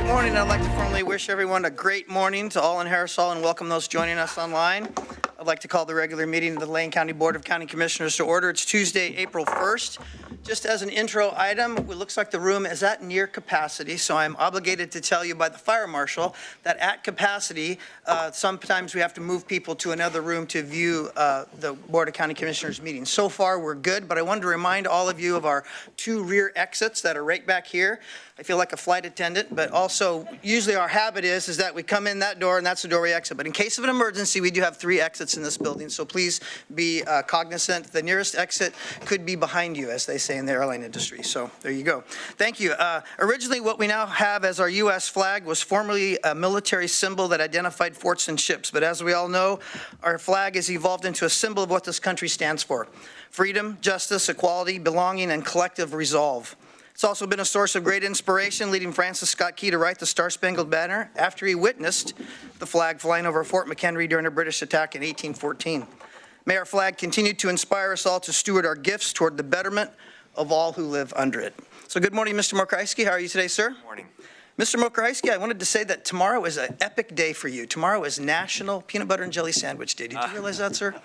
Morning. I'd like to formally wish everyone a great morning to all in Harris Hall and welcome those joining us online. I'd like to call the regular meeting of the Lane County Board of County Commissioners to order. It's Tuesday, April 1st. Just as an intro item, it looks like the room is at near capacity, so I'm obligated to tell you by the fire marshal that at capacity, sometimes we have to move people to another room to view the Board of County Commissioners meeting. So far, we're good, but I wanted to remind all of you of our two rear exits that are right back here. I feel like a flight attendant, but also usually our habit is that we come in that door and that's the door we exit. But in case of an emergency, we do have 3 exits in this building, so please be cognizant. The nearest exit could be behind you, as they say in the airline industry. So there you go. Thank you. Originally, what we now have as our U.S. flag was formerly a military symbol that identified forts and ships. But as we all know, our flag has evolved into a symbol of what this country stands for: freedom, justice, equality, belonging, and collective resolve. It's also been a source of great inspiration, leading Francis Scott Key to write the Star-Spangled Banner after he witnessed the flag flying over Fort McHenry during a British attack in 1814. May our flag continue to inspire us all to steward our gifts toward the betterment of all who live under it. So good morning, Mr. Mokrajewski. How are you today, sir? Good morning. Mr. Mokrajewski, I wanted to say that tomorrow is an epic day for you. Tomorrow is National Peanut Butter and Jelly Sandwich Day. Did you realize that, sir?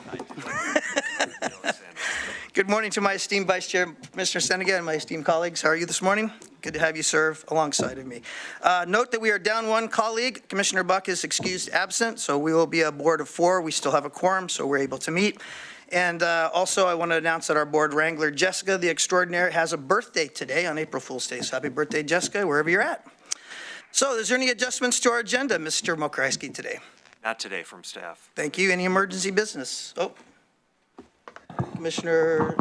Good morning to my esteemed Vice Chair, Mr. Senega, and my esteemed colleagues. How are you this morning? Good to have you serve alongside of me. Note that we are down one colleague. Commissioner Buck is excused absent, so we will be a board of 4. We still have a quorum, so we're able to meet. And also, I want to announce that our board wrangler, Jessica the Extraordinary, has a birthday today on April Fool's Day. So happy birthday, Jessica, wherever you're at. So is there any adjustments to our agenda, Mr. Mokrajewski, today? Not today from staff. Thank you. Any emergency business? Oh. Commissioner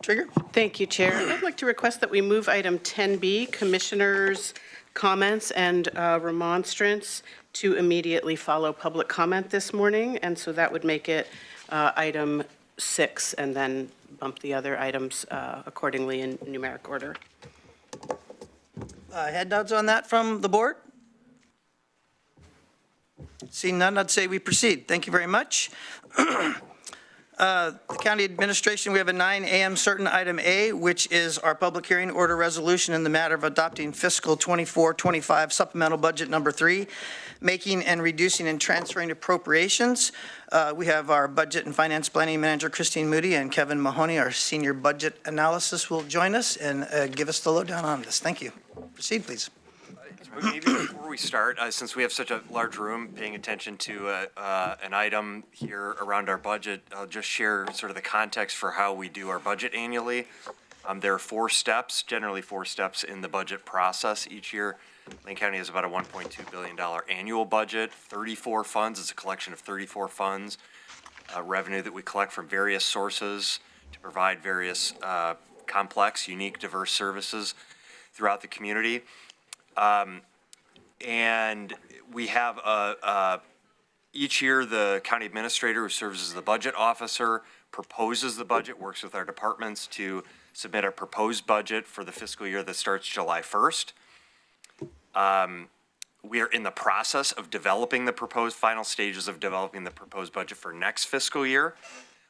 Trigger? Thank you, Chair. I'd like to request that we move item 10B, Commissioners' comments and remonstrance, to immediately follow public comment this morning. And so that would make it item 6 and then bump the other items accordingly in numeric order. Head nods on that from the board? Seeing none, I'd say we proceed. Thank you very much. The county administration, we have a 9 a.m. certain item A, which is our public hearing order resolution in the matter of adopting fiscal 24-25 supplemental budget number 3, making and reducing and transferring appropriations. We have our budget and finance planning manager, Christine Moody, and Kevin Mahoney, our senior budget analysis, will join us and give us the lowdown on this. Thank you. Proceed, please. Maybe before we start, since we have such a large room, paying attention to an item here around our budget, I'll just share sort of the context for how we do our budget annually. There are 4 steps, generally 4 steps in the budget process each year. Lane County has about a $1.2 billion annual budget, 34 funds. It's a collection of 34 funds, revenue that we collect from various sources to provide various complex, unique, diverse services throughout the community. And we have each year the county administrator, who serves as the budget officer, proposes the budget, works with our departments to submit a proposed budget for the fiscal year that starts July 1st. We are in the process of developing the final stages of developing the proposed budget for next fiscal year.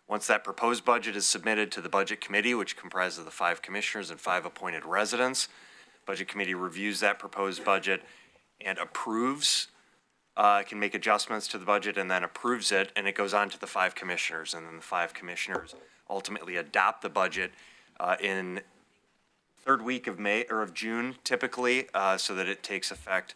Once that proposed budget is submitted to the budget committee, which comprises of the 5 commissioners and 5 appointed residents, Budget Committee reviews that proposed budget and approves, can make adjustments to the budget and then approves it, and it goes on to the 5 commissioners. And then the 5 commissioners ultimately adopt the budget in third week of May or of June, typically, so that it takes effect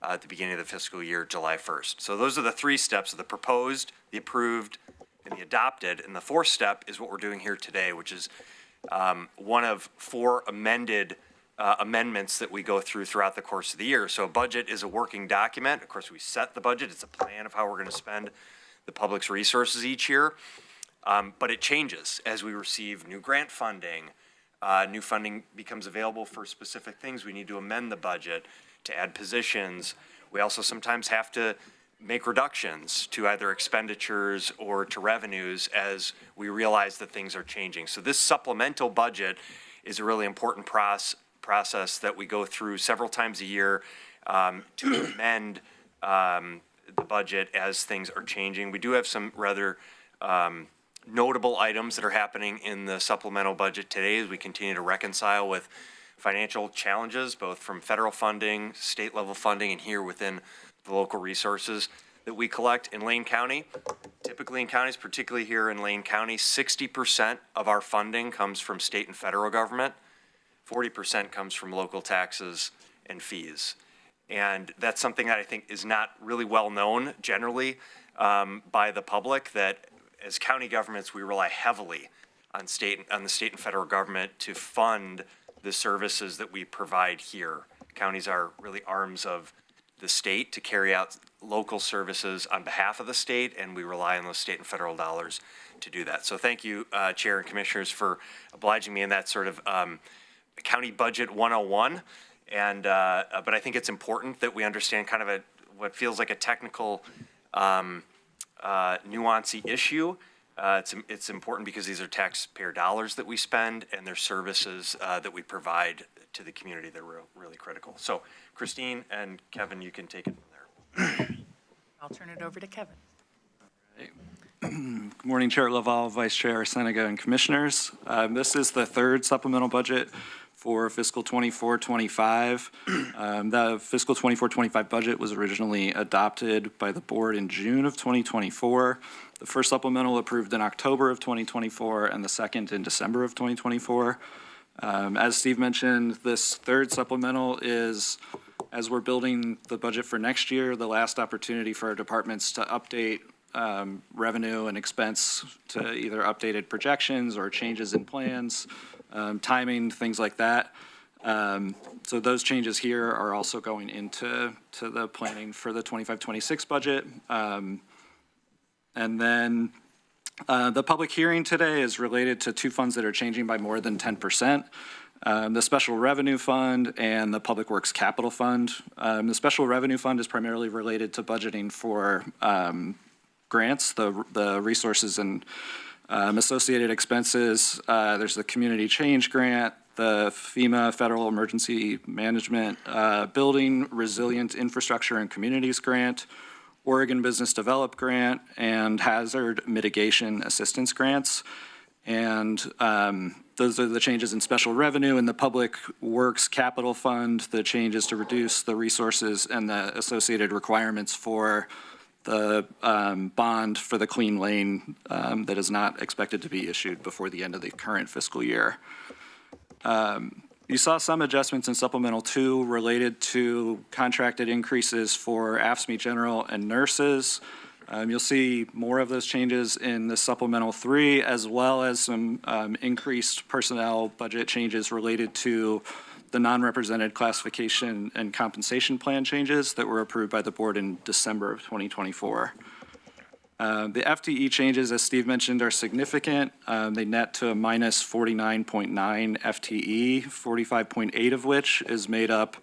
at the beginning of the fiscal year, July 1st. So those are the 3 steps of the proposed, the approved, and the adopted. And the 4th step is what we're doing here today, which is one of 4 amendments that we go throughout the course of the year. So a budget is a working document. Of course, we set the budget. It's a plan of how we're going to spend the public's resources each year. But it changes as we receive new grant funding. New funding becomes available for specific things. We need to amend the budget to add positions. We also sometimes have to make reductions to either expenditures or to revenues as we realize that things are changing. So this supplemental budget is a really important process that we go through several times a year to amend the budget as things are changing. We do have some rather notable items that are happening in the supplemental budget today as we continue to reconcile with financial challenges, both from federal funding, state level funding, and here within the local resources that we collect in Lane County. Typically in counties, particularly here in Lane County, 60% of our funding comes from state and federal government. 40% comes from local taxes and fees. And that's something that I think is not really well known generally by the public, that as county governments, we rely heavily on the state and federal government to fund the services that we provide here. Counties are really arms of the state to carry out local services on behalf of the state, and we rely on those state and federal dollars to do that. So thank you, Chair and Commissioners, for obliging me in that sort of County Budget 101. And but I think it's important that we understand kind of what feels like a technical, nuancy issue. It's important because these are taxpayer dollars that we spend, and they're services that we provide to the community that are really critical. So Christine and Kevin, you can take it from there. I'll turn it over to Kevin. Good morning, Chair Laval, Vice Chair Senaga, and Commissioners. This is the 3rd supplemental budget for fiscal 24-25. The fiscal 24-25 budget was originally adopted by the board in June of 2024. The first supplemental approved in October of 2024, and the second in December of 2024. As Steve mentioned, this 3rd supplemental is, as we're building the budget for next year, the last opportunity for our departments to update revenue and expense to either updated projections or changes in plans, timing, things like that. So those changes here are also going into the planning for the 25-26 budget. And then the public hearing today is related to 2 funds that are changing by more than 10%. The Special Revenue Fund and the Public Works Capital Fund. The Special Revenue Fund is primarily related to budgeting for grants, the resources and associated expenses. There's the Community Change Grant, the FEMA Federal Emergency Management Building Resilient Infrastructure and Communities Grant, Oregon Business Develop Grant and Hazard Mitigation Assistance Grants. And those are the changes in special revenue in the Public Works Capital Fund, the changes to reduce the resources and the associated requirements for the bond for the Clean Lane that is not expected to be issued before the end of the current fiscal year. You saw some adjustments in Supplemental 2 related to contracted increases for AFSCME General and nurses. You'll see more of those changes in the Supplemental 3, as well as some increased personnel budget changes related to the non-represented classification and compensation plan changes that were approved by the board in December of 2024. The FTE changes, as Steve mentioned, are significant. They net to a minus 49.9 FTE, 45.8 of which is made up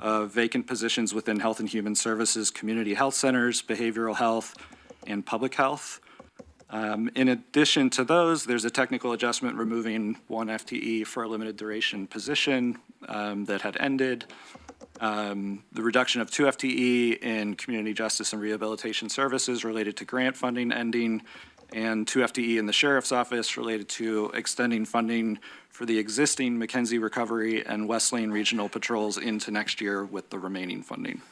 of vacant positions within Health and Human Services, community health centers, behavioral health, and public health. In addition to those, there's a technical adjustment removing 1 FTE for a limited duration position that had ended. The reduction of 2 FTE in community justice and rehabilitation services related to grant funding ending, and 2 FTE in the Sheriff's Office related to extending funding for the existing McKenzie Recovery and West Lane Regional Patrols into next year with the remaining funding.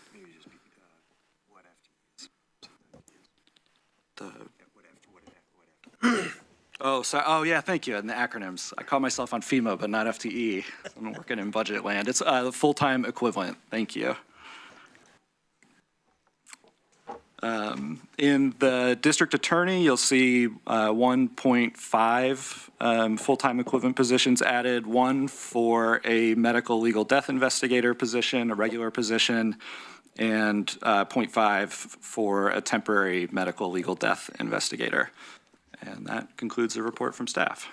Oh, yeah, thank you, and the acronyms. I call myself on FEMA, but not FTE. I'm working in budget land. It's the full-time equivalent. Thank you. In the district attorney, you'll see 1.5 full-time equivalent positions added, 1 for a medical legal death investigator position, a regular position, and 0.5 for a temporary medical legal death investigator. And that concludes the report from staff.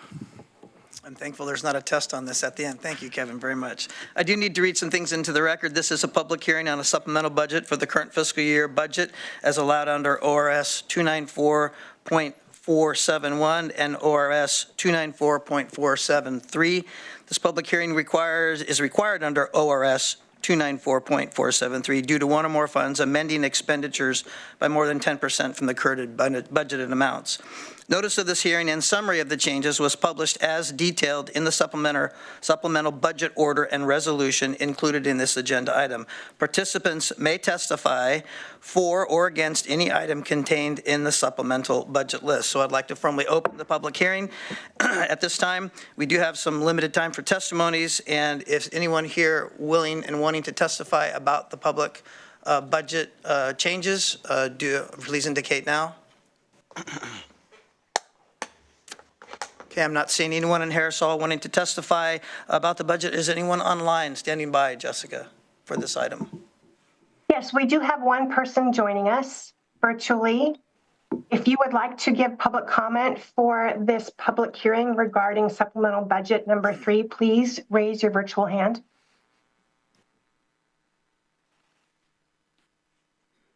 I'm thankful there's not a test on this at the end. Thank you, Kevin, very much. I do need to read some things into the record. This is a public hearing on a supplemental budget for the current fiscal year budget as allowed under ORS 294.471 and ORS 294.473. This public hearing is required under ORS 294.473 due to one or more funds amending expenditures by more than 10% from the current budgeted amounts. Notice of this hearing and summary of the changes was published as detailed in the supplemental budget order and resolution included in this agenda item. Participants may testify for or against any item contained in the supplemental budget list. So I'd like to formally open the public hearing. At this time, we do have some limited time for testimonies, and if anyone here willing and wanting to testify about the public budget changes, please indicate now. Okay, I'm not seeing anyone in Harris Hall wanting to testify about the budget. Is anyone online standing by, Jessica, for this item? Yes, we do have one person joining us virtually. If you would like to give public comment for this public hearing regarding supplemental budget number 3, please raise your virtual hand.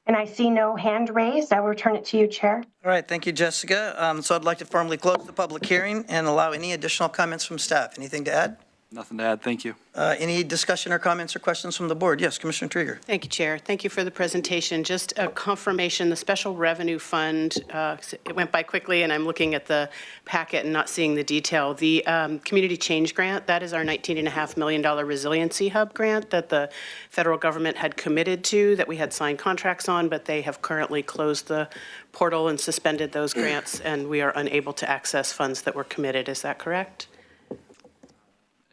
And I see no hand raised. I will return it to you, Chair. All right, thank you, Jessica. So I'd like to formally close the public hearing and allow any additional comments from staff. Anything to add? Nothing to add. Thank you. Any discussion or comments or questions from the board? Yes, Commissioner Trieger. Thank you, Chair. Thank you for the presentation. Just a confirmation, the Special Revenue Fund, it went by quickly, and I'm looking at the packet and not seeing the detail. The Community Change Grant, that is our $19.5 million Resiliency Hub grant that the federal government had committed to, that we had signed contracts on, but they have currently closed the portal and suspended those grants, and we are unable to access funds that were committed. Is that correct?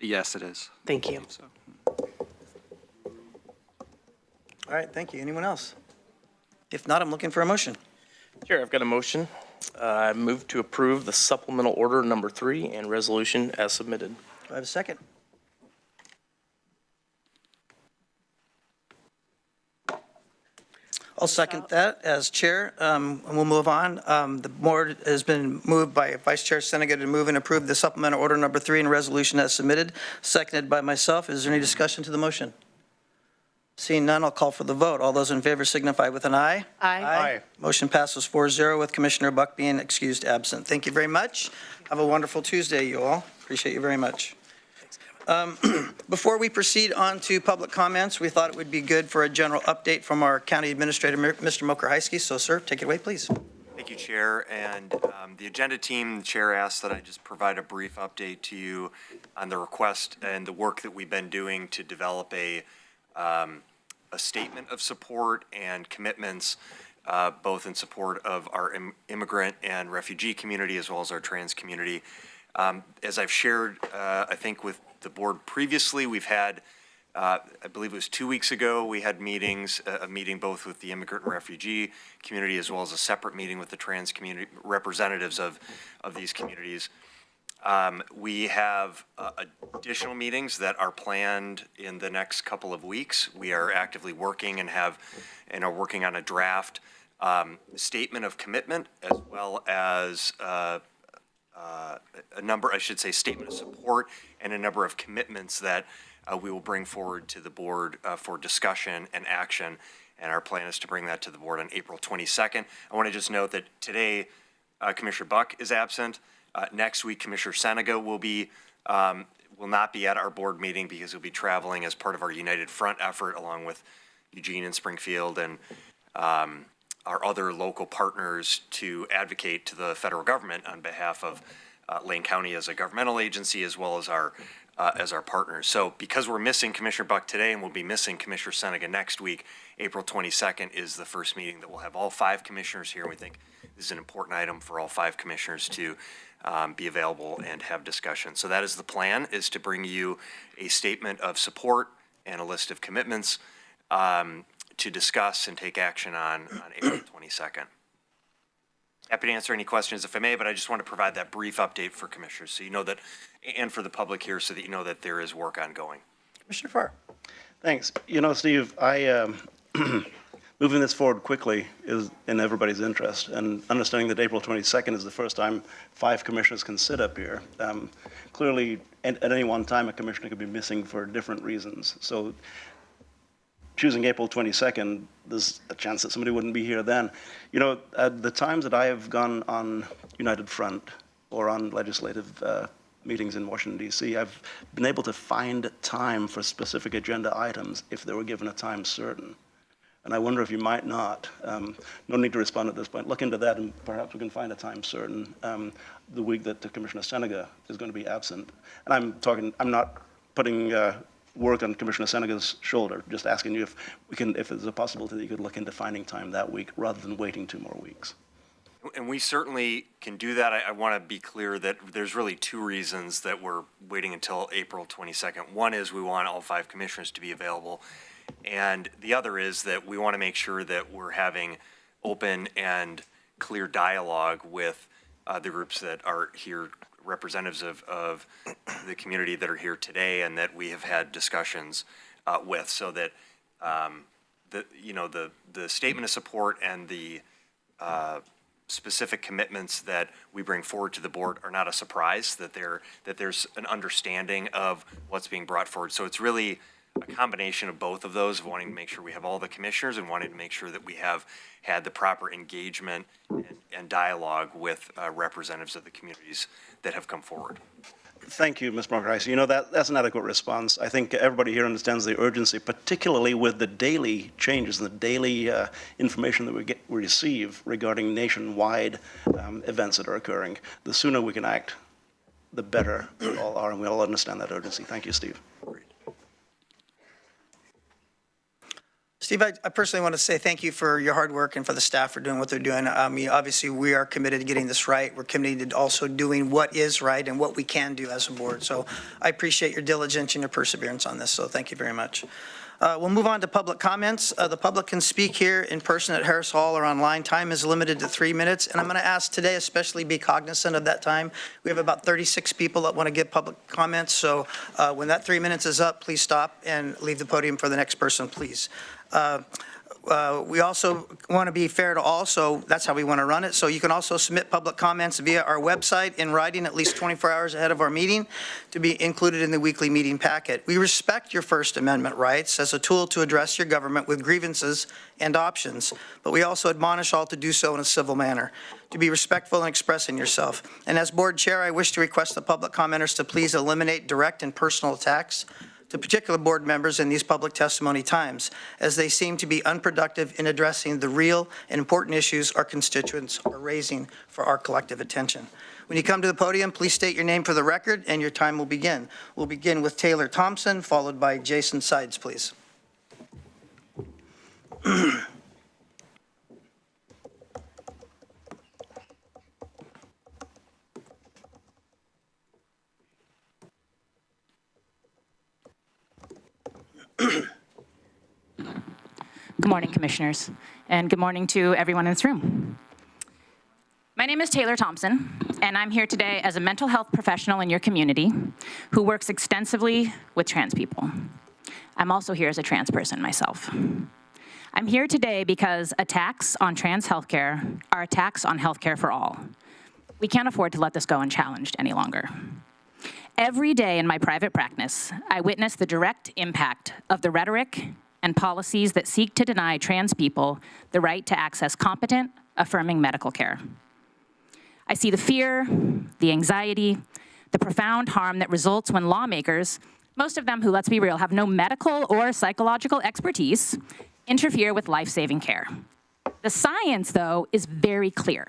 Yes, it is. Thank you. So. All right, thank you. Anyone else? If not, I'm looking for a motion. Chair, I've got a motion. I move to approve the supplemental order number 3 and resolution as submitted. Do I have a second? I'll second that as chair, and we'll move on. The board has been moved by Vice Chair Senega to move and approve the supplemental order number 3 and resolution as submitted, seconded by myself. Is there any discussion to the motion? Seeing none, I'll call for the vote. All those in favor signify with an aye. Aye. Motion passes 4-0 with Commissioner Buck being excused absent. Thank you very much. Have a wonderful Tuesday, you all. Appreciate you very much. Before we proceed on to public comments, we thought it would be good for a general update from our county administrator, Mr. Mokrzycki. So, sir, take it away, please. Thank you, Chair. And the agenda team, the Chair asked that I just provide a brief update to you on the request and the work that we've been doing to develop a statement of support and commitments, both in support of our immigrant and refugee community as well as our trans community. As I've shared, I think with the board previously, we've had, I believe it was 2 weeks ago, we had meetings, a meeting both with the immigrant and refugee community as well as a separate meeting with the trans community, representatives of these communities. We have additional meetings that are planned in the next couple of weeks. We are actively working and are working on a draft statement of commitment as well as statement of support and a number of commitments that we will bring forward to the board for discussion and action. And our plan is to bring that to the board on April 22nd. I want to just note that today, Commissioner Buck is absent. Next week, Commissioner Seneca will not be at our board meeting because he'll be traveling as part of our United Front effort along with Eugene and Springfield and our other local partners to advocate to the federal government on behalf of Lane County as a governmental agency as well as our partners. So because we're missing Commissioner Buck today and we'll be missing Commissioner Seneca next week, April 22nd is the first meeting that we'll have all 5 commissioners here. We think this is an important item for all 5 commissioners to be available and have discussion. So that is the plan, is to bring you a statement of support and a list of commitments to discuss and take action on April 22nd. Happy to answer any questions if I may, but I just want to provide that brief update for commissioners so you know that, and for the public here so that you know that there is work ongoing. Commissioner Farr. Thanks. You know, Steve, moving this forward quickly is in everybody's interest, and understanding that April 22nd is the first time 5 commissioners can sit up here. Clearly, at any one time, a commissioner could be missing for different reasons. So choosing April 22nd, there's a chance that somebody wouldn't be here then. You know, the times that I have gone on United Front or on legislative meetings in Washington, D.C., I've been able to find time for specific agenda items if they were given a time certain. And I wonder if you might not. No need to respond at this point. Look into that, and perhaps we can find a time certain the week that Commissioner Seneca is going to be absent. And I'm not putting work on Commissioner Seneca's shoulder, just asking you if there's a possibility that you could look into finding time that week rather than waiting 2 more weeks. And we certainly can do that. I want to be clear that there's really 2 reasons that we're waiting until April 22nd. One is we want all 5 commissioners to be available. And the other is that we want to make sure that we're having open and clear dialogue with the groups that are here, representatives of the community that are here today and that we have had discussions with, so that the statement of support and the specific commitments that we bring forward to the board are not a surprise, that there's an understanding of what's being brought forward. So it's really a combination of both of those, of wanting to make sure we have all the commissioners and wanting to make sure that we have had the proper engagement and dialogue with representatives of the communities that have come forward. Thank you, Ms. Mokrzycki. You know, that's an adequate response. I think everybody here understands the urgency, particularly with the daily changes and the daily information that we receive regarding nationwide events that are occurring. The sooner we can act, the better we all are, and we all understand that urgency. Thank you, Steve. Steve, I personally want to say thank you for your hard work and for the staff for doing what they're doing. Obviously, we are committed to getting this right. We're committed to also doing what is right and what we can do as a board. So I appreciate your diligence and your perseverance on this, so thank you very much. We'll move on to public comments. The public can speak here in person at Harris Hall or online. Time is limited to 3 minutes, and I'm going to ask today, especially be cognizant of that time. We have about 36 people that want to give public comments, so when that 3 minutes is up, please stop and leave the podium for the next person, please. We also want to be fair to all, so that's how we want to run it. So you can also submit public comments via our website in writing at least 24 hours ahead of our meeting to be included in the weekly meeting packet. We respect your First Amendment rights as a tool to address your government with grievances and options, but we also admonish all to do so in a civil manner, to be respectful in expressing yourself. And as board chair, I wish to request the public commenters to please eliminate direct and personal attacks to particular board members in these public testimony times, as they seem to be unproductive in addressing the real and important issues our constituents are raising for our collective attention. When you come to the podium, please state your name for the record, and your time will begin. We'll begin with Taylor Thompson, followed by Jason Sides, please. Good morning, Commissioners, and good morning to everyone in this room. My name is Taylor Thompson, and I'm here today as a mental health professional in your community who works extensively with trans people. I'm also here as a trans person myself. I'm here today because attacks on trans healthcare are attacks on healthcare for all. We can't afford to let this go unchallenged any longer. Every day in my private practice, I witness the direct impact of the rhetoric and policies that seek to deny trans people the right to access competent, affirming medical care. I see the fear, the anxiety, the profound harm that results when lawmakers, most of them who, let's be real, have no medical or psychological expertise, interfere with life-saving care. The science, though, is very clear.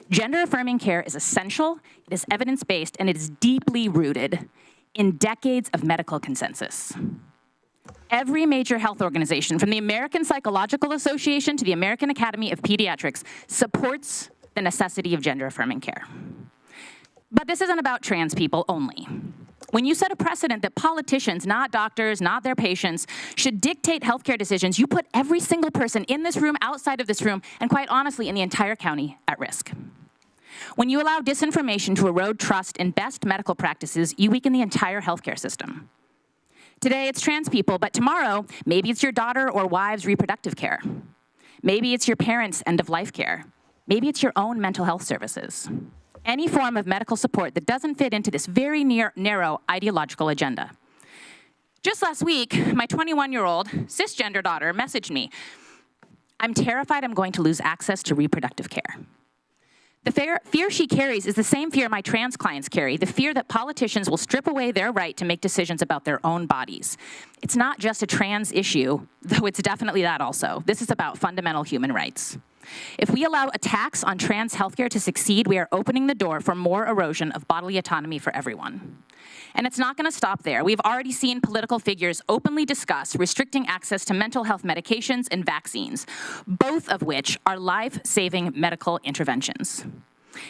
Gender-affirming care is essential, it is evidence-based, and it is deeply rooted in decades of medical consensus. Every major health organization, from the American Psychological Association to the American Academy of Pediatrics, supports the necessity of gender-affirming care. But this isn't about trans people only. When you set a precedent that politicians, not doctors, not their patients, should dictate healthcare decisions, you put every single person in this room, outside of this room, and quite honestly, in the entire county at risk. When you allow disinformation to erode trust in best medical practices, you weaken the entire healthcare system. Today, it's trans people, but tomorrow, maybe it's your daughter or wife's reproductive care. Maybe it's your parents' end-of-life care. Maybe it's your own mental health services. Any form of medical support that doesn't fit into this very narrow ideological agenda. Just last week, my 21-year-old cisgender daughter messaged me, "I'm terrified I'm going to lose access to reproductive care." The fear she carries is the same fear my trans clients carry, the fear that politicians will strip away their right to make decisions about their own bodies. It's not just a trans issue, though it's definitely that also. This is about fundamental human rights. If we allow attacks on trans healthcare to succeed, we are opening the door for more erosion of bodily autonomy for everyone. And it's not going to stop there. We've already seen political figures openly discuss restricting access to mental health medications and vaccines, both of which are life-saving medical interventions.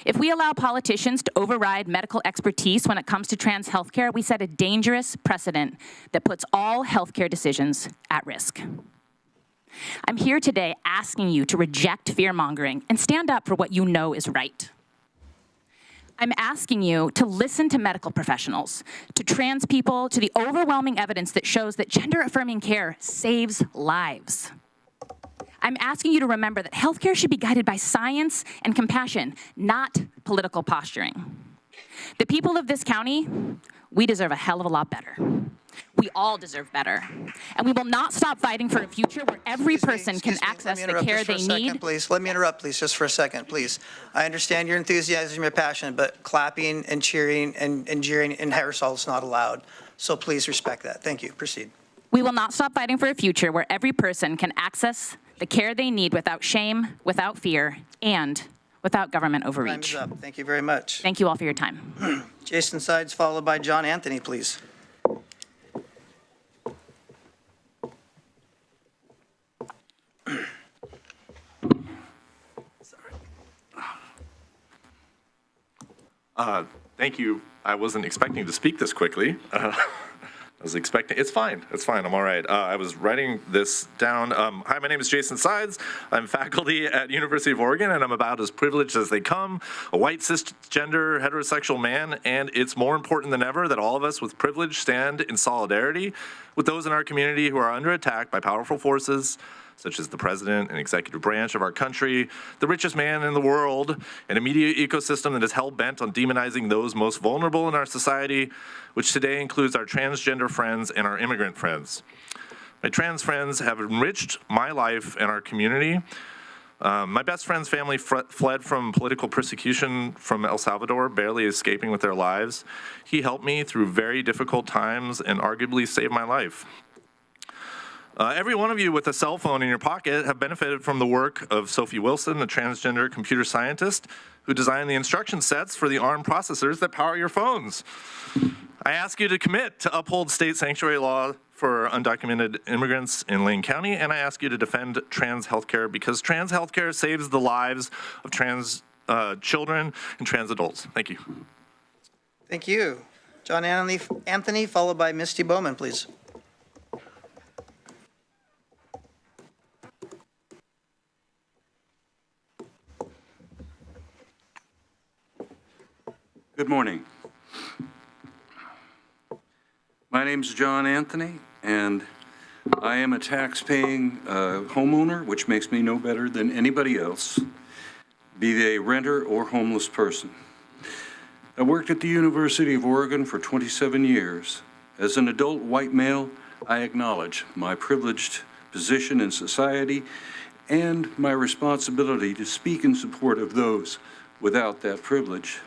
If we allow politicians to override medical expertise when it comes to trans healthcare, we set a dangerous precedent that puts all healthcare decisions at risk. I'm here today asking you to reject fear-mongering and stand up for what you know is right. I'm asking you to listen to medical professionals, to trans people, to the overwhelming evidence that shows that gender-affirming care saves lives. I'm asking you to remember that healthcare should be guided by science and compassion, not political posturing. The people of this county, we deserve a hell of a lot better. We all deserve better. And we will not stop fighting for a future where every person can access the care they need. Please, let me interrupt, please, just for a second, please. I understand your enthusiasm, your passion, but clapping and cheering and jeering in Harrisall is not allowed. So please respect that. Thank you. Proceed. We will not stop fighting for a future where every person can access the care they need without shame, without fear, and without government overreach. Time is up. Thank you very much. Thank you all for your time. Jason Sides, followed by John Anthony, please. Thank you. I wasn't expecting to speak this quickly. I was expecting, it's fine, I'm all right. I was writing this down. Hi, my name is Jason Sides. I'm faculty at University of Oregon, and I'm about as privileged as they come, a white cisgender heterosexual man, and it's more important than ever that all of us with privilege stand in solidarity with those in our community who are under attack by powerful forces such as the president and executive branch of our country, the richest man in the world, and a media ecosystem that is hell-bent on demonizing those most vulnerable in our society, which today includes our transgender friends and our immigrant friends. My trans friends have enriched my life and our community. My best friend's family fled from political persecution from El Salvador, barely escaping with their lives. He helped me through very difficult times and arguably saved my life. Every one of you with a cell phone in your pocket have benefited from the work of Sophie Wilson, a transgender computer scientist who designed the instruction sets for the ARM processors that power your phones. I ask you to commit to uphold state sanctuary law for undocumented immigrants in Lane County, and I ask you to defend trans healthcare because trans healthcare saves the lives of trans children and trans adults. Thank you. Thank you. John Anthony, followed by Misty Bowman, please. Good morning. My name's John Anthony, and I am a tax-paying homeowner, which makes me no better than anybody else, be they renter or homeless person. I worked at the University of Oregon for 27 years. As an adult white male, I acknowledge my privileged position in society and my responsibility to speak in support of those without that privilege.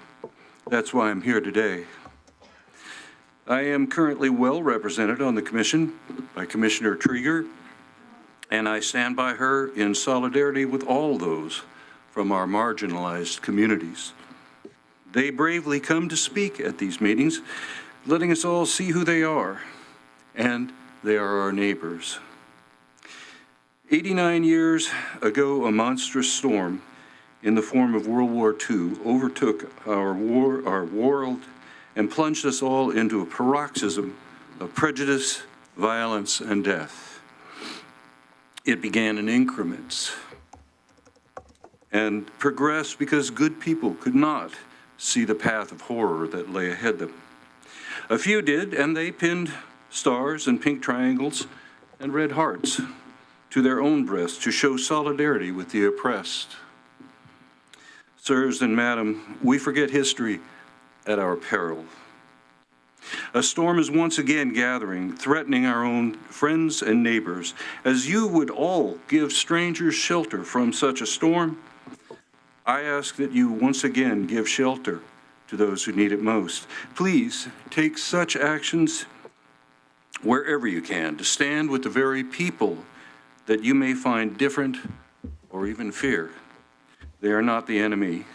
That's why I'm here today. I am currently well represented on the commission by Commissioner Trieger, and I stand by her in solidarity with all those from our marginalized communities. They bravely come to speak at these meetings, letting us all see who they are, and they are our neighbors. 89 years ago, a monstrous storm in the form of World War II overtook our world and plunged us all into a paroxysm of prejudice, violence, and death. It began in increments and progressed because good people could not see the path of horror that lay ahead them. A few did, and they pinned stars and pink triangles and red hearts to their own breasts to show solidarity with the oppressed. Sirs and madam, we forget history at our peril. A storm is once again gathering, threatening our own friends and neighbors. As you would all give strangers shelter from such a storm, I ask that you once again give shelter to those who need it most. Please take such actions wherever you can to stand with the very people that you may find different or even fear. They are not the enemy,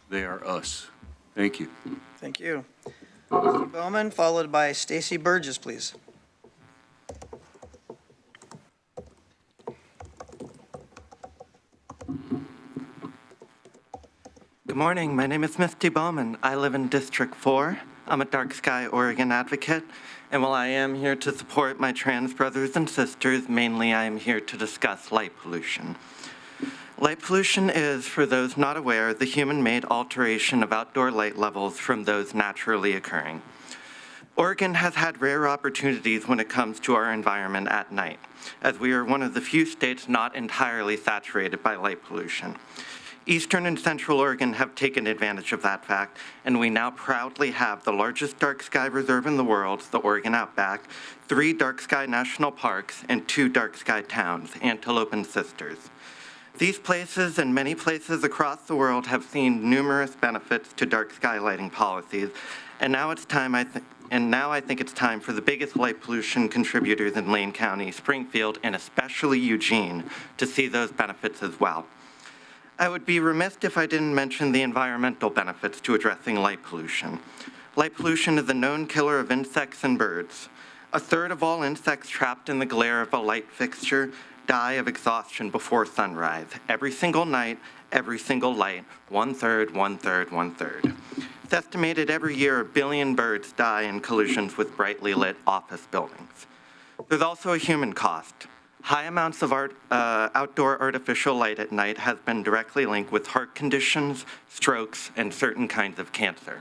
they are us. Thank you. Thank you. Misty Bowman, followed by Stacy Burgess, please. Good morning. My name is Misty Bowman. I live in District 4. I'm a Dark Sky Oregon advocate, and while I am here to support my trans brothers and sisters, mainly I am here to discuss light pollution. Light pollution is, for those not aware, the human-made alteration of outdoor light levels from those naturally occurring. Oregon has had rare opportunities when it comes to our environment at night, as we are one of the few states not entirely saturated by light pollution. Eastern and Central Oregon have taken advantage of that fact, and we now proudly have the largest dark sky reserve in the world, the Oregon Outback, 3 dark sky national parks, and 2 dark sky towns, Antelope and Sisters. These places and many places across the world have seen numerous benefits to dark sky lighting policies, and now it's time, I think it's time for the biggest light pollution contributors in Lane County, Springfield, and especially Eugene, to see those benefits as well. I would be remiss if I didn't mention the environmental benefits to addressing light pollution. Light pollution is a known killer of insects and birds. A third of all insects trapped in the glare of a light fixture die of exhaustion before sunrise. Every single night, every single light, 1/3, 1/3, 1/3. It's estimated every year 1 billion birds die in collisions with brightly lit office buildings. There's also a human cost. High amounts of outdoor artificial light at night has been directly linked with heart conditions, strokes, and certain kinds of cancer.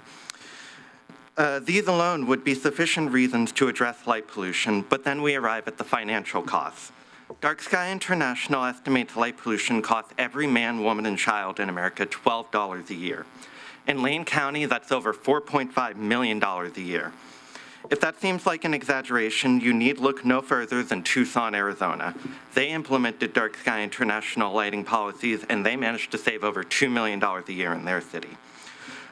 These alone would be sufficient reasons to address light pollution, but then we arrive at the financial costs. Dark Sky International estimates light pollution costs every man, woman, and child in America $12 a year. In Lane County, that's over $4.5 million a year. If that seems like an exaggeration, you need look no further than Tucson, Arizona. They implemented Dark Sky International lighting policies, and they managed to save over $2 million a year in their city.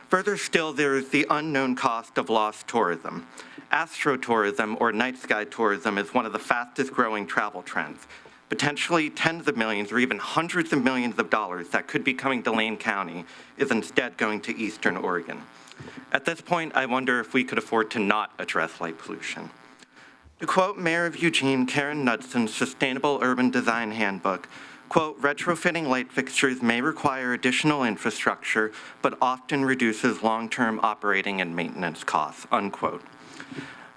Further still, there is the unknown cost of lost tourism. Astrotourism, or night sky tourism, is one of the fastest growing travel trends. Potentially tens of millions or even hundreds of millions of dollars that could be coming to Lane County is instead going to Eastern Oregon. At this point, I wonder if we could afford to not address light pollution. To quote Mayor of Eugene Karen Knudson's Sustainable Urban Design Handbook, quote, retrofitting light fixtures may require additional infrastructure, but often reduces long-term operating and maintenance costs, unquote.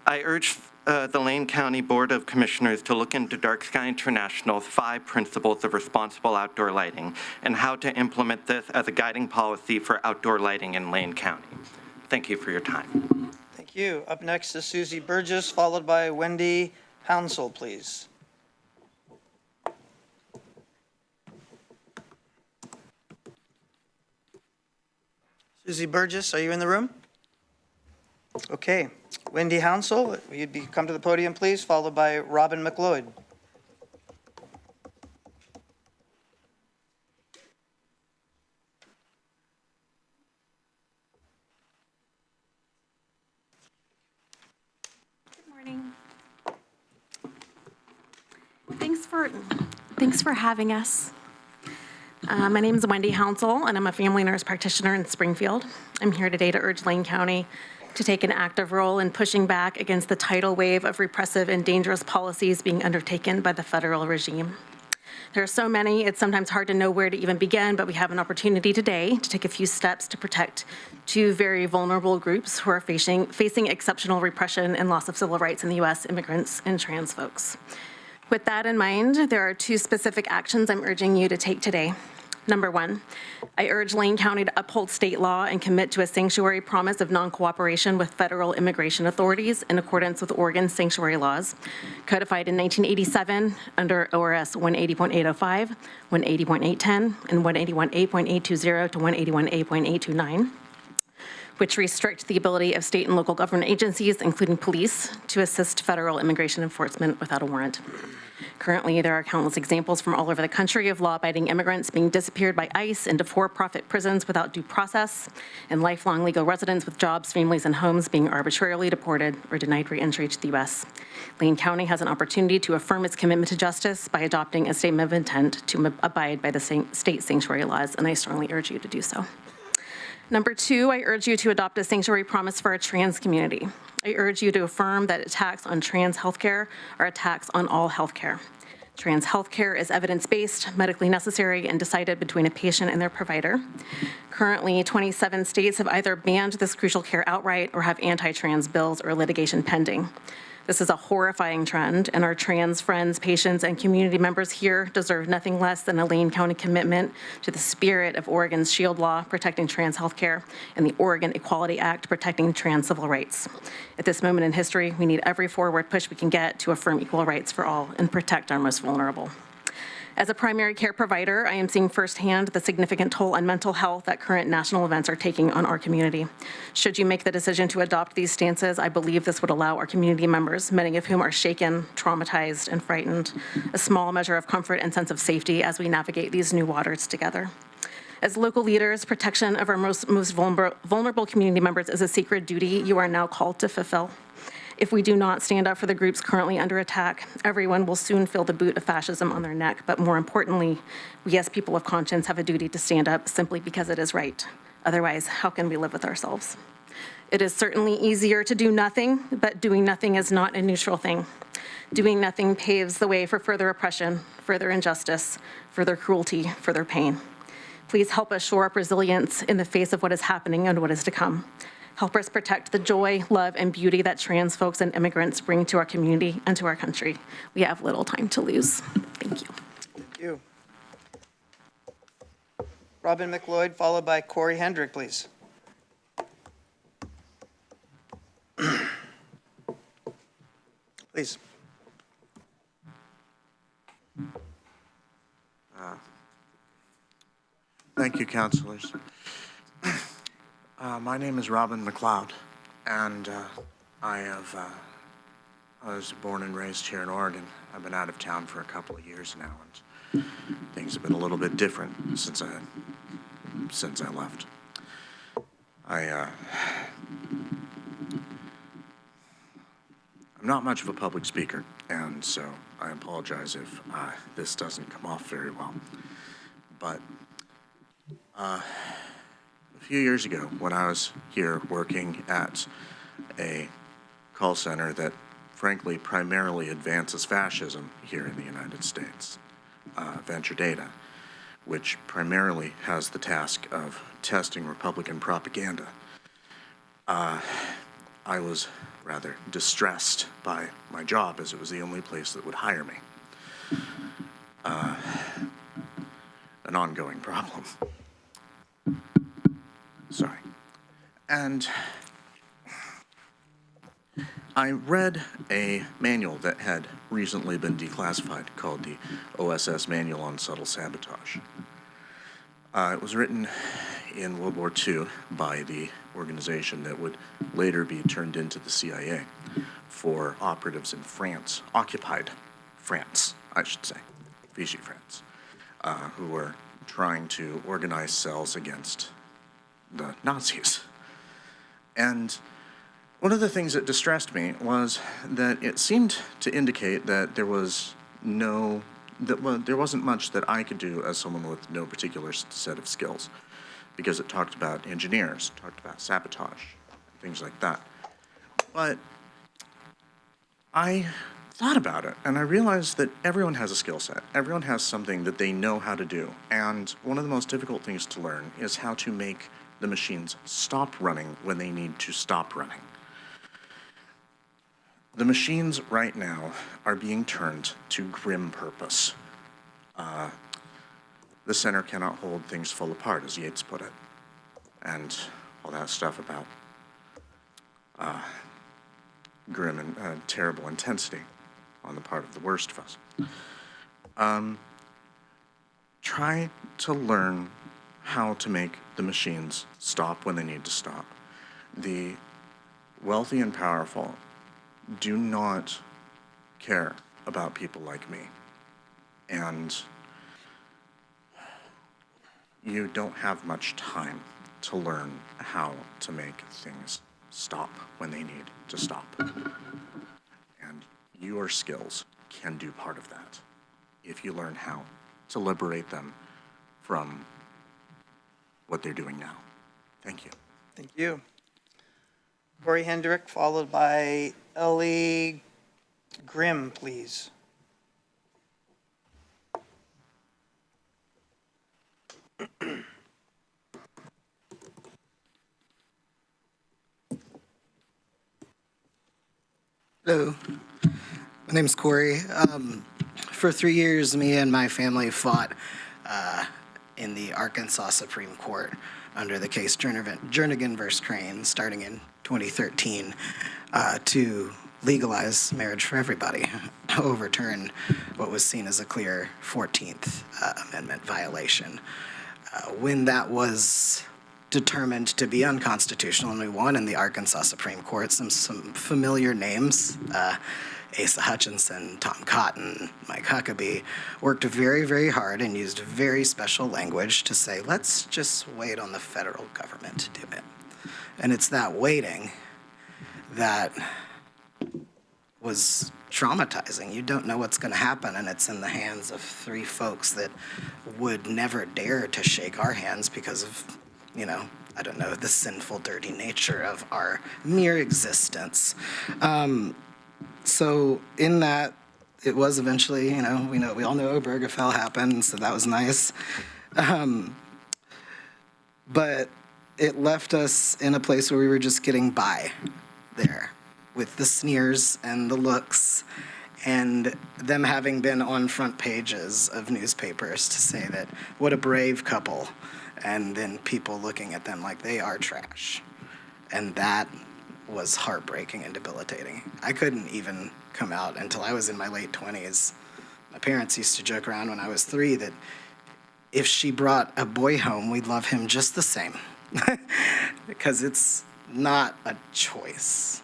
I urge the Lane County Board of Commissioners to look into Dark Sky International's 5 principles of responsible outdoor lighting and how to implement this as a guiding policy for outdoor lighting in Lane County. Thank you for your time. Thank you. Up next is Susie Burgess, followed by Wendy Hounsell, please. Susie Burgess, are you in the room? Okay. Wendy Hounsell, you'd come to the podium, please, followed by Robin McLeod. Good morning. Thanks for having us. My name is Wendy Hounsell, and I'm a family nurse practitioner in Springfield. I'm here today to urge Lane County to take an active role in pushing back against the tidal wave of repressive and dangerous policies being undertaken by the federal regime. There are so many, it's sometimes hard to know where to even begin, but we have an opportunity today to take a few steps to protect 2 very vulnerable groups who are facing exceptional repression and loss of civil rights in the U.S., immigrants and trans folks. With that in mind, there are 2 specific actions I'm urging you to take today. Number 1, I urge Lane County to uphold state law and commit to a sanctuary promise of non-cooperation with federal immigration authorities in accordance with Oregon's sanctuary laws, codified in 1987 under ORS 180.805, 180.810, and 181A.820 to 181A.829. which restrict the ability of state and local government agencies, including police, to assist federal immigration enforcement without a warrant. Currently, there are countless examples from all over the country of law-abiding immigrants being disappeared by ICE into for-profit prisons without due process, and lifelong legal residents with jobs, families, and homes being arbitrarily deported or denied re-entry to the U.S. Lane County has an opportunity to affirm its commitment to justice by adopting a statement of intent to abide by the state sanctuary laws, and I strongly urge you to do so. Number 2, I urge you to adopt a sanctuary promise for our trans community. I urge you to affirm that attacks on trans healthcare are attacks on all healthcare. Trans healthcare is evidence-based, medically necessary, and decided between a patient and their provider. Currently, 27 states have either banned this crucial care outright or have anti-trans bills or litigation pending. This is a horrifying trend, and our trans friends, patients, and community members here deserve nothing less than a Lane County commitment to the spirit of Oregon's SHIELD law protecting trans healthcare and the Oregon Equality Act protecting trans civil rights. At this moment in history, we need every forward push we can get to affirm equal rights for all and protect our most vulnerable. As a primary care provider, I am seeing firsthand the significant toll on mental health that current national events are taking on our community. Should you make the decision to adopt these stances, I believe this would allow our community members, many of whom are shaken, traumatized, and frightened, a small measure of comfort and sense of safety as we navigate these new waters together. As local leaders, protection of our most vulnerable community members is a sacred duty you are now called to fulfill. If we do not stand up for the groups currently under attack, everyone will soon feel the boot of fascism on their neck. But more importantly, we as people of conscience have a duty to stand up simply because it is right. Otherwise, how can we live with ourselves? It is certainly easier to do nothing, but doing nothing is not a neutral thing. Doing nothing paves the way for further oppression, further injustice, further cruelty, further pain. Please help us shore up resilience in the face of what is happening and what is to come. Help us protect the joy, love, and beauty that trans folks and immigrants bring to our community and to our country. We have little time to lose. Thank you. Thank you. Robin McLeod, followed by Corey Hendrick, please. Please. Thank you, councilors. My name is Robin McLeod, and I was born and raised here in Oregon. I've been out of town for a couple of years now, and things have been a little bit different since I left. I'm not much of a public speaker, and so I apologize if this doesn't come off very well. But a few years ago, when I was here working at a call center that frankly primarily advances fascism here in the United States, Venture Data, which primarily has the task of testing Republican propaganda, I was rather distressed by my job, as it was the only place that would hire me. An ongoing problem. Sorry. And I read a manual that had recently been declassified called the OSS Manual on Subtle Sabotage. It was written in World War II by the organization that would later be turned into the CIA for operatives in France, occupied France, I should say, Vichy France, who were trying to organize cells against the Nazis. And one of the things that distressed me was that it seemed to indicate that there wasn't much that I could do as someone with no particular set of skills, because it talked about engineers, talked about sabotage, things like that. But I thought about it, and I realized that everyone has a skill set. Everyone has something that they know how to do. And one of the most difficult things to learn is how to make the machines stop running when they need to stop running. The machines right now are being turned to grim purpose. The center cannot hold things full apart, as Yeats put it, and all that stuff about grim and terrible intensity on the part of the worst of us. Try to learn how to make the machines stop when they need to stop. The wealthy and powerful do not care about people like me. And you don't have much time to learn how to make things stop when they need to stop. And your skills can do part of that if you learn how to liberate them from what they're doing now. Thank you. Thank you. Corey Hendrick, followed by Ellie Grimm, please. Hello, my name's Corey. For 3 years, me and my family fought in the Arkansas Supreme Court under the case Jernigan versus Crane, starting in 2013, to legalize marriage for everybody, overturn what was seen as a clear 14th Amendment violation. When that was determined to be unconstitutional, and we won in the Arkansas Supreme Court, some familiar names, Asa Hutchinson, Tom Cotton, Mike Huckabee, worked very, very hard and used very special language to say, let's just wait on the federal government to do it. And it's that waiting that was traumatizing. You don't know what's going to happen, and it's in the hands of 3 folks that would never dare to shake our hands because of, you know, I don't know, the sinful, dirty nature of our mere existence. So in that, it was eventually, you know, we all know Obergefell happened, so that was nice. But it left us in a place where we were just getting by there with the sneers and the looks and them having been on front pages of newspapers to say that what a brave couple, and then people looking at them like they are trash. And that was heartbreaking and debilitating. I couldn't even come out until I was in my late 20s. My parents used to joke around when I was 3 that if she brought a boy home, we'd love him just the same. Because it's not a choice.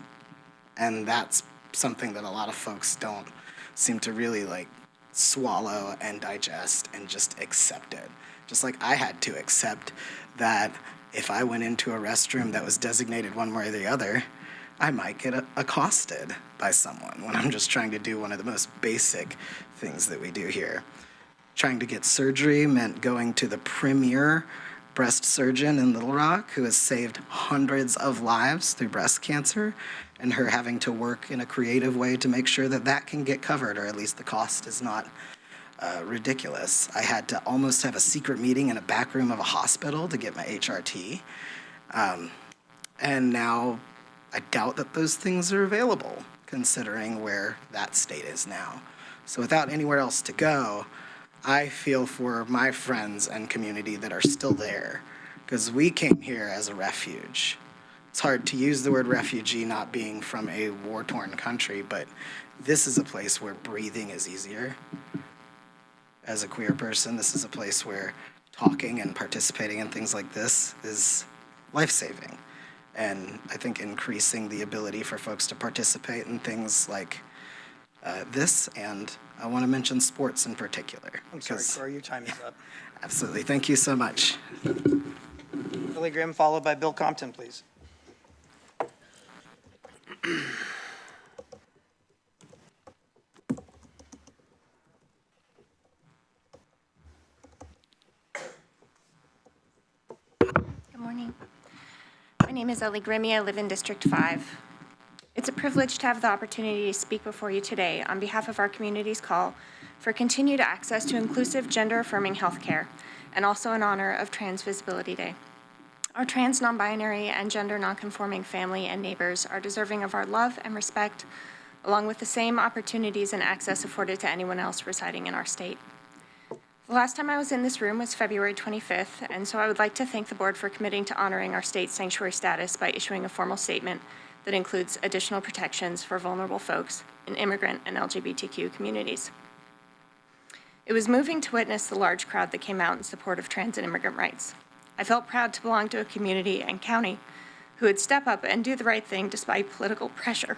And that's something that a lot of folks don't seem to really like swallow and digest and just accept it. Just like I had to accept that if I went into a restroom that was designated one way or the other, I might get accosted by someone when I'm just trying to do one of the most basic things that we do here. Trying to get surgery meant going to the premier breast surgeon in Little Rock who has saved hundreds of lives through breast cancer, and her having to work in a creative way to make sure that that can get covered, or at least the cost is not ridiculous. I had to almost have a secret meeting in a back room of a hospital to get my HRT. And now I doubt that those things are available, considering where that state is now. So without anywhere else to go, I feel for my friends and community that are still there, because we came here as a refuge. It's hard to use the word refugee not being from a war-torn country, but this is a place where breathing is easier. As a queer person, this is a place where talking and participating in things like this is life-saving. And I think increasing the ability for folks to participate in things like this, and I want to mention sports in particular. I'm sorry, Corey, your time is up. Absolutely. Thank you so much. Billy Grimm, followed by Bill Compton, please. Good morning. My name is Ellie Grimmy. I live in District 5. It's a privilege to have the opportunity to speak before you today on behalf of our community's call for continued access to inclusive, gender-affirming healthcare, and also in honor of Trans Visibility Day. Our trans, non-binary, and gender non-conforming family and neighbors are deserving of our love and respect, along with the same opportunities and access afforded to anyone else residing in our state. The last time I was in this room was February 25th, and so I would like to thank the board for committing to honoring our state's sanctuary status by issuing a formal statement that includes additional protections for vulnerable folks in immigrant and LGBTQ communities. It was moving to witness the large crowd that came out in support of trans and immigrant rights. I felt proud to belong to a community and county who would step up and do the right thing despite political pressure.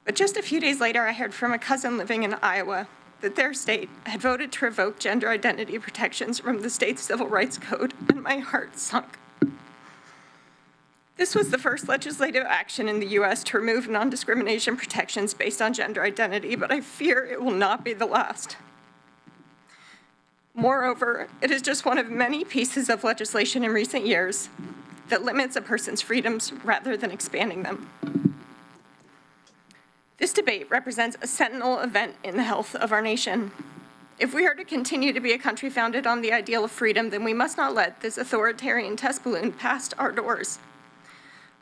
But just a few days later, I heard from a cousin living in Iowa that their state had voted to revoke gender identity protections from the state's civil rights code, and my heart sunk. This was the first legislative action in the U.S. to remove non-discrimination protections based on gender identity, but I fear it will not be the last. Moreover, it is just one of many pieces of legislation in recent years that limits a person's freedoms rather than expanding them. This debate represents a sentinel event in the health of our nation. If we are to continue to be a country founded on the ideal of freedom, then we must not let this authoritarian test balloon past our doors.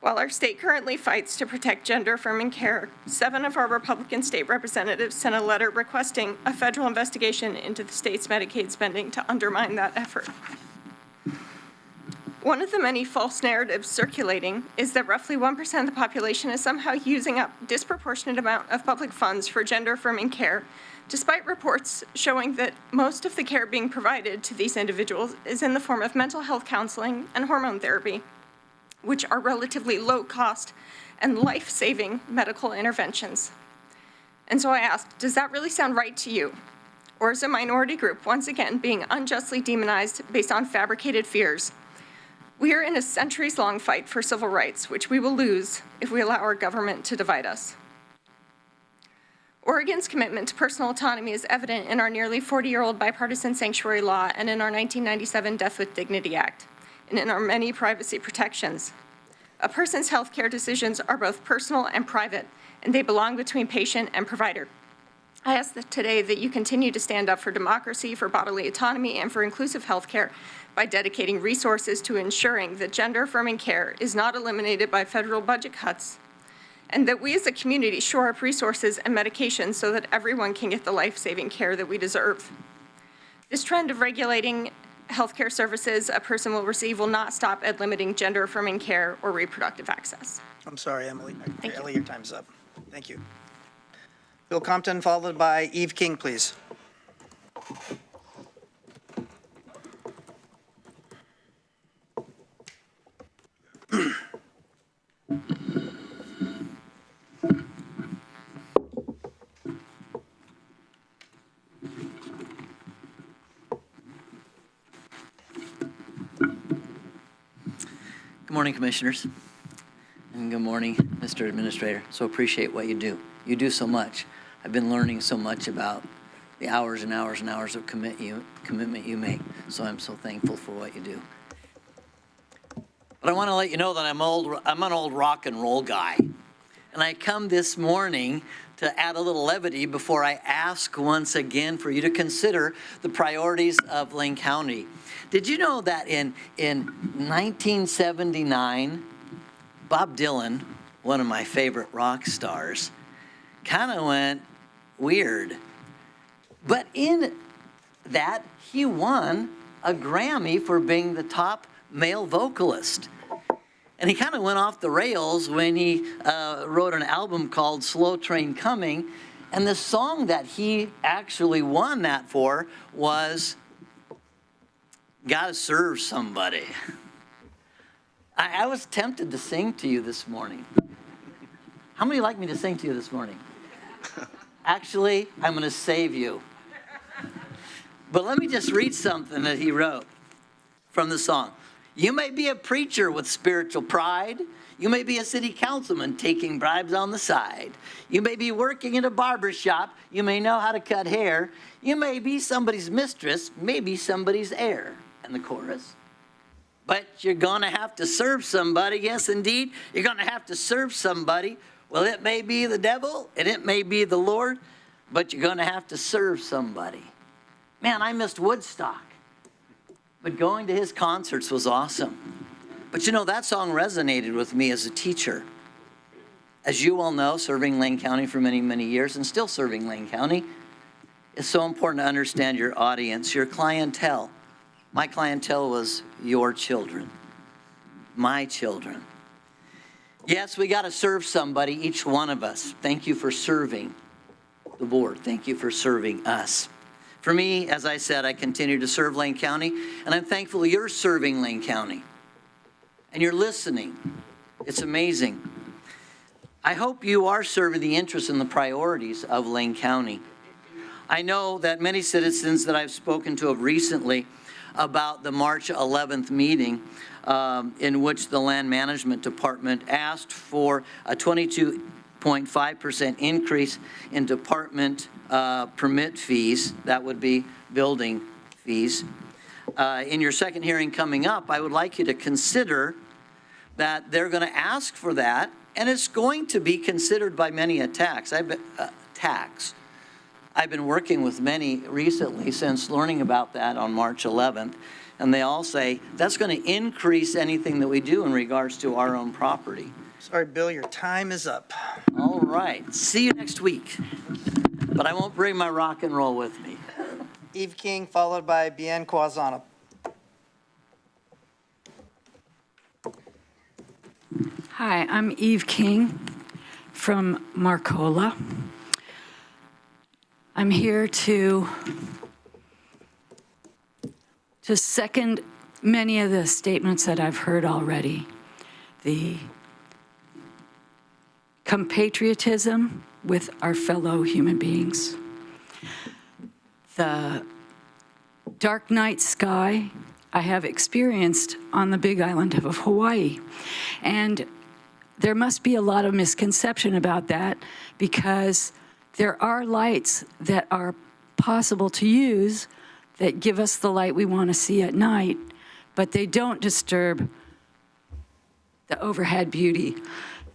While our state currently fights to protect gender-affirming care, 7 of our Republican state representatives sent a letter requesting a federal investigation into the state's Medicaid spending to undermine that effort. One of the many false narratives circulating is that roughly 1% of the population is somehow using up a disproportionate amount of public funds for gender-affirming care, despite reports showing that most of the care being provided to these individuals is in the form of mental health counseling and hormone therapy, which are relatively low-cost and life-saving medical interventions. And so I asked, does that really sound right to you? Or is a minority group once again being unjustly demonized based on fabricated fears? We are in a centuries-long fight for civil rights, which we will lose if we allow our government to divide us. Oregon's commitment to personal autonomy is evident in our nearly 40-year-old bipartisan sanctuary law and in our 1997 Death with Dignity Act, and in our many privacy protections. A person's healthcare decisions are both personal and private, and they belong between patient and provider. I ask that today that you continue to stand up for democracy, for bodily autonomy, and for inclusive healthcare by dedicating resources to ensuring that gender-affirming care is not eliminated by federal budget cuts, and that we as a community shore up resources and medications so that everyone can get the life-saving care that we deserve. This trend of regulating healthcare services a person will receive will not stop at limiting gender-affirming care or reproductive access. I'm sorry, Emily. Ellie, your time's up. Thank you. Bill Compton, followed by Eve King, please. morning, Commissioners. And good morning, Mr. Administrator. So appreciate what you do. You do so much. I've been learning so much about the hours and hours and hours of commitment you make. So I'm so thankful for what you do. But I want to let you know that I'm an old rock and roll guy. And I come this morning to add a little levity before I ask once again for you to consider the priorities of Lane County. Did you know that in 1979, Bob Dylan, one of my favorite rock stars, kind of went weird. But in that, he won a Grammy for being the top male vocalist. And he kind of went off the rails when he wrote an album called Slow Train Coming. And the song that he actually won that for was Gotta Serve Somebody. I was tempted to sing to you this morning. How many like me to sing to you this morning? Actually, I'm going to save you. But let me just read something that he wrote from the song. You may be a preacher with spiritual pride. You may be a city councilman taking bribes on the side. You may be working in a barber shop. You may know how to cut hair. You may be somebody's mistress, maybe somebody's heir. And the chorus. But you're going to have to serve somebody. Yes, indeed. You're going to have to serve somebody. Well, it may be the devil and it may be the Lord, but you're going to have to serve somebody. Man, I missed Woodstock. But going to his concerts was awesome. But you know, that song resonated with me as a teacher. As you all know, serving Lane County for many, many years and still serving Lane County, it's so important to understand your audience, your clientele. My clientele was your children, my children. Yes, we got to serve somebody, each one of us. Thank you for serving the board. Thank you for serving us. For me, as I said, I continue to serve Lane County, and I'm thankful you're serving Lane County. And you're listening. It's amazing. I hope you are serving the interests and the priorities of Lane County. I know that many citizens that I've spoken to have recently about the March 11th meeting in which the Land Management Department asked for a 22.5% increase in department permit fees. That would be building fees. In your second hearing coming up, I would like you to consider that they're going to ask for that, and it's going to be considered by many a tax. I've been working with many recently since learning about that on March 11th, and they all say that's going to increase anything that we do in regards to our own property. Sorry, Bill, your time is up. All right. See you next week. But I won't bring my rock and roll with me. Eve King, followed by Bien Quazana. Hi, I'm Eve King from Marcola. I'm here to second many of the statements that I've heard already. The compatriotism with our fellow human beings. The dark night sky I have experienced on the Big Island of Hawaii. And there must be a lot of misconception about that because there are lights that are possible to use that give us the light we want to see at night, but they don't disturb the overhead beauty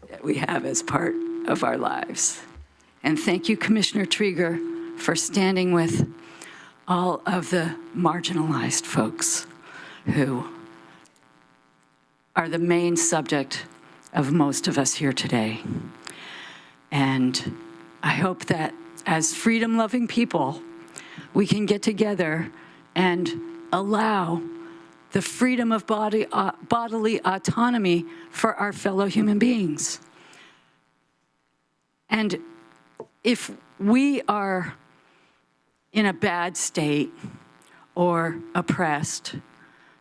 that we have as part of our lives. And thank you, Commissioner Trieger, for standing with all of the marginalized folks who are the main subject of most of us here today. And I hope that as freedom-loving people, we can get together and allow the freedom of bodily autonomy for our fellow human beings. And if we are in a bad state or oppressed,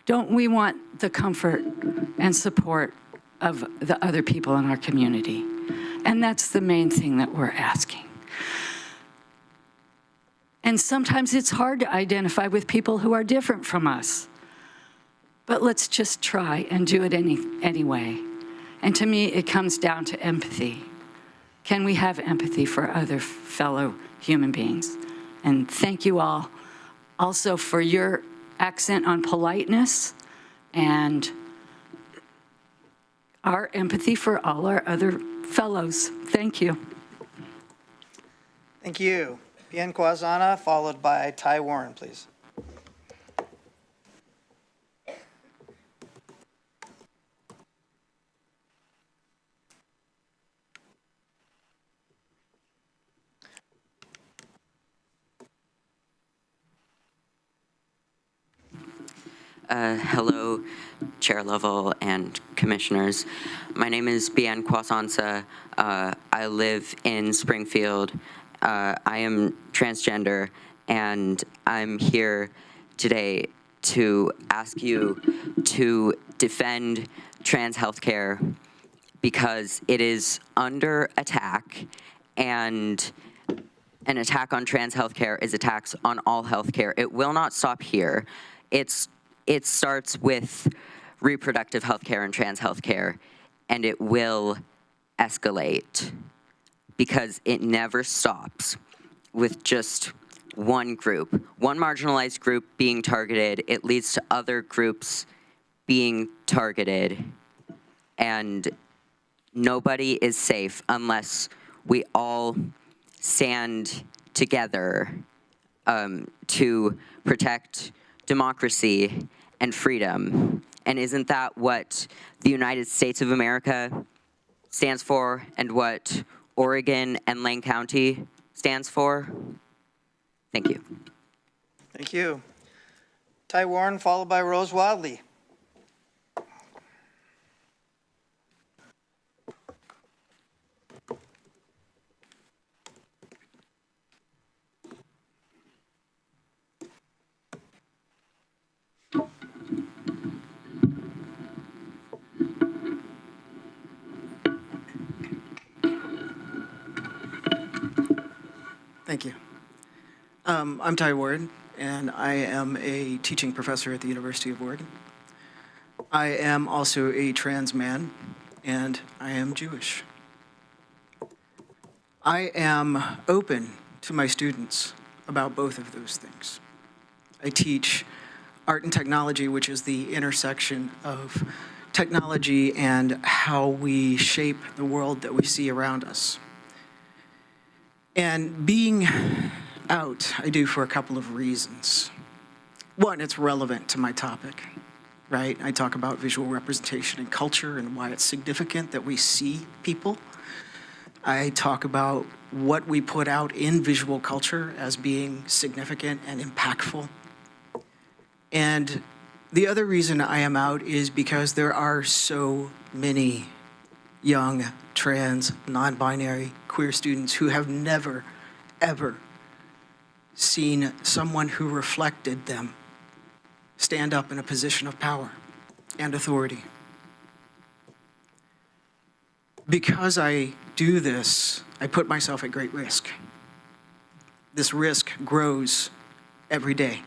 don't we want the comfort and support of the other people in our community? And that's the main thing that we're asking. And sometimes it's hard to identify with people who are different from us. but let's just try and do it anyway. And to me, it comes down to empathy. Can we have empathy for other fellow human beings? And thank you all also for your accent on politeness and our empathy for all our other fellows. Thank you. Thank you. Bien Quazana, followed by Ty Warren, please. Hello, Chair Lovell and Commissioners. My name is Bien Kwasansa. I live in Springfield. I am transgender, and I'm here today to ask you to defend trans healthcare because it is under attack, and an attack on trans healthcare is attacks on all healthcare. It will not stop here. It starts with reproductive healthcare and trans healthcare, and it will escalate because it never stops with just one group. One marginalized group being targeted, it leads to other groups being targeted, and nobody is safe unless we all stand together to protect democracy and freedom. And isn't that what the United States of America stands for and what Oregon and Lane County stands for? Thank you. Thank you. Ty Warren, followed by Rose Wadley. Thank you. I'm Ty Ward, and I am a teaching professor at the University of Oregon. I am also a trans man, and I am Jewish. I am open to my students about both of those things. I teach art and technology, which is the intersection of technology and how we shape the world that we see around us. And being out, I do for a couple of reasons. One, it's relevant to my topic, right? I talk about visual representation and culture and why it's significant that we see people. I talk about what we put out in visual culture as being significant and impactful. And the other reason I am out is because there are so many young, trans, non-binary, queer students who have never, ever seen someone who reflected them stand up in a position of power and authority. Because I do this, I put myself at great risk. This risk grows every day.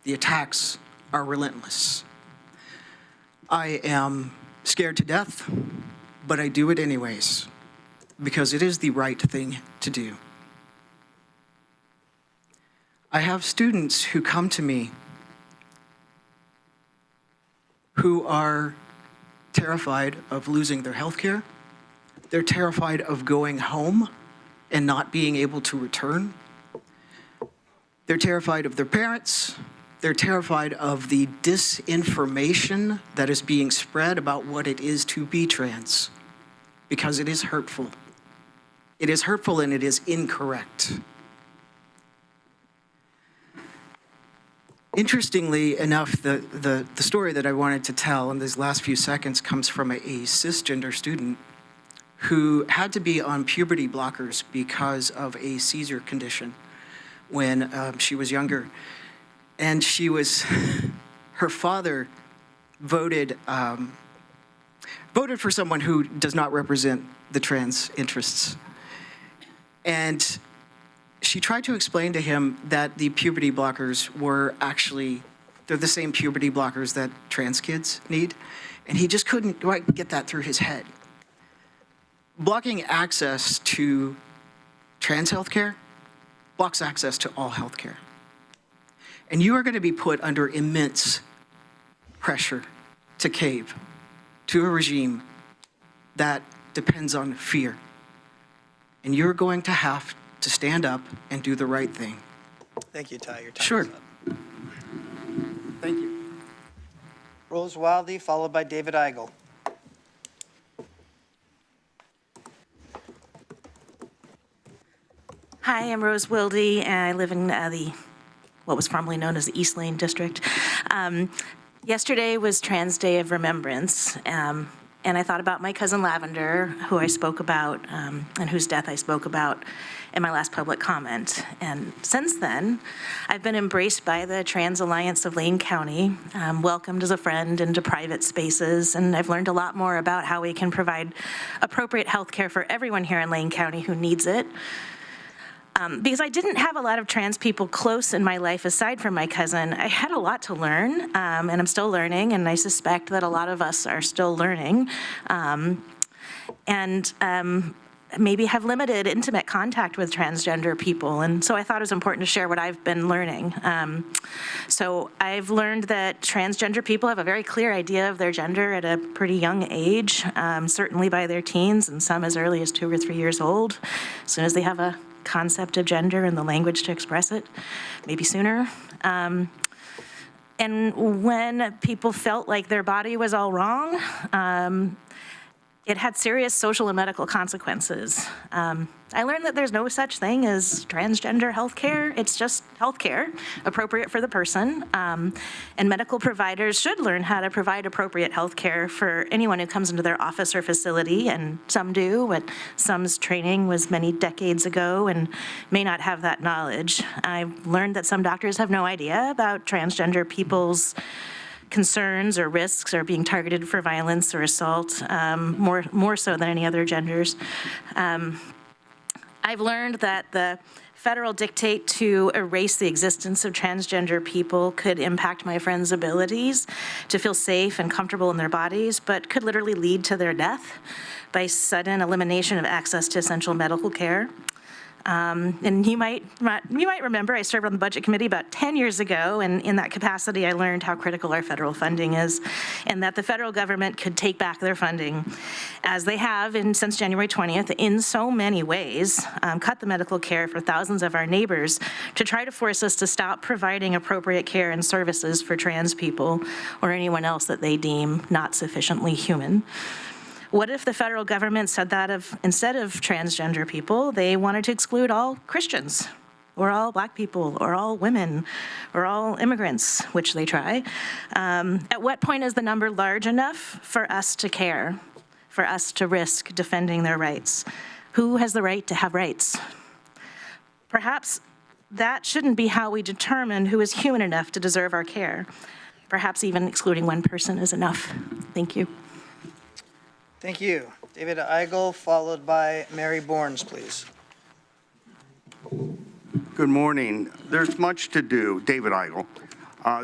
The attacks are relentless. I am scared to death, but I do it anyways, because it is the right thing to do. I have students who come to me who are terrified of losing their health care. They're terrified of going home and not being able to return. They're terrified of their parents. They're terrified of the disinformation that is being spread about what it is to be trans, because it is hurtful. It is hurtful and it is incorrect. Interestingly enough, the story that I wanted to tell in these last few seconds comes from a cisgender student who had to be on puberty blockers because of a seizure condition when she was younger. And she was, her father voted for someone who does not represent the trans interests. And she tried to explain to him that the puberty blockers were actually They're the same puberty blockers that trans kids need. And he just couldn't quite get that through his head. Blocking access to trans healthcare blocks access to all healthcare. And you are going to be put under immense pressure to cave to a regime that depends on fear. And you're going to have to stand up and do the right thing. Thank you, Ty. Your time Sure. is up. Thank you. Rose Wildy, followed by David Eigel. Hi, I'm Rose Wildy, and I live in what was formerly known as the East Lane District. Yesterday was Trans Day of Remembrance, and I thought about my cousin Lavender, who I spoke about, and whose death I spoke about in my last public comment. And since then, I've been embraced by the Trans Alliance of Lane County, welcomed as a friend into private spaces, and I've learned a lot more about how we can provide appropriate health care for everyone here in Lane County who needs it. Because I didn't have a lot of trans people close in my life aside from my cousin, I had a lot to learn, and I'm still learning, and I suspect that a lot of us are still learning, and maybe have limited intimate contact with transgender people, and so I thought it was important to share what I've been learning. So I've learned that transgender people have a very clear idea of their gender at a pretty young age, certainly by their teens, and some as early as 2 or 3 years old, as soon as they have a concept of gender and the language to express it, maybe sooner. And when people felt like their body was all wrong, it had serious social and medical consequences. I learned that there's no such thing as transgender healthcare. It's just healthcare appropriate for the person. And medical providers should learn how to provide appropriate healthcare for anyone who comes into their office or facility, and some do, but some's training was many decades ago and may not have that knowledge. I've learned that some doctors have no idea about transgender people's concerns or risks or being targeted for violence or assault, more so than any other genders. I've learned that the federal dictate to erase the existence of transgender people could impact my friends' abilities to feel safe and comfortable in their bodies, but could literally lead to their death by sudden elimination of access to essential medical care. And you might remember I served on the Budget Committee about 10 years ago, and in that capacity I learned how critical our federal funding is, and that the federal government could take back their funding, as they have since January 20th, in so many ways, cut the medical care for thousands of our neighbors to try to force us to stop providing appropriate care and services for trans people or anyone else that they deem not sufficiently human. What if the federal government said that instead of transgender people, they wanted to exclude all Christians, or all Black people, or all women, or all immigrants, which they try? At what point is the number large enough for us to care, for us to risk defending their rights? Who has the right to have rights? Perhaps that shouldn't be how we determine who is human enough to deserve our care. Perhaps even excluding one person is enough. Thank you. Thank you. David Eigel, followed by Mary Borns, please. Good morning. There's much to do. David Eigel.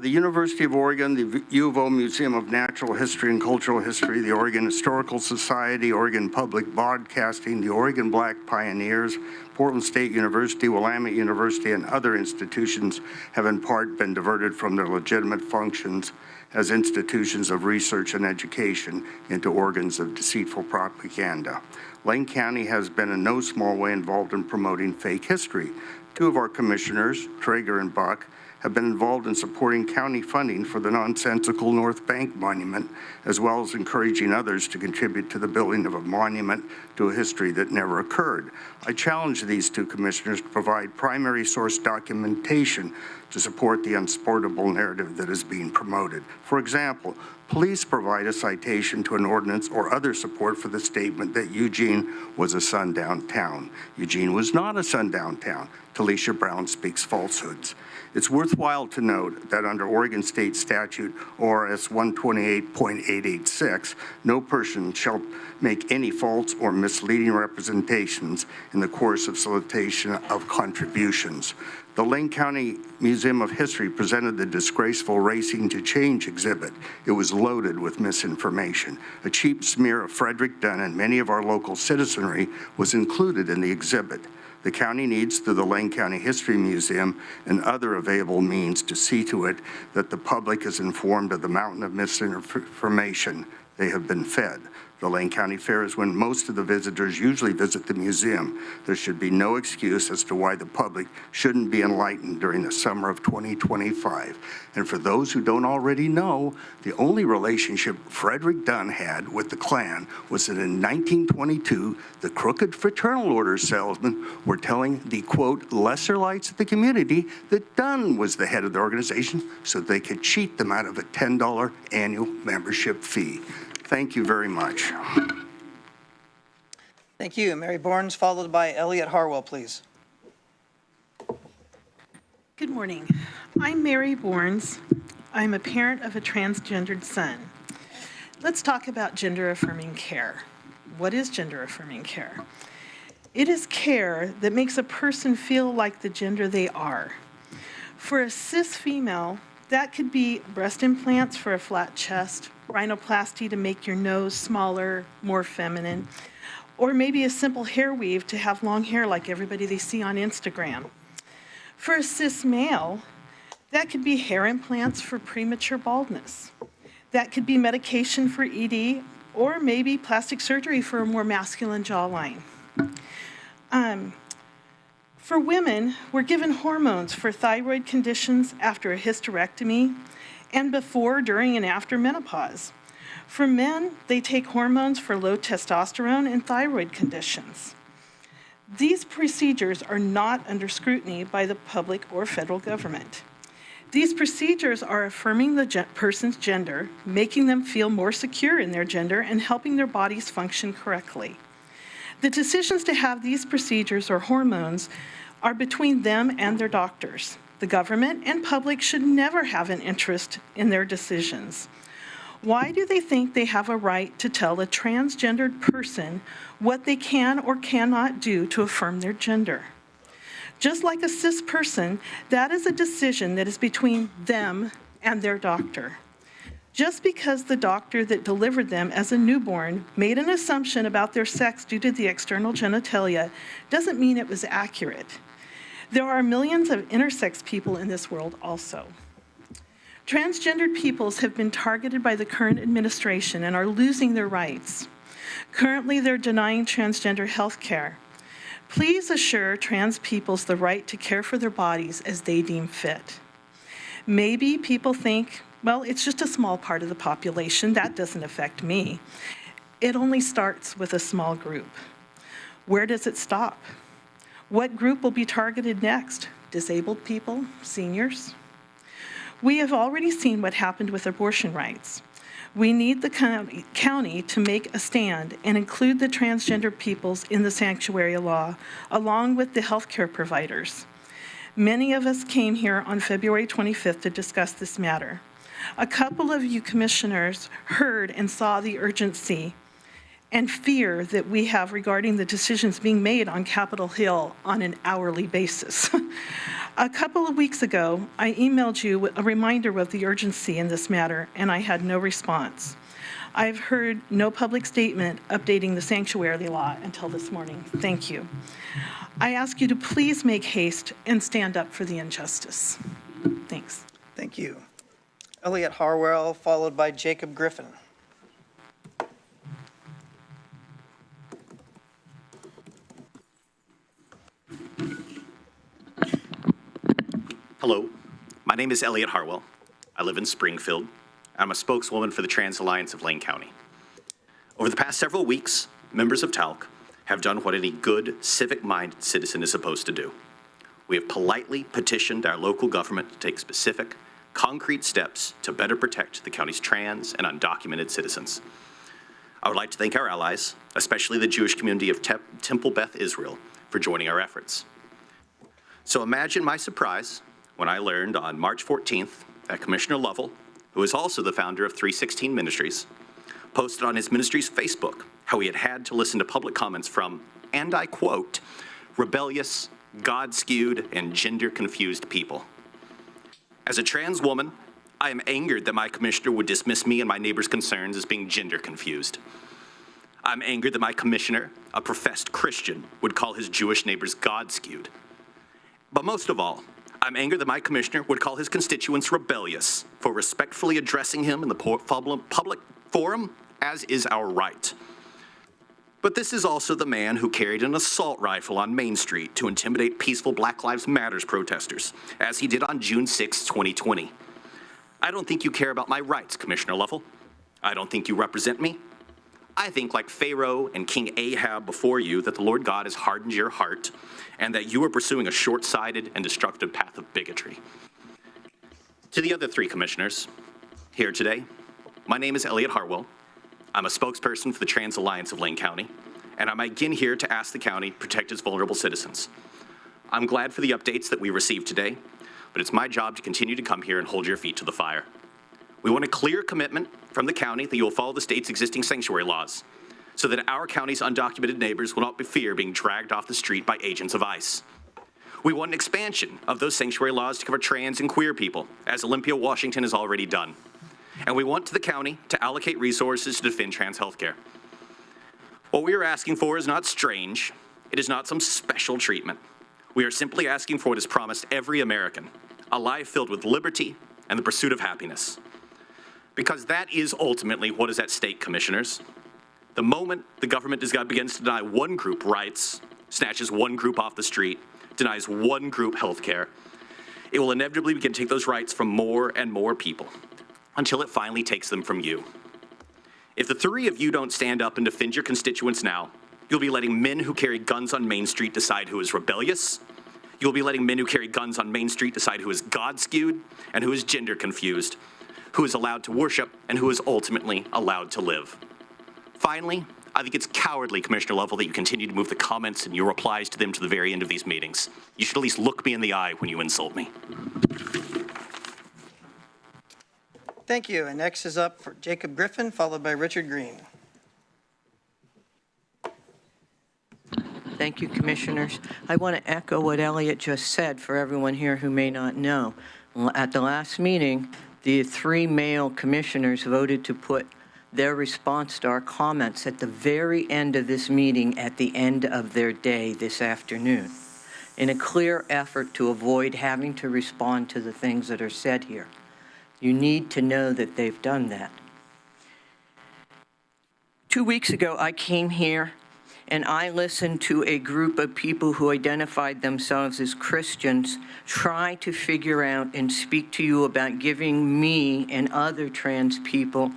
The University of Oregon, the U of O Museum of Natural History and Cultural History, the Oregon Historical Society, Oregon Public Broadcasting, the Oregon Black Pioneers, Portland State University, Willamette University, and other institutions have in part been diverted from their legitimate functions as institutions of research and education into organs of deceitful propaganda. Lane County has been in no small way involved in promoting fake history. Two of our commissioners, Traeger and Buck, have been involved in supporting county funding for the nonsensical North Bank Monument, as well as encouraging others to contribute to the building of a monument to a history that never occurred. I challenge these two commissioners to provide primary source documentation to support the unsupportable narrative that is being promoted. For example, please provide a citation to an ordinance or other support for the statement that Eugene was a sundown town. Eugene was not a sundown town. Talisha Brown speaks falsehoods. It's worthwhile to note that under Oregon State Statute ORS 128.886, no person shall make any false or misleading representations in the course of solicitation of contributions. The Lane County Museum of History presented the disgraceful Racing to Change exhibit. It was loaded with misinformation. A cheap smear of Frederick Dunn and many of our local citizenry was included in the exhibit. The county needs, through the Lane County History Museum and other available means, to see to it that the public is informed of the mountain of misinformation they have been fed. The Lane County Fair is when most of the visitors usually visit the museum. There should be no excuse as to why the public shouldn't be enlightened during the summer of 2025. And for those who don't already know, the only relationship Frederick Dunn had with the Klan was that in 1922, the crooked fraternal order salesmen were telling the, quote, lesser lights of the community that Dunn was the head of the organization so they could cheat them out of a $10 annual membership fee. Thank you very much. Thank you. Mary Borns, followed by Elliot Harwell, please. Good morning. I'm Mary Borns. I'm a parent of a transgendered son. Let's talk about gender-affirming care. What is gender-affirming care? It is care that makes a person feel like the gender they are. For a cis female, that could be breast implants for a flat chest, rhinoplasty to make your nose smaller, more feminine, or maybe a simple hair weave to have long hair like everybody they see on Instagram. For a cis male, that could be hair implants for premature baldness. That could be medication for ED, or maybe plastic surgery for a more masculine jawline. For women, we're given hormones for thyroid conditions after a hysterectomy, and before, during, and after menopause. For men, they take hormones for low testosterone and thyroid conditions. These procedures are not under scrutiny by the public or federal government. These procedures are affirming the person's gender, making them feel more secure in their gender, and helping their bodies function correctly. The decisions to have these procedures or hormones are between them and their doctors. The government and public should never have an interest in their decisions. Why do they think they have a right to tell a transgendered person what they can or cannot do to affirm their gender? Just like a cis person, that is a decision that is between them and their doctor. Just because the doctor that delivered them as a newborn made an assumption about their sex due to the external genitalia doesn't mean it was accurate. There are millions of intersex people in this world also. Transgendered peoples have been targeted by the current administration and are losing their rights. Currently, they're denying transgender health care. Please assure trans peoples the right to care for their bodies as they deem fit. Maybe people think, well, it's just a small part of the population, that doesn't affect me. It only starts with a small group. Where does it stop? What group will be targeted next? Disabled people? Seniors? We have already seen what happened with abortion rights. We need the county to make a stand and include the transgender peoples in the sanctuary law, along with the healthcare providers. Many of us came here on February 25th to discuss this matter. A couple of you commissioners heard and saw the urgency and fear that we have regarding the decisions being made on Capitol Hill on an hourly basis. A couple of weeks ago, I emailed you a reminder of the urgency in this matter, and I had no response. I've heard no public statement updating the sanctuary law until this morning. Thank you. I ask you to please make haste and stand up for the injustice. Thanks. Thank you. Elliot Harwell, followed by Jacob Griffin. Hello, my name is Elliot Harwell. I live in Springfield. I'm a spokeswoman for the Trans Alliance of Lane County. Over the past several weeks, members of TALC have done what any good, civic-minded citizen is supposed to do. We have politely petitioned our local government to take specific, concrete steps to better protect the county's trans and undocumented citizens. I would like to thank our allies, especially the Jewish community of Temple Beth Israel, for joining our efforts. So imagine my surprise when I learned on March 14th that Commissioner Lovell, who is also the founder of 316 Ministries, posted on his ministry's Facebook how he had to listen to public comments from, and I quote, rebellious, God-skewed, and gender-confused people. As a trans woman, I am angered that my commissioner would dismiss me and my neighbor's concerns as being gender-confused. I'm angered that my commissioner, a professed Christian, would call his Jewish neighbors God-skewed. But most of all, I'm angered that my commissioner would call his constituents rebellious for respectfully addressing him in the public forum, as is our right. But this is also the man who carried an assault rifle on Main Street to intimidate peaceful Black Lives Matter protesters, as he did on June 6, 2020. I don't think you care about my rights, Commissioner Lovell. I don't think you represent me. I think, like Pharaoh and King Ahab before you, that the Lord God has hardened your heart and that you are pursuing a short-sighted and destructive path of bigotry. To the other three commissioners here today, my name is Elliot Harwell. I'm a spokesperson for the Trans Alliance of Lane County, and I'm again here to ask the county to protect its vulnerable citizens. I'm glad for the updates that we received today, but it's my job to continue to come here and hold your feet to the fire. We want a clear commitment from the county that you will follow the state's existing sanctuary laws so that our county's undocumented neighbors will not fear being dragged off the street by agents of ICE. We want an expansion of those sanctuary laws to cover trans and queer people, as Olympia, Washington has already done. And we want the county to allocate resources to defend trans health care. What we are asking for is not strange. It is not some special treatment. We are simply asking for what is promised every American, a life filled with liberty and the pursuit of happiness. Because that is ultimately what is at stake, commissioners. The moment the government begins to deny one group rights, snatches one group off the street, denies one group health care, it will inevitably begin to take those rights from more and more people until it finally takes them from you. If the three of you don't stand up and defend your constituents now, you'll be letting men who carry guns on Main Street decide who is rebellious. You'll be letting men who carry guns on Main Street decide who is God-skewed and who is gender-confused, who is allowed to worship and who is ultimately allowed to live. Finally, I think it's cowardly, Commissioner Lovell, that you continue to move the comments and your replies to them to the very end of these meetings. You should at least look me in the eye when you insult me. Thank you. And next is up for Jacob Griffin, followed by Richard Green. Thank you, Commissioners. I want to echo what Elliot just said for everyone here who may not know. At the last meeting, the three male commissioners voted to put their response to our comments at the very end of this meeting at the end of their day this afternoon, in a clear effort to avoid having to respond to the things that are said here. You need to know that they've done that. 2 weeks ago, I came here and I listened to a group of people who identified themselves as Christians try to figure out and speak to you about giving me and other trans people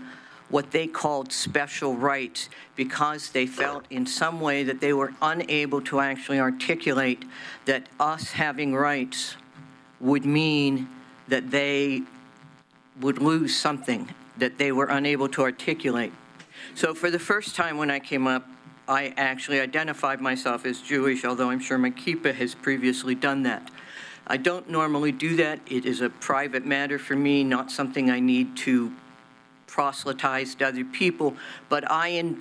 what they called special rights because they felt in some way that they were unable to actually articulate that us having rights would mean that they would lose something that they were unable to articulate. So for the first time when I came up, I actually identified myself as Jewish, although I'm sure my kippah has previously done that. I don't normally do that. It is a private matter for me, not something I need to proselytize to other people, but I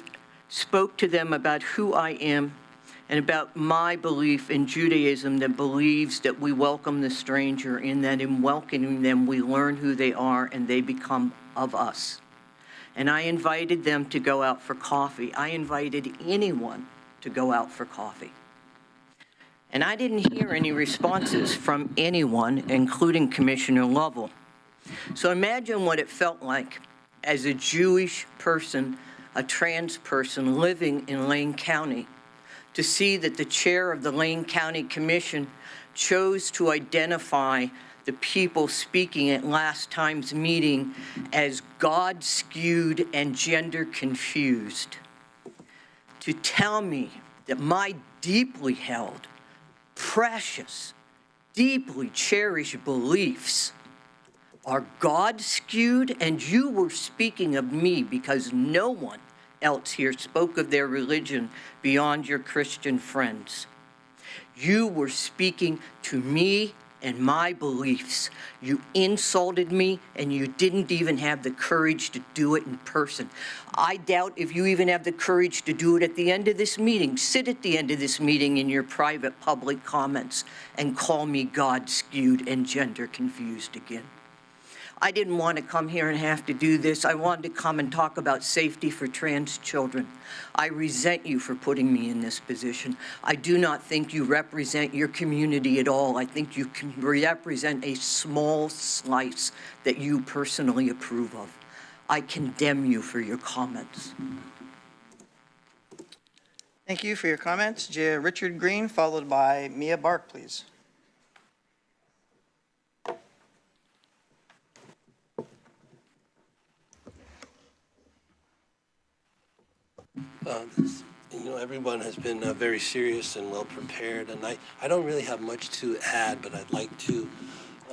spoke to them about who I am and about my belief in Judaism that believes that we welcome the stranger, in that in welcoming them we learn who they are and they become of us. And I invited them to go out for coffee. I invited anyone to go out for coffee. And I didn't hear any responses from anyone, including Commissioner Lovell. So imagine what it felt like as a Jewish person, a trans person living in Lane County, to see that the chair of the Lane County Commission chose to identify the people speaking at last time's meeting as God-skewed and gender-confused. To tell me that my deeply held, precious, deeply cherished beliefs are God-skewed, and you were speaking of me because no one else here spoke of their religion beyond your Christian friends. You were speaking to me and my beliefs. You insulted me, and you didn't even have the courage to do it in person. I doubt if you even have the courage to do it at the end of this meeting. Sit at the end of this meeting in your private public comments and call me God-skewed and gender confused again. I didn't want to come here and have to do this. I wanted to come and talk about safety for trans children. I resent you for putting me in this position. I do not think you represent your community at all. I think you can represent a small slice that you personally approve of. I condemn you for your comments. Thank you for your comments. Richard Green, followed by Mia Bark, please. Everyone has been very serious and well prepared, and I don't really have much to add, but I'd like to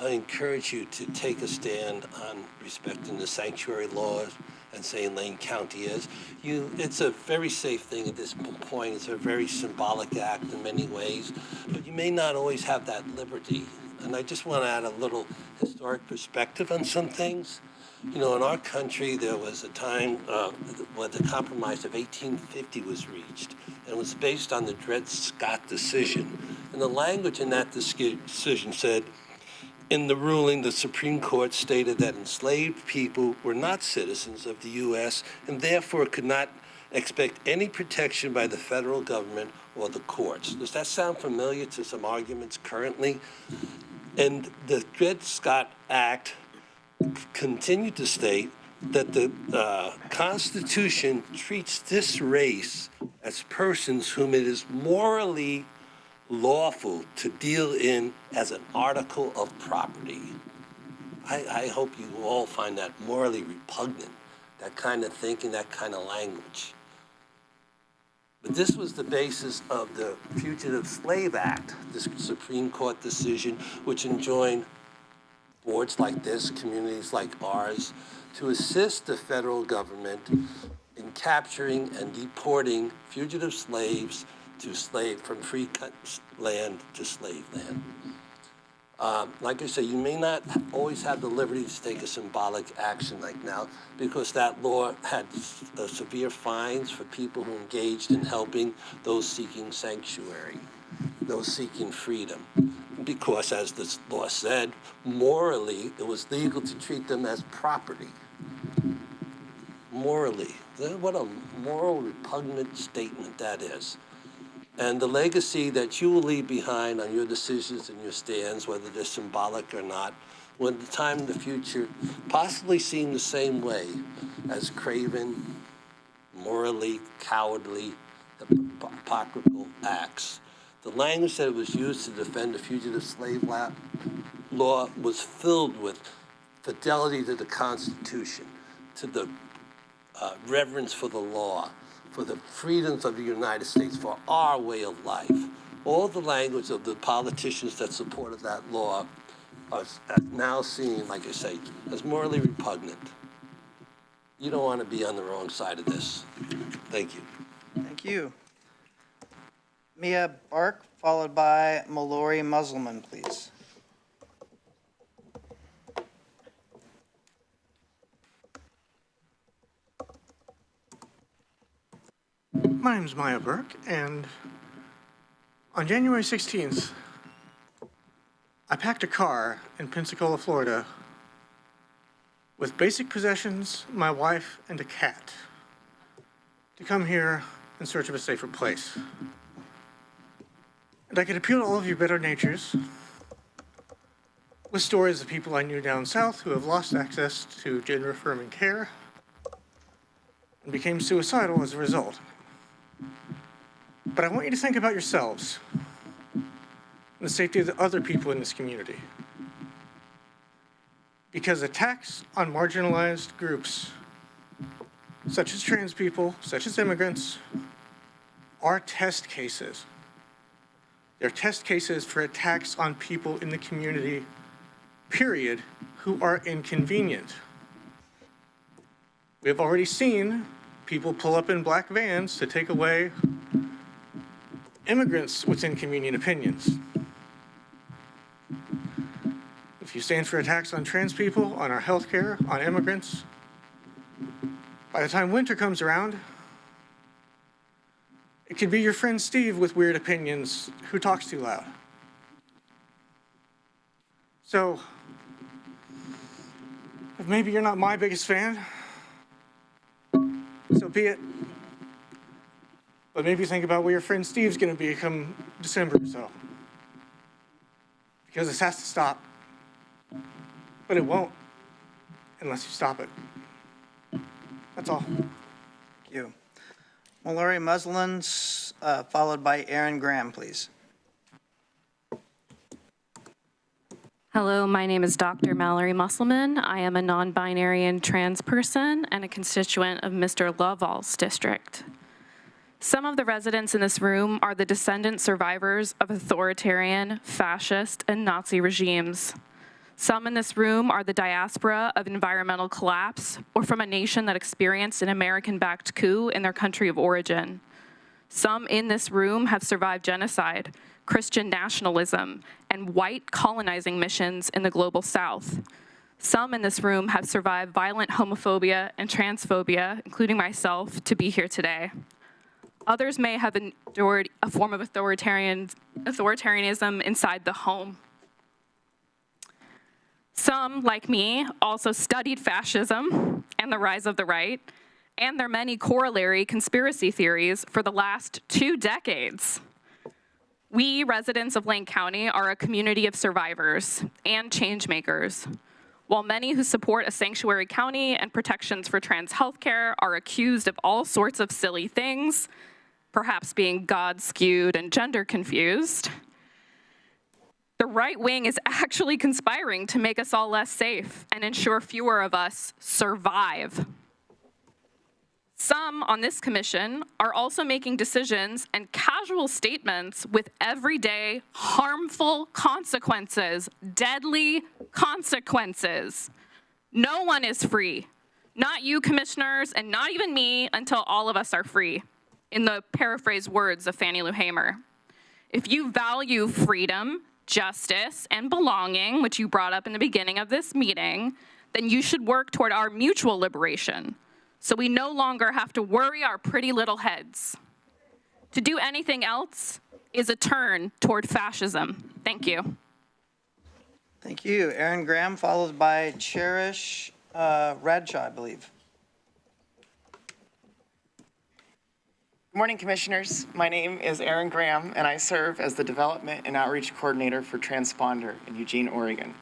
encourage you to take a stand on respecting the sanctuary laws and saying Lane County is. It's a very safe thing at this point. It's a very symbolic act in many ways, but you may not always have that liberty. And I just want to add a little historic perspective on some things. In our country, there was a time when the Compromise of 1850 was reached, and it was based on the Dred Scott decision. And the language in that decision said, in the ruling, the Supreme Court stated that enslaved people were not citizens of the U.S. and therefore could not expect any protection by the federal government or the courts. Does that sound familiar to some arguments currently? And the Dred Scott Act continued to state that the Constitution treats this race as persons whom it is morally lawful to deal in as an article of property. I hope you all find that morally repugnant, that kind of thinking, that kind of language. But this was the basis of the Fugitive Slave Act, this Supreme Court decision, which enjoined boards like this, communities like ours, to assist the federal government in capturing and deporting fugitive slaves from free land to slave land. Like I say, you may not always have the liberty to take a symbolic action like now, because that law had severe fines for people who engaged in helping those seeking sanctuary, those seeking freedom. Because, as this law said, morally, it was legal to treat them as property. Morally. What a moral repugnant statement that is. And the legacy that you will leave behind on your decisions and your stands, whether they're symbolic or not, will in time in the future possibly seem the same way as craven, morally cowardly, hypocritical acts. The language that was used to defend the fugitive slave law was filled with fidelity to the Constitution, to the reverence for the law, for the freedoms of the United States, for our way of life. All the language of the politicians that supported that law are now seen, like I say, as morally repugnant. You don't want to be on the wrong side of this. Thank you. Thank you. Mia Bark, followed by Mallory Musselman, please. My name is Maya Burke, and on January 16th, I packed a car in Pensacola, Florida, with basic possessions, my wife, and a cat, to come here in search of a safer place. And I could appeal to all of your better natures with stories of people I knew down south who have lost access to gender-affirming care and became suicidal as a result. But I want you to think about yourselves and the safety of the other people in this community. Because attacks on marginalized groups, such as trans people, such as immigrants, are test cases. They're test cases for attacks on people in the community, period, who are inconvenient. We have already seen people pull up in black vans to take away immigrants with inconvenient opinions. if you stand for attacks on trans people, on our health care, on immigrants, by the time winter comes around, it could be your friend Steve with weird opinions who talks too loud. So, if maybe you're not my biggest fan, so be it. But maybe think about what your friend Steve's gonna be come December or so. Because this has to stop. But it won't unless you stop it. That's all. Thank you. Mallory Muslins, followed by Aaron Graham, please. Hello, my name is Dr. Mallory Musselman. I am a non-binary and trans person and a constituent of Mr. Lovall's district. Some of the residents in this room are the descendant survivors of authoritarian, fascist, and Nazi regimes. Some in this room are the diaspora of environmental collapse or from a nation that experienced an American-backed coup in their country of origin. Some in this room have survived genocide, Christian nationalism, and white colonizing missions in the global South. Some in this room have survived violent homophobia and transphobia, including myself, to be here today. Others may have endured a form of authoritarianism inside the home. Some, like me, also studied fascism and the rise of the right and their many corollary conspiracy theories for the last 2 decades. We, residents of Lane County, are a community of survivors and change makers. While many who support a sanctuary county and protections for trans healthcare are accused of all sorts of silly things, perhaps being God-skewed and gender-confused, the right wing is actually conspiring to make us all less safe and ensure fewer of us survive. Some on this commission are also making decisions and casual statements with everyday harmful consequences, deadly consequences. No one is free, not you commissioners and not even me, until all of us are free, in the paraphrased words of Fannie Lou Hamer. If you value freedom, justice, and belonging, which you brought up in the beginning of this meeting, then you should work toward our mutual liberation, so we no longer have to worry our pretty little heads. To do anything else is a turn toward fascism. Thank you. Thank you. Aaron Graham, followed by Cherish Bradshaw, I believe. Good morning, Commissioners. My name is Aaron Graham, and I serve as the Development and Outreach Coordinator for Transponder in Eugene, Oregon.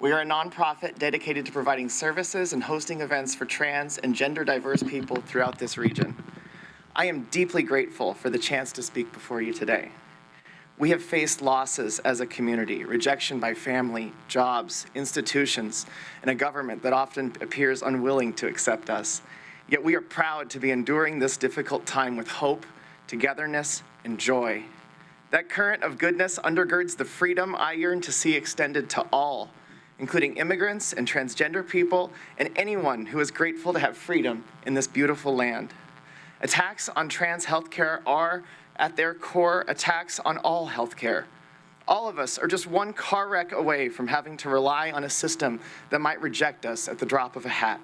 We are a nonprofit dedicated to providing services and hosting events for trans and gender diverse people throughout this region. I am deeply grateful for the chance to speak before you today. We have faced losses as a community, rejection by family, jobs, institutions, and a government that often appears unwilling to accept us. Yet we are proud to be enduring this difficult time with hope, togetherness, and joy. That current of goodness undergirds the freedom I yearn to see extended to all, including immigrants and transgender people and anyone who is grateful to have freedom in this beautiful land. Attacks on trans healthcare are, at their core, attacks on all healthcare. All of us are just one car wreck away from having to rely on a system that might reject us at the drop of a hat.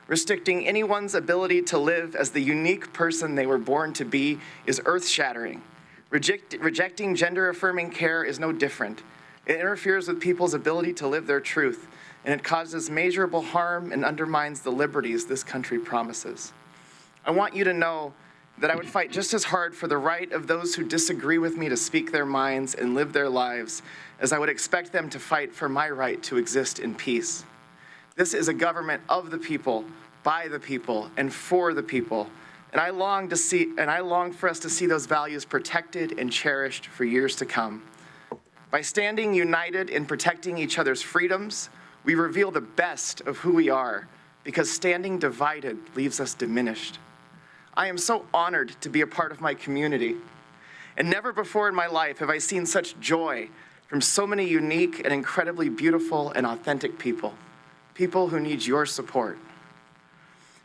Restricting anyone's ability to live as the unique person they were born to be is earth-shattering. Rejecting gender-affirming care is no different. It interferes with people's ability to live their truth, and it causes measurable harm and undermines the liberties this country promises. I want you to know that I would fight just as hard for the right of those who disagree with me to speak their minds and live their lives as I would expect them to fight for my right to exist in peace. This is a government of the people, by the people, and for the people. And I long for us to see those values protected and cherished for years to come. By standing united in protecting each other's freedoms, we reveal the best of who we are, because standing divided leaves us diminished. I am so honored to be a part of my community. And never before in my life have I seen such joy from so many unique and incredibly beautiful and authentic people. People who need your support.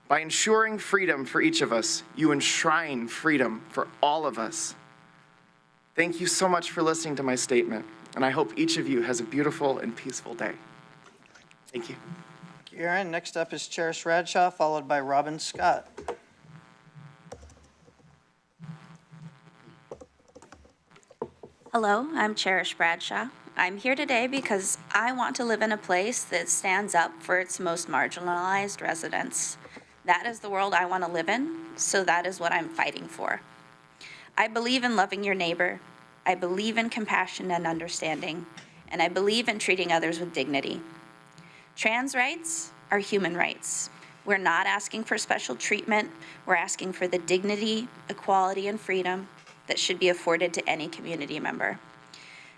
By ensuring freedom for each of us, you enshrine freedom for all of us. Thank you so much for listening to my statement, and I hope each of you has a beautiful and peaceful day. Thank you. Thank you, Aaron. Next up is Cherish Bradshaw, followed by Robin Scott. Hello, I'm Cherish Bradshaw. I'm here today because I want to live in a place that stands up for its most marginalized residents. That is the world I want to live in, so that is what I'm fighting for. I believe in loving your neighbor. I believe in compassion and understanding, and I believe in treating others with dignity. Trans rights are human rights. We're not asking for special treatment. We're asking for the dignity, equality, and freedom that should be afforded to any community member.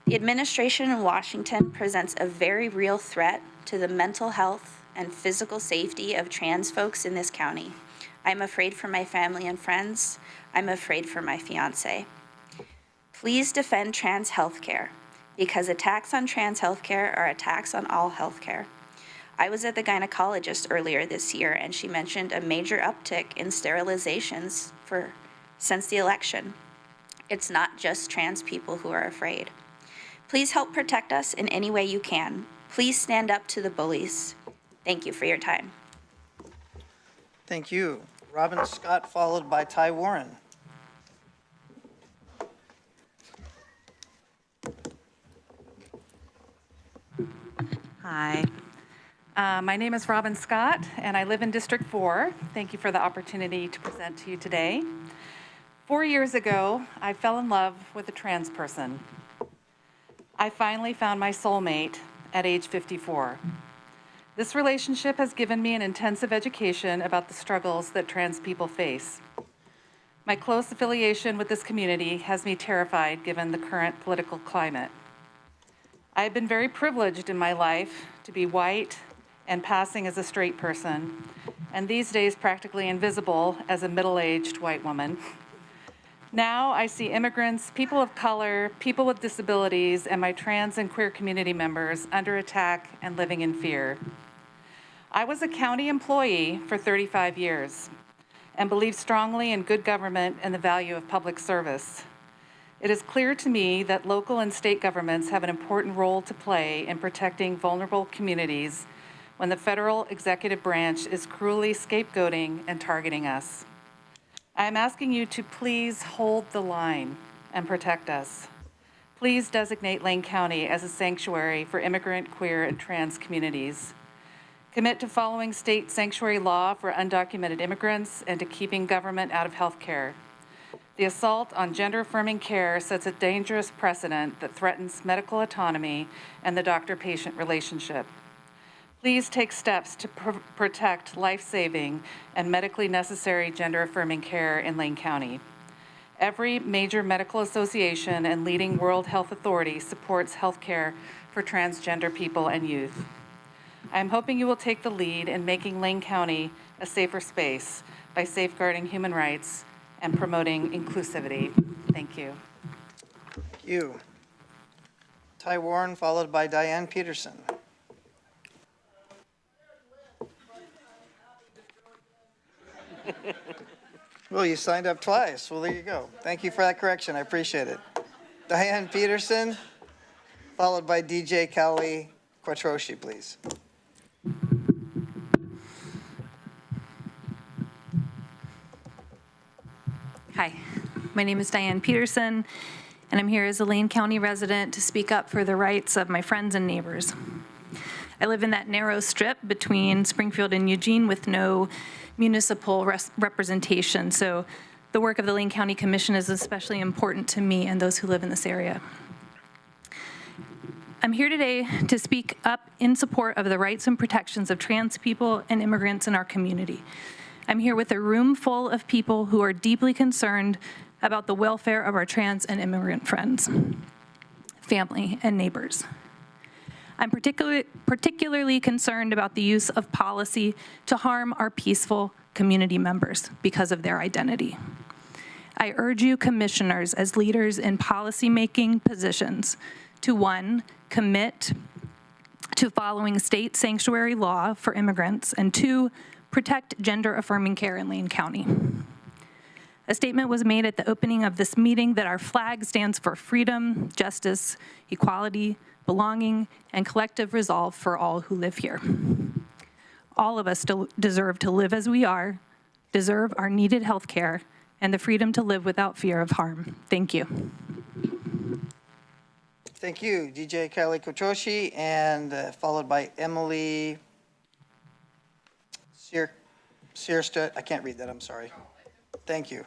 The administration in Washington presents a very real threat to the mental health and physical safety of trans folks in this county. I'm afraid for my family and friends. I'm afraid for my fiance. Please defend trans healthcare, because attacks on trans healthcare are attacks on all healthcare. I was at the gynecologist earlier this year, and she mentioned a major uptick in sterilizations since the election. It's not just trans people who are afraid. Please help protect us in any way you can. Please stand up to the bullies. Thank you for your time. Thank you. Robin Scott, followed by Ty Warren. Hi. My name is Robin Scott, and I live in District 4. Thank you for the opportunity to present to you today. 4 years ago, I fell in love with a trans person. I finally found my soulmate at age 54. This relationship has given me an intensive education about the struggles that trans people face. My close affiliation with this community has me terrified given the current political climate. I have been very privileged in my life to be white and passing as a straight person, and these days practically invisible as a middle-aged white woman. Now I see immigrants, people of color, people with disabilities, and my trans and queer community members under attack and living in fear. I was a county employee for 35 years and believe strongly in good government and the value of public service. It is clear to me that local and state governments have an important role to play in protecting vulnerable communities when the federal executive branch is cruelly scapegoating and targeting us. I am asking you to please hold the line and protect us. Please designate Lane County as a sanctuary for immigrant, queer, and trans communities. Commit to following state sanctuary law for undocumented immigrants and to keeping government out of health care. The assault on gender-affirming care sets a dangerous precedent that threatens medical autonomy and the doctor-patient relationship. Please take steps to protect life-saving and medically necessary gender-affirming care in Lane County. Every major medical association and leading World Health Authority supports health care for transgender people and youth. I am hoping you will take the lead in making Lane County a safer space by safeguarding human rights and promoting inclusivity. Thank you. Thank you. Ty Warren, followed by Diane Peterson. Well, you signed up twice. Well, there you go. Thank you for that correction. I appreciate it. Diane Peterson, followed by DJ Kelly Quattrochi, please. Hi, my name is Diane Peterson, and I'm here as a Lane County resident to speak up for the rights of my friends and neighbors. I live in that narrow strip between Springfield and Eugene with no municipal representation, so the work of the Lane County Commission is especially important to me and those who live in this area. I'm here today to speak up in support of the rights and protections of trans people and immigrants in our community. I'm here with a room full of people who are deeply concerned about the welfare of our trans and immigrant friends, family, and neighbors. I'm particularly concerned about the use of policy to harm our peaceful community members because of their identity. I urge you, commissioners, as leaders in policymaking positions, to 1, commit to following state sanctuary law for immigrants, and 2, protect gender-affirming care in Lane County. A statement was made at the opening of this meeting that our flag stands for freedom, justice, equality, belonging, and collective resolve for all who live here. All of us deserve to live as we are, deserve our needed health care, and the freedom to live without fear of harm. Thank you. Thank you, DJ Kelly Kotroshi, and followed by Emily Searstead. I can't read that, I'm sorry. Thank you.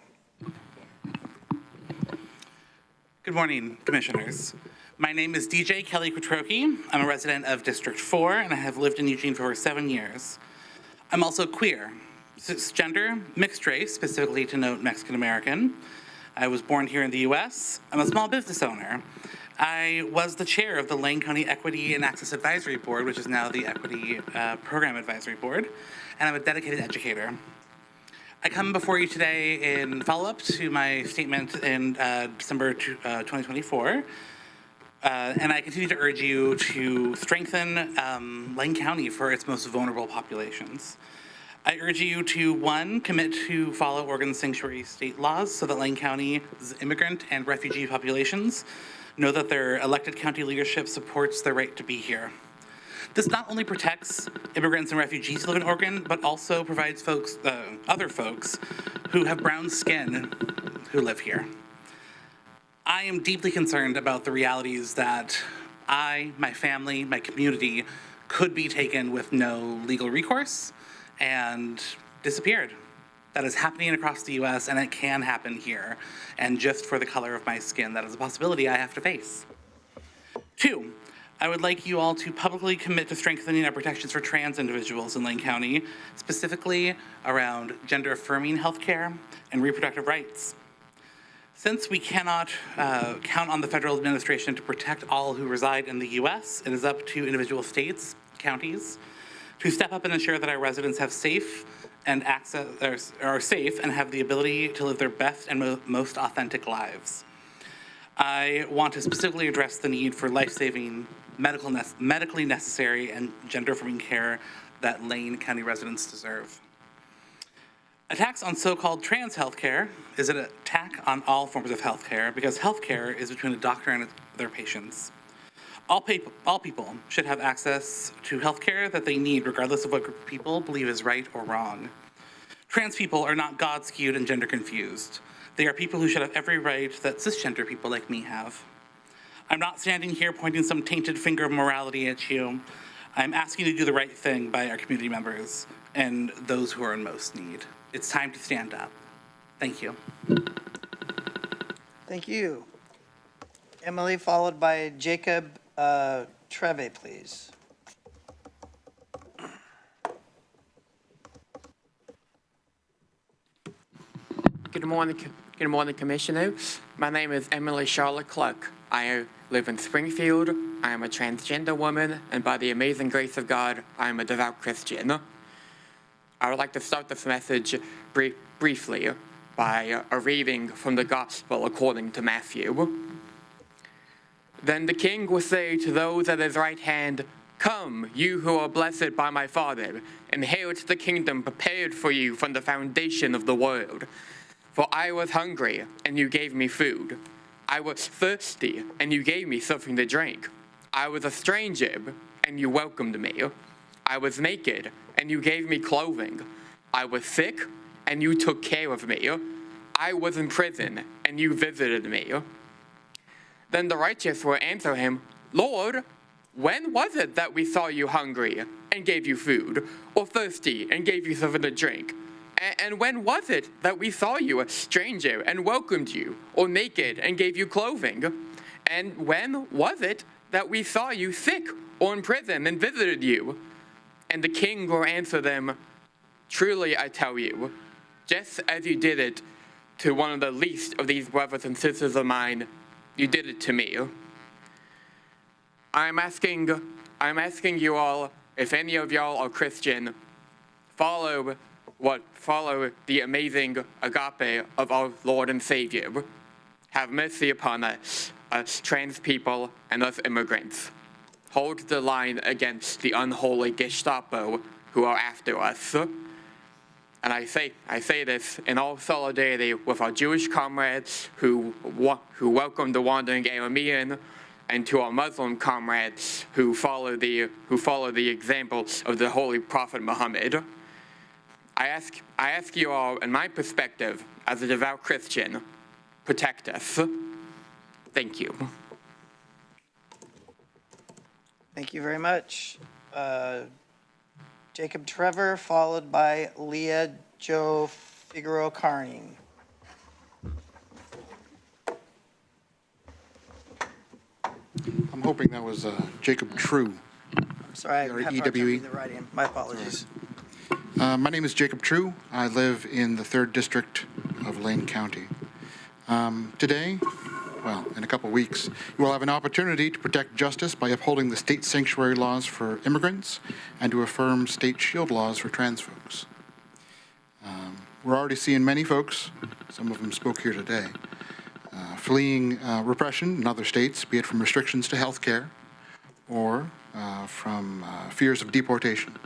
Good morning, Commissioners. My name is DJ Kelly Kotroki. I'm a resident of District 4, and I have lived in Eugene for over 7 years. I'm also queer, cisgender, mixed race, specifically to note Mexican American. I was born here in the U.S. I'm a small business owner. I was the chair of the Lane County Equity and Access Advisory Board, which is now the Equity Program Advisory Board, and I'm a dedicated educator. I come before you today in follow-up to my statement in December 2024, and I continue to urge you to strengthen Lane County for its most vulnerable populations. I urge you to, 1, commit to follow Oregon sanctuary state laws so that Lane County's immigrant and refugee populations know that their elected county leadership supports their right to be here. This not only protects immigrants and refugees who live in Oregon, but also provides other folks who have brown skin who live here. I am deeply concerned about the realities that I, my family, my community could be taken with no legal recourse and disappeared. That is happening across the US, and it can happen here. And just for the color of my skin, that is a possibility I have to face. 2, I would like you all to publicly commit to strengthening our protections for trans individuals in Lane County, specifically around gender-affirming healthcare and reproductive rights. Since we cannot count on the federal administration to protect all who reside in the US, it is up to individual states, counties, to step up and ensure that our residents have safe and are safe and have the ability to live their best and most authentic lives. I want to specifically address the need for life-saving, medically necessary, and gender-affirming care that Lane County residents deserve. Attacks on so-called trans healthcare is an attack on all forms of healthcare because healthcare is between a doctor and their patients. All people should have access to healthcare that they need, regardless of what group of people believe is right or wrong. Trans people are not God-skewed and gender-confused. They are people who should have every right that cisgender people like me have. I'm not standing here pointing some tainted finger of morality at you. I'm asking you to do the right thing by our community members and those who are in most need. It's time to stand up. Thank you. Thank you. Emily, followed by Jacob Treve, please. Good morning, Commissioner. My name is Emily Charlotte Clark. I live in Springfield. I am a transgender woman, and by the amazing grace of God, I am a devout Christian. I would like to start this message briefly by a reading from the Gospel according to Matthew. Then the king will say to those at his right hand, "Come, you who are blessed by my Father, inherit the kingdom prepared for you from the foundation of the world. For I was hungry, and you gave me food. I was thirsty, and you gave me something to drink. I was a stranger, and you welcomed me. I was naked, and you gave me clothing. I was sick, and you took care of me. I was in prison, and you visited me." Then the righteous will answer him, "Lord, when was it that we saw you hungry and gave you food, or thirsty and gave you something to drink? And when was it that we saw you a stranger and welcomed you, or naked and gave you clothing? And when was it that we saw you sick or in prison and visited you?" And the king will answer them, "Truly I tell you, just as you did it to one of the least of these brothers and sisters of mine, you did it to me." I'm asking you all, if any of y'all are Christian, follow the amazing agape of our Lord and Savior. Have mercy upon us trans people and us immigrants. Hold the line against the unholy Gestapo who are after us. And I say this in all solidarity with our Jewish comrades who welcomed the wandering Aramean, and to our Muslim comrades who follow the example of the Holy Prophet Muhammad. I ask you all, in my perspective, as a devout Christian, protect us. Thank you. Thank you very much. Jacob Trevor, followed by Leah Jo Figueroa Carning. I'm hoping that was Jacob True. Sorry, I have hard time reading the writing. My apologies. My name is Jacob True. I live in the 3rd District of Lane County. Today, well, in a couple weeks, you will have an opportunity to protect justice by upholding the state sanctuary laws for immigrants and to affirm state shield laws for trans folks. We're already seeing many folks, some of them spoke here today, fleeing repression in other states, be it from restrictions to health care or from fears of deportation.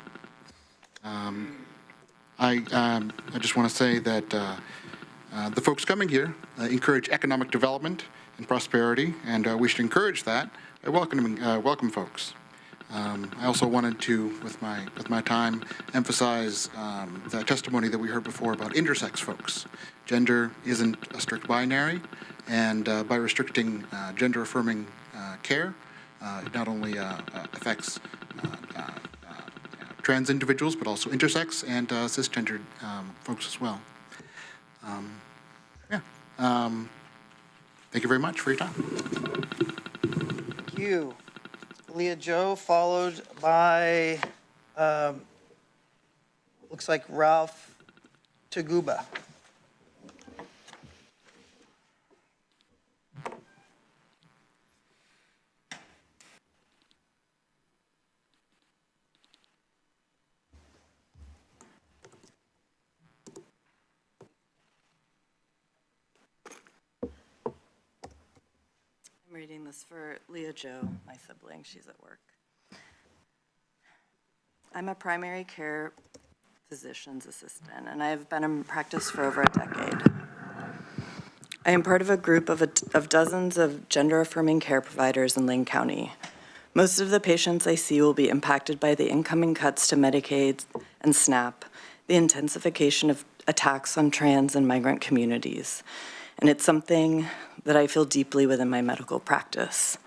I just want to say that the folks coming here encourage economic development and prosperity, and we should encourage that by welcome folks. I also wanted to, with my time, emphasize the testimony that we heard before about intersex folks. Gender isn't a strict binary, and by restricting gender-affirming care, it not only affects trans individuals, but also intersex and cisgendered folks as well. Thank you very much for your time. Thank you. Leah Jo, followed by, looks like Ralph Taguba. I'm reading this for Leah Jo, my sibling. She's at work. I'm a primary care physician's assistant, and I have been in practice for over a decade. I am part of a group of dozens of gender-affirming care providers in Lane County. Most of the patients I see will be impacted by the incoming cuts to Medicaid and SNAP, the intensification of attacks on trans and migrant communities, and it's something that I feel deeply within my medical practice.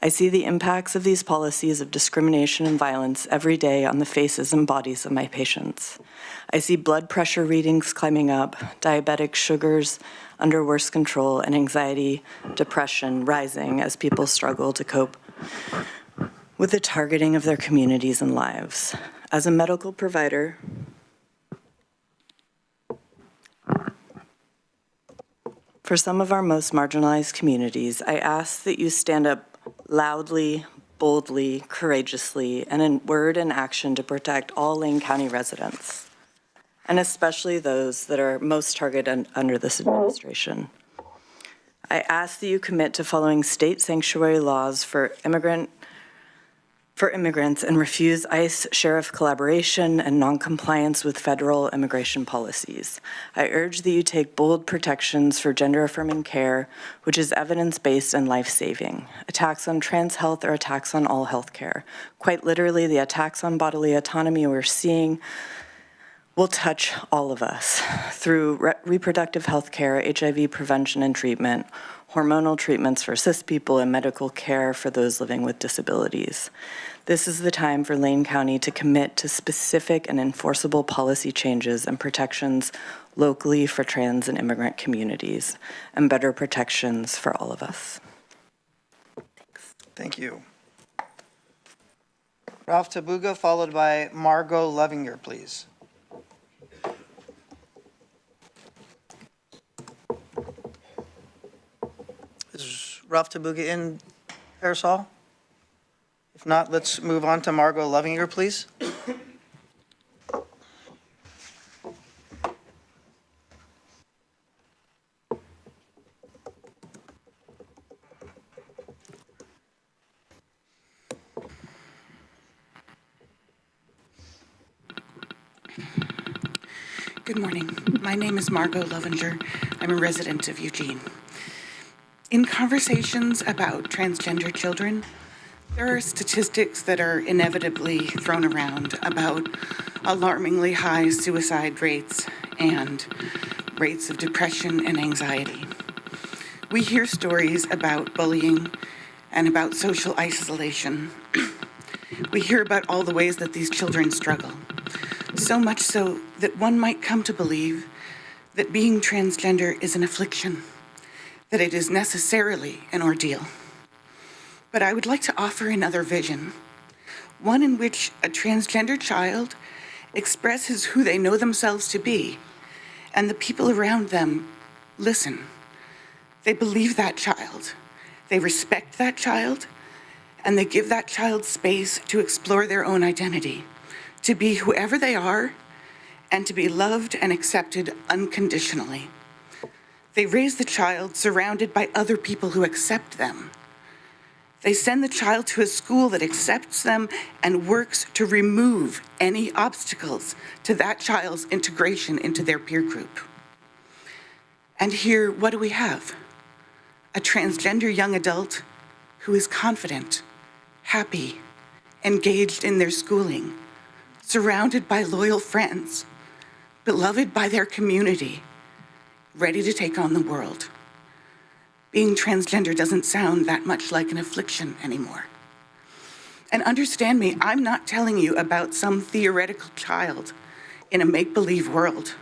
I see the impacts of these policies of discrimination and violence every day on the faces and bodies of my patients. I see blood pressure readings climbing up, diabetic sugars under worse control, and anxiety, depression rising as people struggle to cope with the targeting of their communities and lives. As a medical provider, for some of our most marginalized communities, I ask that you stand up loudly, boldly, courageously, and in word and action to protect all Lane County residents, and especially those that are most targeted under this administration. I ask that you commit to following state sanctuary laws for immigrants and refuse ICE sheriff collaboration and noncompliance with federal immigration policies. I urge that you take bold protections for gender-affirming care, which is evidence-based and life-saving. Attacks on trans health are attacks on all health care. Quite literally, the attacks on bodily autonomy we're seeing will touch all of us through reproductive health care, HIV prevention and treatment, hormonal treatments for cis people, and medical care for those living with disabilities. This is the time for Lane County to commit to specific and enforceable policy changes and protections locally for trans and immigrant communities, and better protections for all of us. Thanks. Thank you. Ralph Tabuga, followed by Margot Lovinger, please. Is Ralph Tabuga in Harris Hall? If not, let's move on to Margot Lovinger, please. Good morning. My name is Margot Lovinger. I'm a resident of Eugene. In conversations about transgender children, there are statistics that are inevitably thrown around about alarmingly high suicide rates and rates of depression and anxiety. We hear stories about bullying and about social isolation. We hear about all the ways that these children struggle, so much so that one might come to believe that being transgender is an affliction, that it is necessarily an ordeal. But I would like to offer another vision, one in which a transgender child expresses who they know themselves to be, and the people around them listen. They believe that child, they respect that child, and they give that child space to explore their own identity, to be whoever they are, and to be loved and accepted unconditionally. They raise the child surrounded by other people who accept them. They send the child to a school that accepts them and works to remove any obstacles to that child's integration into their peer group. And here, what do we have? A transgender young adult who is confident, happy, engaged in their schooling, surrounded by loyal friends, beloved by their community, ready to take on the world. Being transgender doesn't sound that much like an affliction anymore. And understand me, I'm not telling you about some theoretical child in a make-believe world.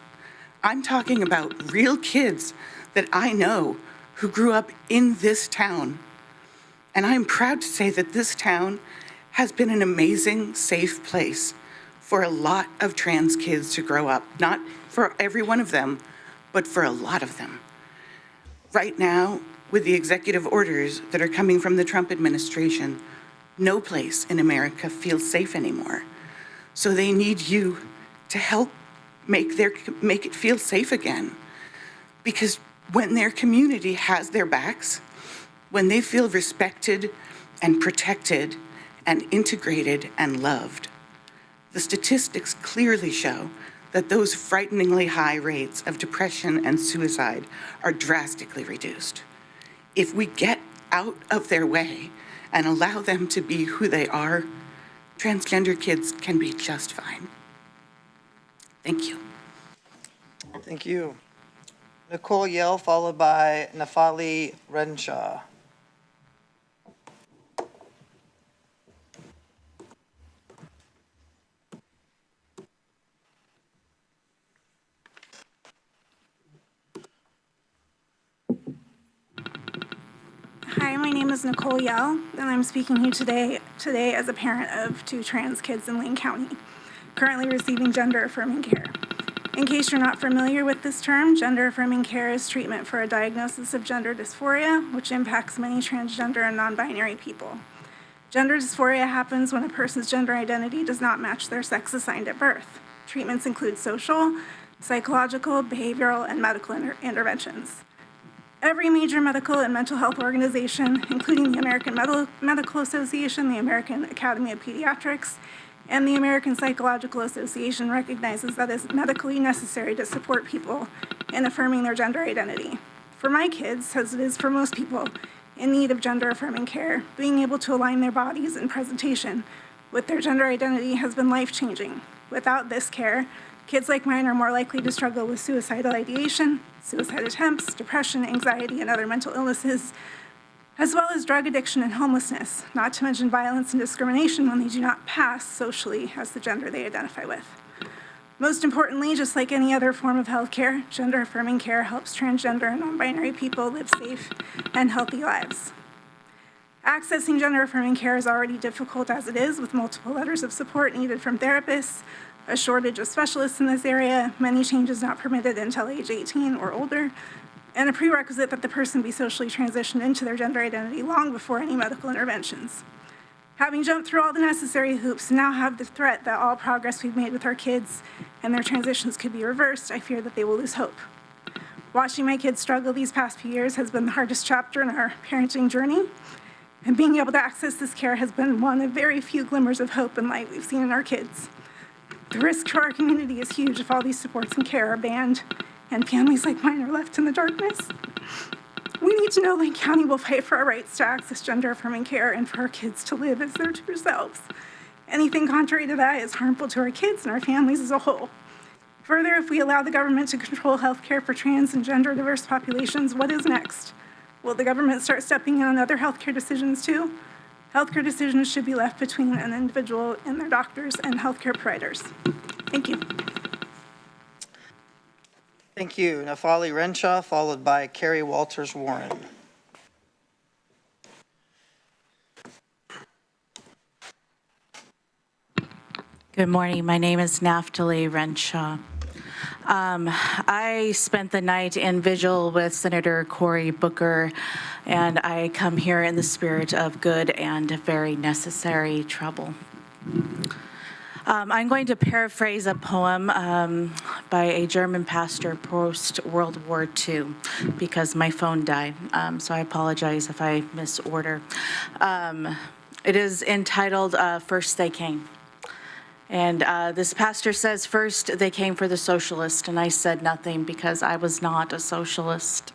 I'm talking about real kids that I know who grew up in this town. And I'm proud to say that this town has been an amazing, safe place for a lot of trans kids to grow up. Not for every one of them, but for a lot of them. Right now, with the executive orders that are coming from the Trump administration, no place in America feels safe anymore. So they need you to help make it feel safe again. Because when their community has their backs, when they feel respected and protected and integrated and loved, the statistics clearly show that those frighteningly high rates of depression and suicide are drastically reduced. If we get out of their way and allow them to be who they are, transgender kids can be just fine. Thank you. Thank you. Nicole Yell, followed by Nafali Renshaw. Hi, my name is Nicole Yell, and I'm speaking here today as a parent of 2 trans kids in Lane County, currently receiving gender-affirming care. In case you're not familiar with this term, gender-affirming care is treatment for a diagnosis of gender dysphoria, which impacts many transgender and non-binary people. Gender dysphoria happens when a person's gender identity does not match their sex assigned at birth. Treatments include social, psychological, behavioral, and medical interventions. Every major medical and mental health organization, including the American Medical Association, the American Academy of Pediatrics, and the American Psychological Association, recognizes that it's medically necessary to support people in affirming their gender identity. For my kids, as it is for most people in need of gender-affirming care, being able to align their bodies and presentation with their gender identity has been life-changing. Without this care, kids like mine are more likely to struggle with suicidal ideation, suicide attempts, depression, anxiety, and other mental illnesses, as well as drug addiction and homelessness, not to mention violence and discrimination when they do not pass socially as the gender they identify with. Most importantly, just like any other form of healthcare, gender-affirming care helps transgender and non-binary people live safe and healthy lives. Accessing gender-affirming care is already difficult as it is, with multiple letters of support needed from therapists, a shortage of specialists in this area, many changes not permitted until age 18 or older, and a prerequisite that the person be socially transitioned into their gender identity long before any medical interventions. Having jumped through all the necessary hoops, now have the threat that all progress we've made with our kids and their transitions could be reversed, I fear that they will lose hope. Watching my kids struggle these past few years has been the hardest chapter in our parenting journey, and being able to access this care has been one of very few glimmers of hope and light we've seen in our kids. The risk to our community is huge if all these supports and care are banned and families like mine are left in the darkness. We need to know Lane County will fight for our rights to access gender-affirming care and for our kids to live as their true selves. Anything contrary to that is harmful to our kids and our families as a whole. Further, if we allow the government to control health care for trans and gender diverse populations, what is next? Will the government start stepping in on other healthcare decisions too? Healthcare decisions should be left between an individual and their doctors and healthcare providers. Thank you. Thank you. Nafali Renshaw, followed by Carrie Walters Warren. Good morning. My name is Naftali Renshaw. I spent the night in vigil with Senator Cory Booker, and I come here in the spirit of good and very necessary trouble. I'm going to paraphrase a poem by a German pastor post-World War II because my phone died, so I apologize if I misorder. It is entitled First They Came. And this pastor says, first they came for the socialist, and I said nothing because I was not a socialist.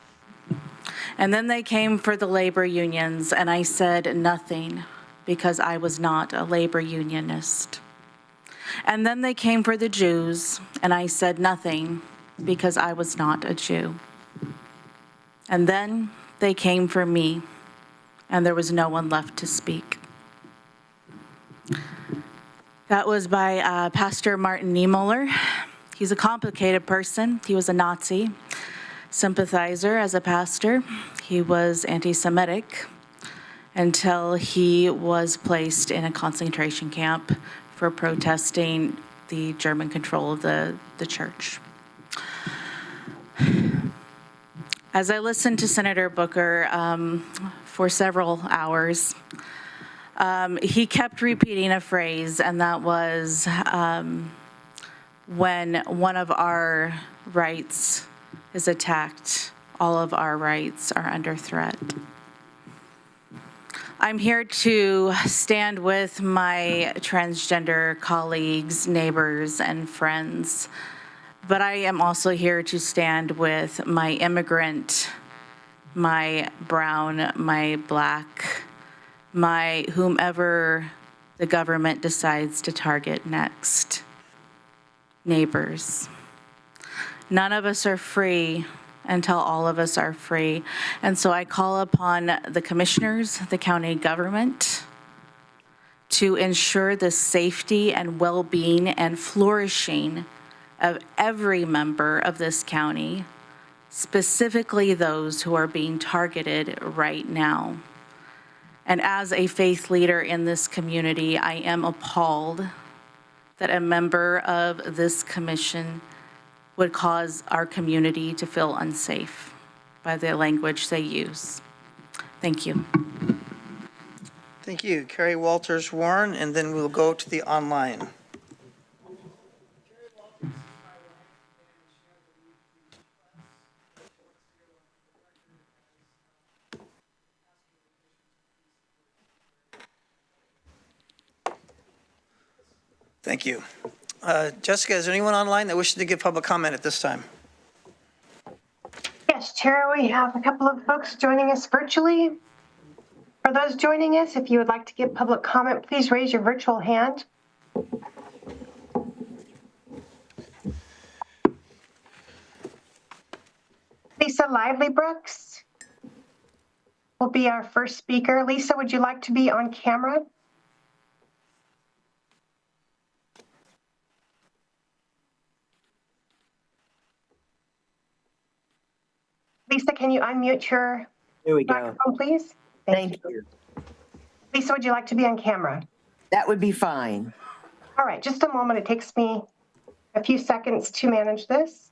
And then they came for the labor unions, and I said nothing because I was not a labor unionist. And then they came for the Jews, and I said nothing because I was not a Jew. And then they came for me, and there was no one left to speak. That was by Pastor Martin Niemöller. He's a complicated person. He was a Nazi sympathizer as a pastor. He was anti-Semitic until he was placed in a concentration camp for protesting the German control of the church. As I listened to Senator Booker for several hours, he kept repeating a phrase, and that was when one of our rights is attacked, all of our rights are under threat. I'm here to stand with my transgender colleagues, neighbors, and friends, but I am also here to stand with my immigrant, my brown, my black, my whomever the government decides to target next, neighbors. None of us are free until all of us are free. And so I call upon the commissioners, the county government, to ensure the safety and well-being and flourishing of every member of this county, specifically those who are being targeted right now. And as a faith leader in this community, I am appalled that a member of this commission would cause our community to feel unsafe by the language they use. Thank you. Thank you. Carrie Walters Warren, and then we'll go to the online. Thank you. Jessica, is there anyone online that wishes to give public comment at this time? Yes, Chair, we have a couple of folks joining us virtually. For those joining us, if you would like to give public comment, please raise your virtual hand. Lisa Lively Brooks will be our first speaker. Lisa, would you like to be on camera? Lisa, can you unmute your microphone, please? Thank you. Lisa, would you like to be on camera? That would be fine. All right, just a moment. It takes me a few seconds to manage this.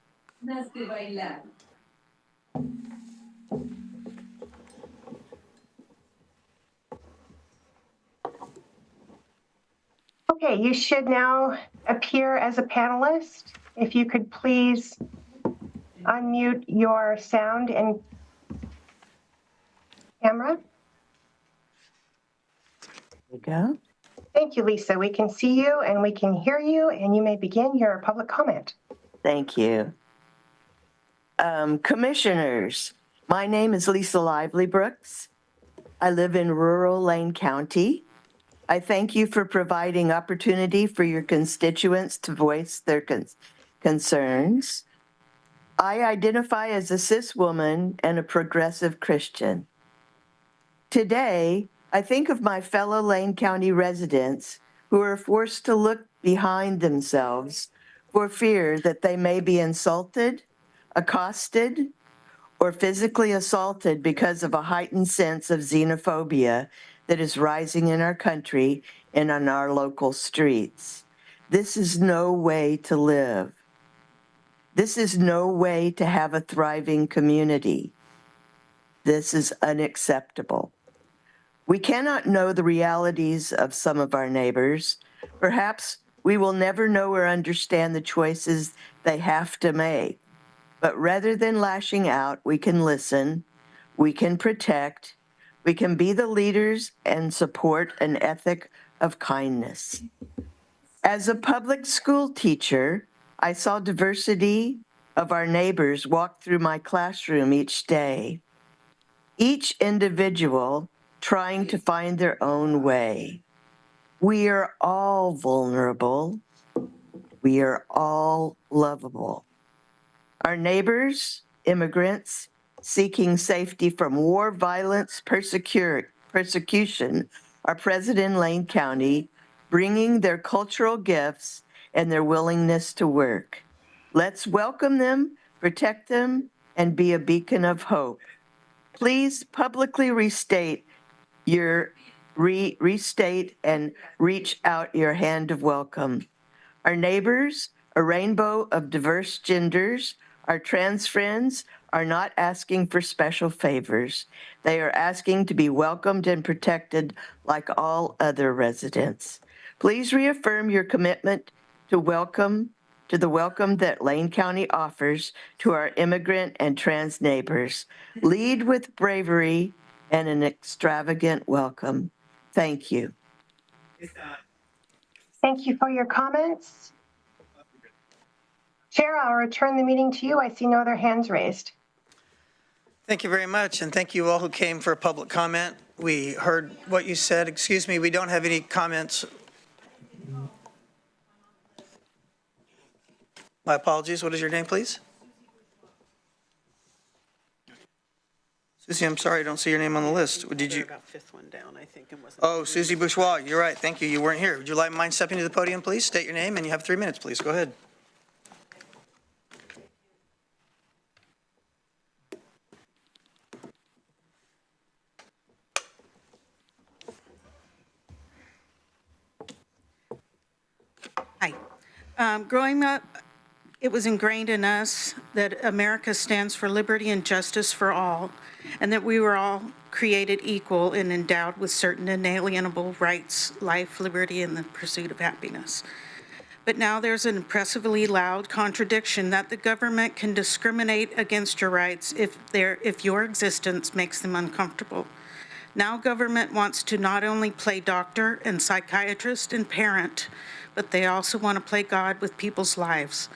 Okay, you should now appear as a panelist. If you could please unmute your sound and camera. There you go. Thank you, Lisa. We can see you and we can hear you, and you may begin your public comment. Thank you. Commissioners, My name is Lisa Lively Brooks. I live in rural Lane County. I thank you for providing opportunity for your constituents to voice their concerns. I identify as a cis woman and a progressive Christian. Today, I think of my fellow Lane County residents who are forced to look behind themselves for fear that they may be insulted, accosted, or physically assaulted because of a heightened sense of xenophobia that is rising in our country and on our local streets. This is no way to live. This is no way to have a thriving community. This is unacceptable. We cannot know the realities of some of our neighbors. Perhaps we will never know or understand the choices they have to make. But rather than lashing out, we can listen, we can protect, we can be the leaders and support an ethic of kindness. As a public school teacher, I saw diversity of our neighbors walk through my classroom each day, each individual trying to find their own way. We are all vulnerable. We are all lovable. Our neighbors, immigrants, seeking safety from war, violence, persecution, are present in Lane County, bringing their cultural gifts and their willingness to work. Let's welcome them, protect them, and be a beacon of hope. Please publicly restate and reach out your hand of welcome. Our neighbors, a rainbow of diverse genders, our trans friends are not asking for special favors. They are asking to be welcomed and protected like all other residents. Please reaffirm your commitment to the welcome that Lane County offers to our immigrant and trans neighbors. Lead with bravery and an extravagant welcome. Thank you. Thank you for your comments. Chair, I'll return the meeting to you. I see no other hands raised. Thank you very much, and thank you all who came for a public comment. We heard what you said. Excuse me, we don't have any comments. My apologies. What is your name, please? Susie, I'm sorry, I don't see your name on the list. Did you? About fifth one down, I think. Oh, Susie Bourgeois, you're right. Thank you. You weren't here. Would you mind stepping to the podium, please? State your name, and you have 3 minutes, please. Go ahead. Hi. Growing up, it was ingrained in us that America stands for liberty and justice for all, and that we were all created equal and endowed with certain inalienable rights, life, liberty, and the pursuit of happiness. But now there's an impressively loud contradiction that the government can discriminate against your rights if your existence makes them uncomfortable. Now government wants to not only play doctor and psychiatrist and parent, but they also want to play God with people's lives.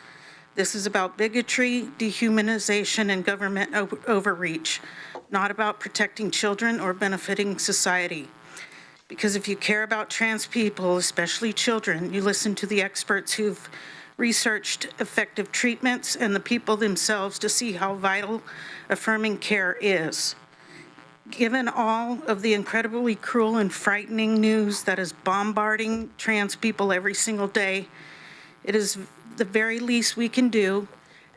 This is about bigotry, dehumanization, and government overreach, not about protecting children or benefiting society. Because if you care about trans people, especially children, you listen to the experts who've researched effective treatments and the people themselves to see how vital affirming care is. Given all of the incredibly cruel and frightening news that is bombarding trans people every single day, it is the very least we can do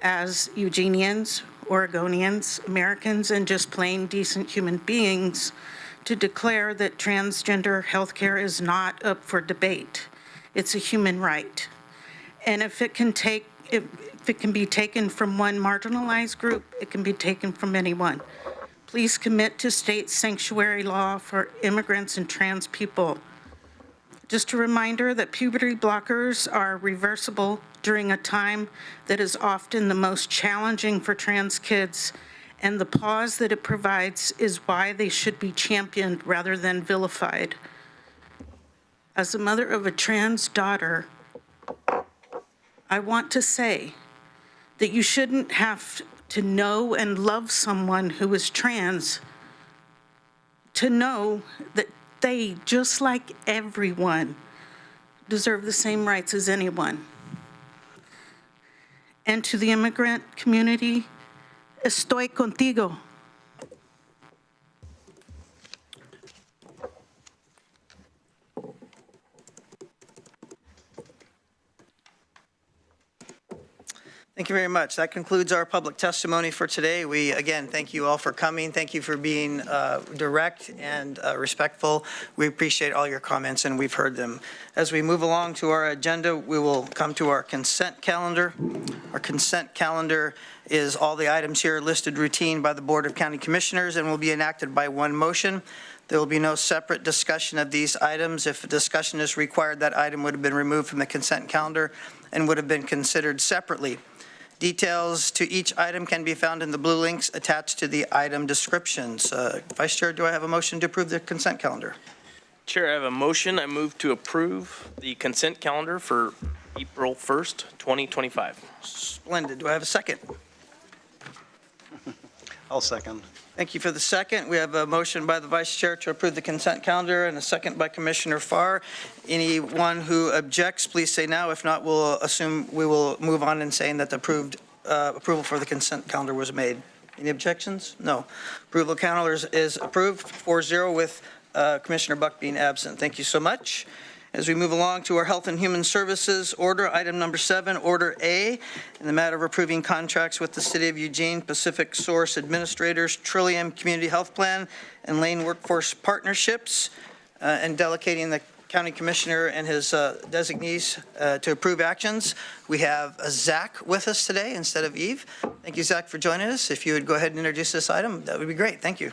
as Eugenians, Oregonians, Americans, and just plain decent human beings to declare that transgender healthcare is not up for debate. It's a human right. And if it can be taken from one marginalized group, it can be taken from anyone. Please commit to state sanctuary law for immigrants and trans people. Just a reminder that puberty blockers are reversible during a time that is often the most challenging for trans kids, and the pause that it provides is why they should be championed rather than vilified. As a mother of a trans daughter, I want to say that you shouldn't have to know and love someone who is trans, to know that they, just like everyone, deserve the same rights as anyone. And to the immigrant community, estoy contigo. Thank you very much. That concludes our public testimony for today. We, again, thank you all for coming. Thank you for being direct and respectful. We appreciate all your comments, and we've heard them. As we move along to our agenda, we will come to our consent calendar. Our consent calendar is all the items here listed routine by the Board of County Commissioners and will be enacted by one motion. There will be no separate discussion of these items. If a discussion is required, that item would have been removed from the consent calendar and would have been considered separately. Details to each item can be found in the blue links attached to the item descriptions. Vice Chair, do I have a motion to approve the consent calendar? Chair, I have a motion. I move to approve the consent calendar for April 1st, 2025. Splendid. Do I have a second? I'll second. Thank you for the second. We have a motion by the Vice Chair to approve the consent calendar and a second by Commissioner Farr. Anyone who objects, please say now. If not, we'll assume we will move on in saying that the approval for the consent calendar was made. Any objections? No. Approval calendar is approved 4-0 with Commissioner Buck being absent. Thank you so much. As we move along to our Health and Human Services order, item number 7, Order A, in the matter of approving contracts with the City of Eugene, Pacific Source Administrators, Trillium Community Health Plan, and Lane Workforce Partnerships, and delegating the County Commissioner and his designees to approve actions. We have Zach with us today instead of Eve. Thank you, Zach, for joining us. If you would go ahead and introduce this item, that would be great. Thank you.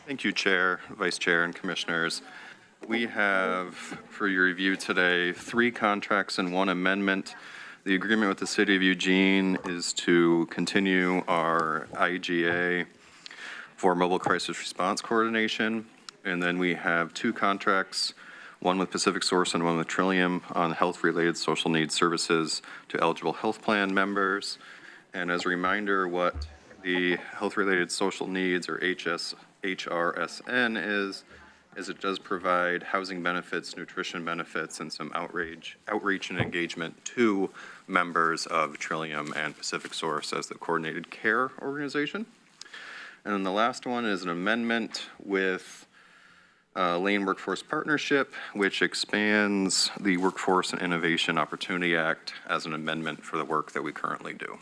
Thank you, Chair, Vice Chair, and Commissioners. We have, for your review today, 3 contracts and 1 amendment. The agreement with the City of Eugene is to continue our IGA for mobile crisis response coordination. And then we have 2 contracts, one with Pacific Source and one with Trillium on health-related social needs services to eligible health plan members. And as a reminder, what the health-related social needs, or HRSN, is it does provide housing benefits, nutrition benefits, and some outreach and engagement to members of Trillium and Pacific Source as the coordinated care organization. And then the last one is an amendment with Lane Workforce Partnership, which expands the Workforce and Innovation Opportunity Act as an amendment for the work that we currently do.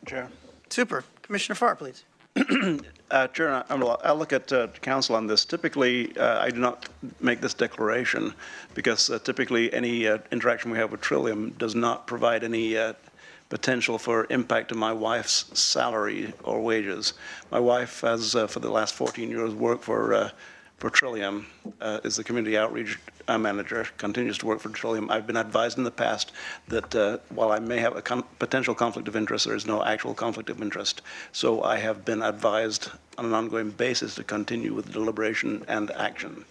Chair. Super. Commissioner Farr, please. Chair, I'll look at council on this. Typically, I do not make this declaration because typically any interaction we have with Trillium does not provide any potential for impact to my wife's salary or wages. My wife has, for the last 14 years, worked for Trillium, is the community outreach manager, continues to work for Trillium. I've been advised in the past that while I may have a potential conflict of interest, there is no actual conflict of interest. So I have been advised on an ongoing basis to continue with deliberation and action.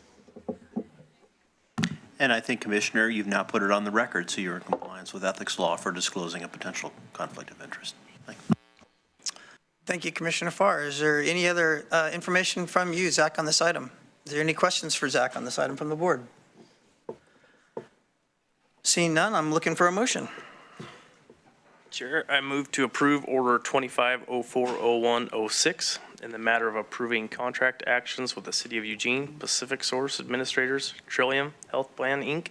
And I think, Commissioner, you've now put it on the record, so you're in compliance with ethics law for disclosing a potential conflict of interest. Thank you. Thank you, Commissioner Farr. Is there any other information from you, Zach, on this item? Is there any questions for Zach on this item from the board? Seeing none, I'm looking for a motion. Chair, I move to approve Order 25040106 in the matter of approving contract actions with the City of Eugene, Pacific Source Administrators, Trillium Health Plan, Inc.,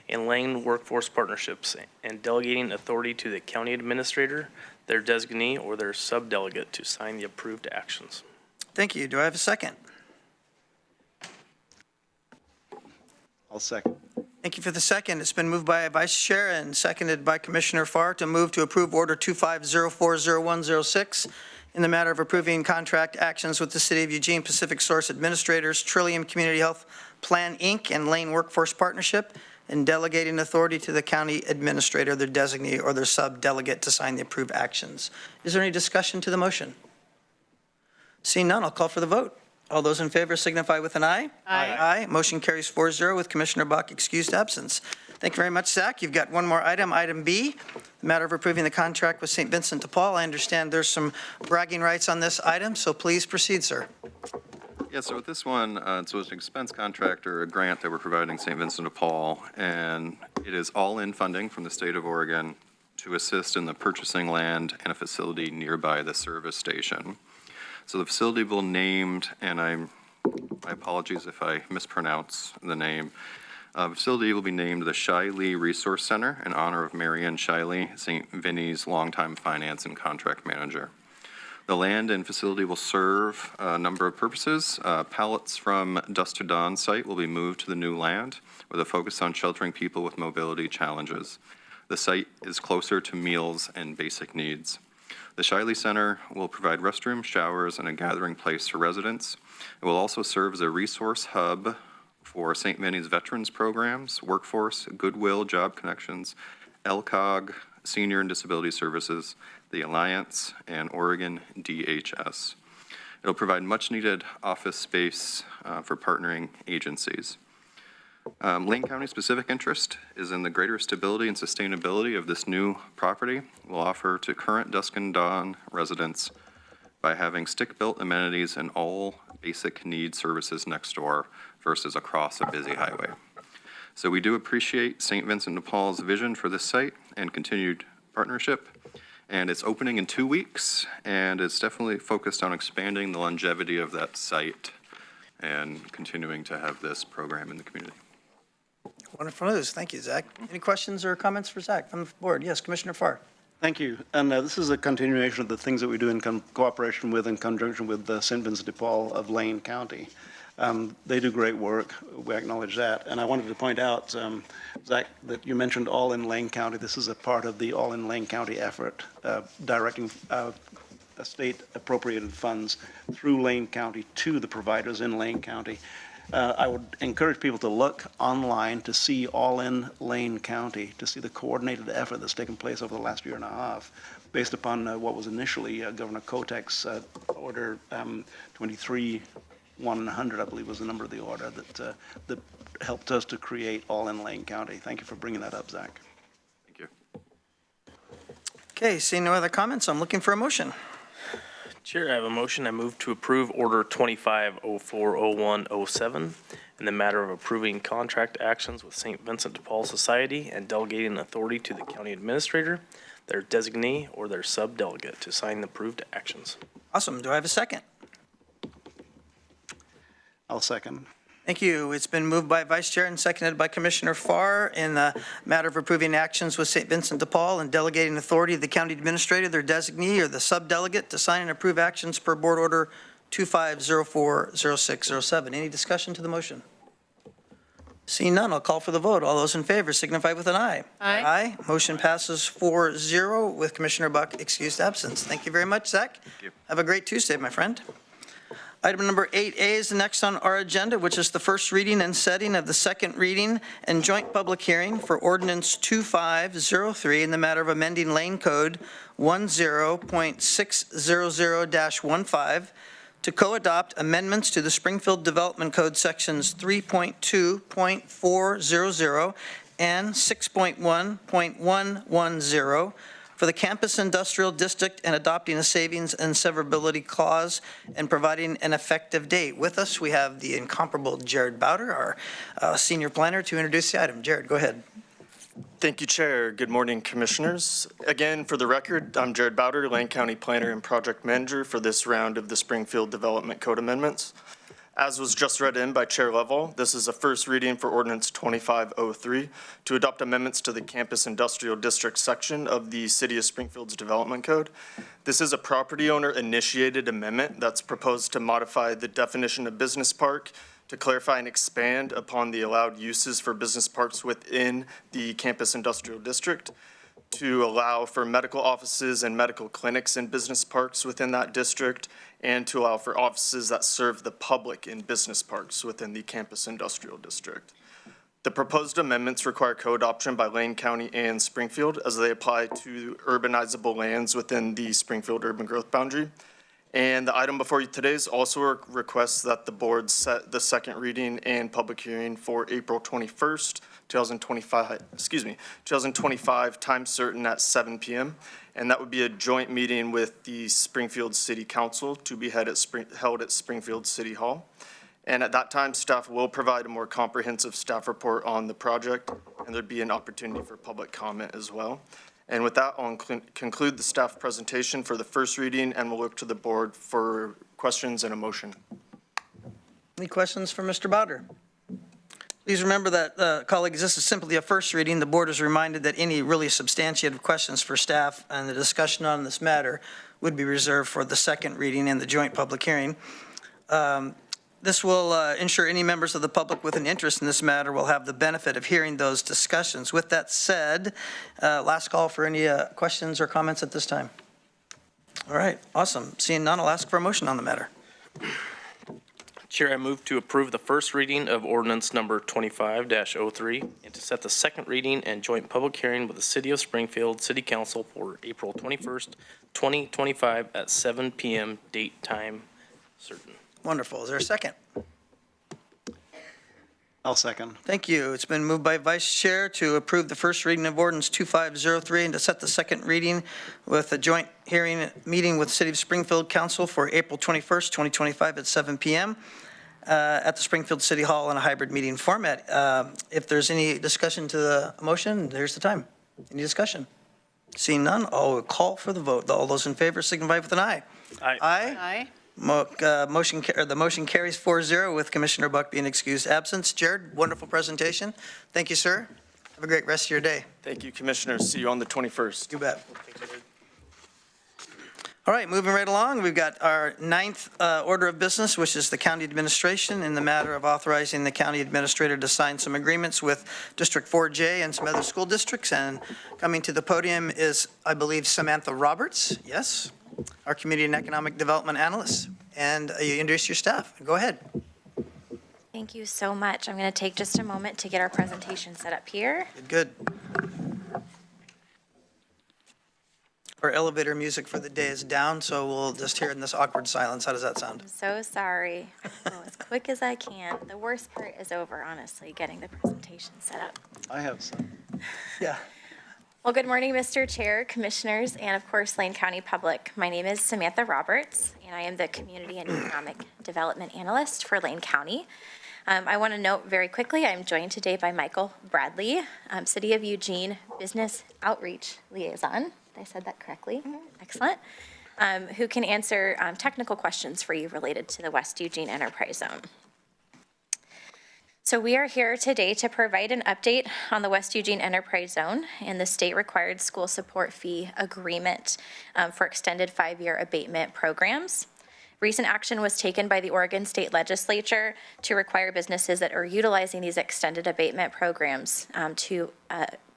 and Lane Workforce Partnerships, and delegating authority to the county administrator, their designee, or their subdelegate to sign the approved actions. Thank you. Do I have a second? I'll second. Thank you for the second. It's been moved by Vice Chair and seconded by Commissioner Farr to move to approve Order 25040106 in the matter of approving contract actions with the City of Eugene, Pacific Source Administrators, Trillium Community Health Plan, Inc., and Lane Workforce Partnership, and delegating authority to the county administrator, their designee, or their sub-delegate to sign the approved actions. Is there any discussion to the motion? Seeing none, I'll call for the vote. All those in favor signify with an aye. Aye. Motion carries 4-0 with Commissioner Buck excused absence. Thank you very much, Zach. You've got one more item, item B, the matter of approving the contract with St. Vincent de Paul. I understand there's some bragging rights on this item, so please proceed, sir. Yeah, so with this one, so it's an expense contract or a grant that we're providing St. Vincent de Paul, and it is all-in funding from the state of Oregon to assist in the purchasing land and a facility nearby the service station. So the facility will named, and my apologies if I mispronounce the name, facility will be named the Shiley Resource Center in honor of Marianne Shiley, St. Vinny's longtime finance and contract manager. The land and facility will serve a number of purposes. Pallets from Dusk to Dawn site will be moved to the new land with a focus on sheltering people with mobility challenges. The site is closer to meals and basic needs. The Shiley Center will provide restrooms, showers, and a gathering place for residents. It will also serve as a resource hub for St. Vinny's veterans programs, workforce, Goodwill, Job Connections, LCOG, Senior and Disability Services, the Alliance, and Oregon DHS. It'll provide much-needed office space for partnering agencies. Lane County's specific interest is in the greater stability and sustainability of this new property. We'll offer to current Dusk and Dawn residents by having stick-built amenities and all basic need services next door versus across a busy highway. So we do appreciate St. Vincent de Paul's vision for this site and continued partnership. And it's opening in 2 weeks, and it's definitely focused on expanding the longevity of that site and continuing to have this program in the community. Wonderful news. Thank you, Zach. Any questions or comments for Zach from the board? Yes, Commissioner Farr. Thank you. And this is a continuation of the things that we do in cooperation with and conjunction with St. Vincent de Paul of Lane County. They do great work. We acknowledge that. And I wanted to point out, Zach, that you mentioned All in Lane County. This is a part of the All in Lane County effort, directing state appropriated funds through Lane County to the providers in Lane County. I would encourage people to look online to see All in Lane County, to see the coordinated effort that's taken place over the last year and a half, based upon what was initially Governor Kotek's order 23-100, I believe was the number of the order that helped us to create All in Lane County. Thank you for bringing that up, Zach. Thank you. Okay, seeing no other comments, I'm looking for a motion. Chair, I have a motion. I move to approve Order 25040107 in the matter of approving contract actions with St. Vincent de Paul Society and delegating authority to the county administrator, their designee, or their sub-delegate to sign the approved actions. Awesome. Do I have a second? I'll second. Thank you. It's been moved by Vice Chair and seconded by Commissioner Farr in the matter of approving actions with St. Vincent de Paul and delegating authority to the county administrator, their designee, or the sub-delegate to sign and approve actions per Board Order 25040607. Any discussion to the motion? Seeing none, I'll call for the vote. All those in favor signify with an aye. Aye. Motion passes 4-0 with Commissioner Buck excused absence. Thank you very much, Zach. Thank you. Have a great Tuesday, my friend. Item number 8A is the next on our agenda, which is the first reading and setting of the second reading and joint public hearing for Ordinance 2503 in the matter of amending Lane Code 10.600-15 to co-adopt amendments to the Springfield Development Code Sections 3.2.400 and 6.1.110 for the Campus Industrial District and adopting a savings and severability clause and providing an effective date. With us, we have the incomparable Jared Bowder, our senior planner, to introduce the item. Jared, go ahead. Thank you, Chair. Good morning, Commissioners. Again, for the record, I'm Jared Bowder, Lane County Planner and Project Manager for this round of the Springfield Development Code amendments. As was just read in by Chair Lovell, this is a first reading for Ordinance 2503 to adopt amendments to the Campus Industrial District section of the City of Springfield's Development Code. This is a property owner initiated amendment that's proposed to modify the definition of business park to clarify and expand upon the allowed uses for business parks within the Campus Industrial District, to allow for medical offices and medical clinics in business parks within that district, and to allow for offices that serve the public in business parks within the Campus Industrial District. The proposed amendments require co-adoption by Lane County and Springfield as they apply to urbanizable lands within the Springfield urban growth boundary. And the item before you today is also a request that the board set the second reading and public hearing for April 21st, 2025, time certain at 7 p.m. And that would be a joint meeting with the Springfield City Council to be held at Springfield City Hall. And at that time, staff will provide a more comprehensive staff report on the project, and there'd be an opportunity for public comment as well. And with that, I'll conclude the staff presentation for the first reading, and we'll look to the board for questions and a motion. Any questions for Mr. Bowder? Please remember that, colleagues, this is simply a first reading. The board is reminded that any really substantiated questions for staff and the discussion on this matter would be reserved for the second reading and the joint public hearing. This will ensure any members of the public with an interest in this matter will have the benefit of hearing those discussions. With that said, last call for any questions or comments at this time. All right, awesome. Seeing none, I'll ask for a motion on the matter. Chair, I move to approve the first reading of ordinance number 25-03 and to set the second reading and joint public hearing with the City of Springfield City Council for April 21st, 2025 at 7 p.m. date time certain. Wonderful. Is there a second? I'll second. Thank you. It's been moved by Vice Chair to approve the first reading of ordinance 2503 and to set the second reading with a joint hearing meeting with City of Springfield Council for April 21st, 2025 at 7 p.m. At the Springfield City Hall in a hybrid meeting format. If there's any discussion to the motion, there's the time. Any discussion? Seeing none, I'll call for the vote. All those in favor signify with an aye. Aye. Aye. The motion carries 4-0 with Commissioner Buck being excused absence. Jared, wonderful presentation. Thank you, sir. Have a great rest of your day. Thank you, Commissioners. See you on the 21st. You bet. All right, moving right along, we've got our ninth order of business, which is the county administration in the matter of authorizing the county administrator to sign some agreements with District 4J and some other school districts. And coming to the podium is, I believe, Samantha Roberts. Yes, our community and economic development analyst. And you introduce your staff. Go ahead. Thank you so much. I'm going to take just a moment to get our presentation set up here. Good. Our elevator music for the day is down, so we'll just hear in this awkward silence. How does that sound? I'm so sorry. I'll go as quick as I can. The worst part is over, honestly, getting the presentation set up. I have some. Yeah. Well, good morning, Mr. Chair, Commissioners, and of course, Lane County Public. My name is Samantha Roberts, and I am the Community and Economic Development Analyst for Lane County. I want to note very quickly, I'm joined today by Michael Bradley, City of Eugene Business Outreach Liaison. Did I said that correctly? Excellent. Who can answer technical questions for you related to the West Eugene Enterprise Zone. So we are here today to provide an update on the West Eugene Enterprise Zone and the state-required school support fee agreement for extended 5-year abatement programs. Recent action was taken by the Oregon State Legislature to require businesses that are utilizing these extended abatement programs to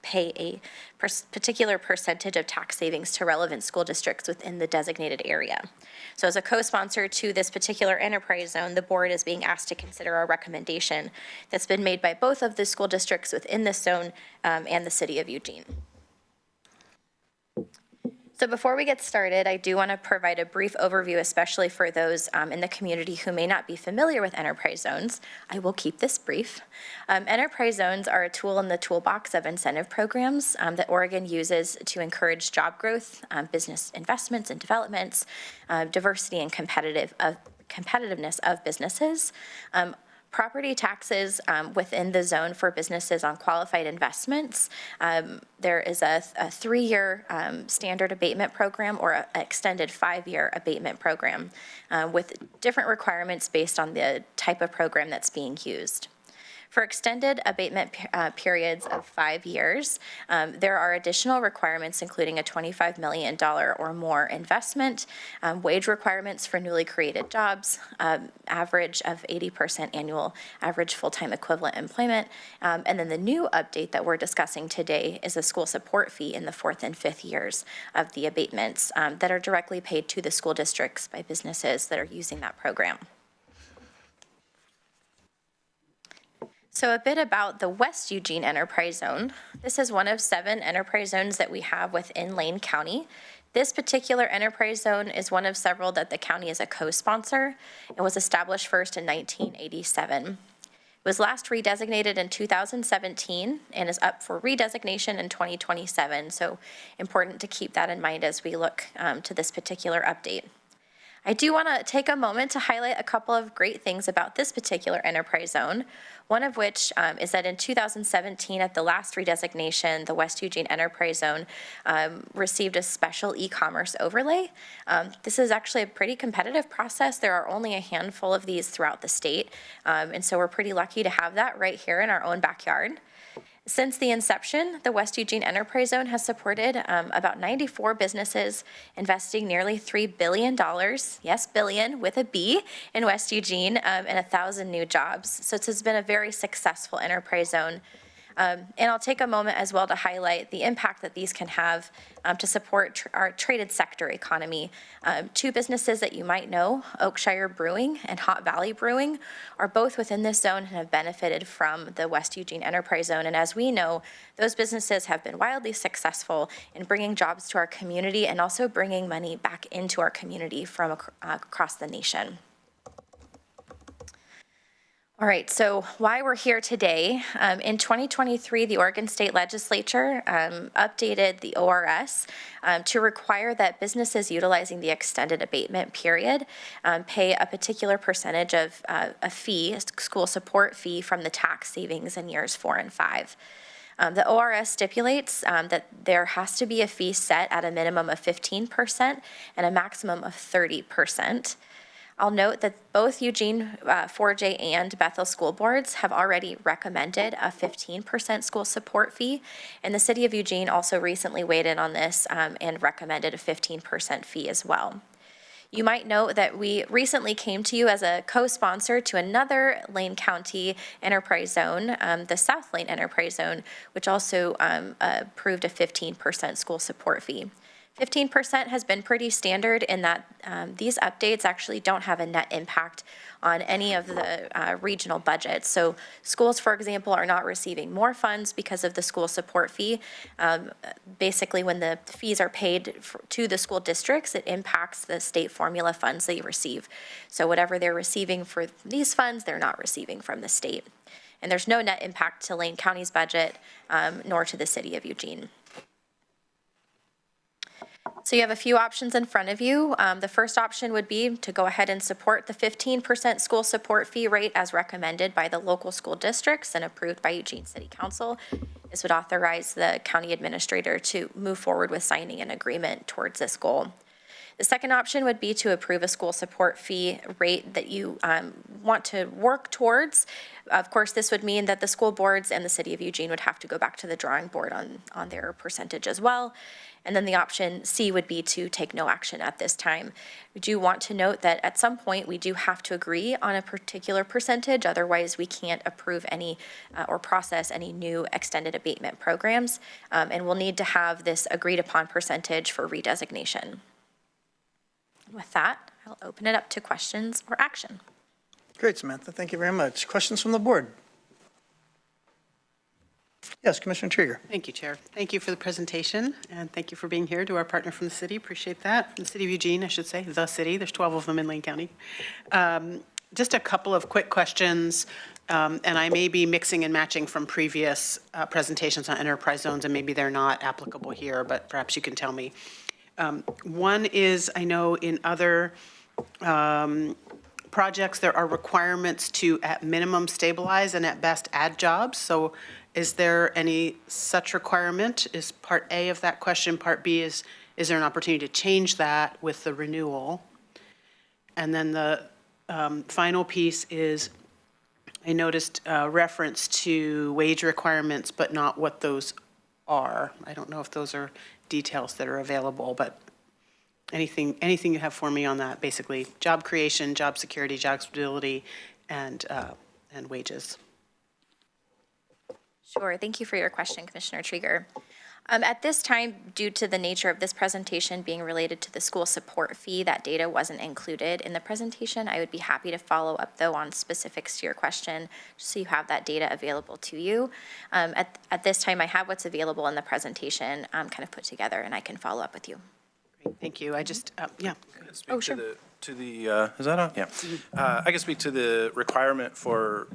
pay a particular percentage of tax savings to relevant school districts within the designated area. So as a co-sponsor to this particular enterprise zone, the board is being asked to consider a recommendation that's been made by both of the school districts within this zone and the City of Eugene. So before we get started, I do want to provide a brief overview, especially for those in the community who may not be familiar with enterprise zones. I will keep this brief. Enterprise zones are a tool in the toolbox of incentive programs that Oregon uses to encourage job growth, business investments and developments, diversity and competitiveness of businesses. Property taxes within the zone for businesses on qualified investments. There is a 3-year standard abatement program or an extended 5-year abatement program with different requirements based on the type of program that's being used. For extended abatement periods of 5 years, there are additional requirements, including a $25 million or more investment, wage requirements for newly created jobs, average of 80% annual average full-time equivalent employment, and then the new update that we're discussing today is a school support fee in the 4th and 5th years of the abatements that are directly paid to the school districts by businesses that are using that program. So a bit about the West Eugene Enterprise Zone. This is one of 7 enterprise zones that we have within Lane County. This particular enterprise zone is one of several that the county is a co-sponsor. It was established first in 1987. It was last redesignated in 2017 and is up for redesignation in 2027. So important to keep that in mind as we look to this particular update. I do want to take a moment to highlight a couple of great things about this particular enterprise zone, one of which is that in 2017, at the last redesignation, the West Eugene Enterprise Zone received a special e-commerce overlay. This is actually a pretty competitive process. There are only a handful of these throughout the state, and so we're pretty lucky to have that right here in our own backyard. Since the inception, the West Eugene Enterprise Zone has supported about 94 businesses, investing nearly $3 billion, yes, billion with a B, in West Eugene, and 1,000 new jobs. So it's been a very successful enterprise zone. And I'll take a moment as well to highlight the impact that these can have to support our traded sector economy. 2 businesses that you might know, Oakshire Brewing and Hot Valley Brewing, are both within this zone and have benefited from the West Eugene Enterprise Zone. And as we know, those businesses have been wildly successful in bringing jobs to our community and also bringing money back into our community from across the nation. All right, so why we're here today, in 2023, the Oregon State Legislature updated the ORS to require that businesses utilizing the extended abatement period pay a particular percentage of a fee, a school support fee, from the tax savings in years 4 and 5. The ORS stipulates that there has to be a fee set at a minimum of 15% and a maximum of 30%. I'll note that both Eugene 4J and Bethel school boards have already recommended a 15% school support fee, and the City of Eugene also recently weighed in on this and recommended a 15% fee as well. You might note that we recently came to you as a co-sponsor to another Lane County enterprise zone, the South Lane Enterprise Zone, which also approved a 15% school support fee. 15% has been pretty standard in that these updates actually don't have a net impact on any of the regional budgets. So schools, for example, are not receiving more funds because of the school support fee. Basically, when the fees are paid to the school districts, it impacts the state formula funds they receive. So whatever they're receiving for these funds, they're not receiving from the state. And there's no net impact to Lane County's budget, nor to the City of Eugene. So you have a few options in front of you. The first option would be to go ahead and support the 15% school support fee rate as recommended by the local school districts and approved by Eugene City Council. This would authorize the county administrator to move forward with signing an agreement towards this goal. The second option would be to approve a school support fee rate that you want to work towards. Of course, this would mean that the school boards and the City of Eugene would have to go back to the drawing board on their percentage as well. And then the option C would be to take no action at this time. We do want to note that at some point we do have to agree on a particular percentage, otherwise we can't approve any or process any new extended abatement programs, and we'll need to have this agreed upon percentage for redesignation. With that, I'll open it up to questions or action. Great, Samantha. Thank you very much. Questions from the board? Yes, Commissioner Trieger. Thank you, Chair. Thank you for the presentation, and thank you for being here to our partner from the city. Appreciate that. From the City of Eugene, I should say, the city. There's 12 of them in Lane County. Just a couple of quick questions, and I may be mixing and matching from previous presentations on enterprise zones, and maybe they're not applicable here, but perhaps you can tell me. One is, I know in other projects, there are requirements to, at minimum, stabilize and at best add jobs. So is there any such requirement? Is part A of that question. Part B is there an opportunity to change that with the renewal? And then the final piece is, I noticed a reference to wage requirements, but not what those are. I don't know if those are details that are available, but anything you have for me on that, basically job creation, job security, job stability, and wages. Sure, thank you for your question, Commissioner Trieger. At this time, due to the nature of this presentation being related to the school support fee, that data wasn't included in the presentation. I would be happy to follow up, though, on specifics to your question, just so you have that data available to you. At this time, I have what's available in the presentation kind of put together, and I can follow up with you. Great, thank you. I just, yeah. Oh, sure. To the, is that on? Yeah. I can speak to the requirement for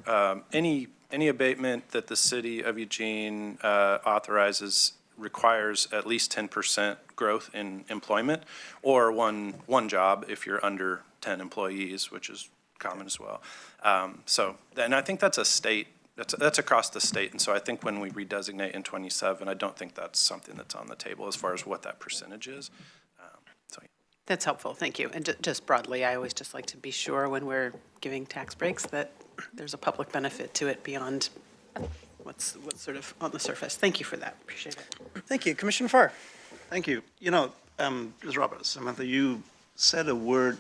any abatement that the city of Eugene authorizes requires at least 10% growth in employment, or one job if you're under 10 employees, which is common as well. And I think that's a state, that's across the state. And so I think when we redesignate in 27, I don't think that's something that's on the table as far as what that percentage is. That's helpful, thank you. And just broadly, I always just like to be sure when we're giving tax breaks that there's a public benefit to it beyond what's sort of on the surface. Thank you for that, appreciate it. Thank you. Commissioner Farr. Thank you. You know, Ms. Roberts, Samantha, you said a word,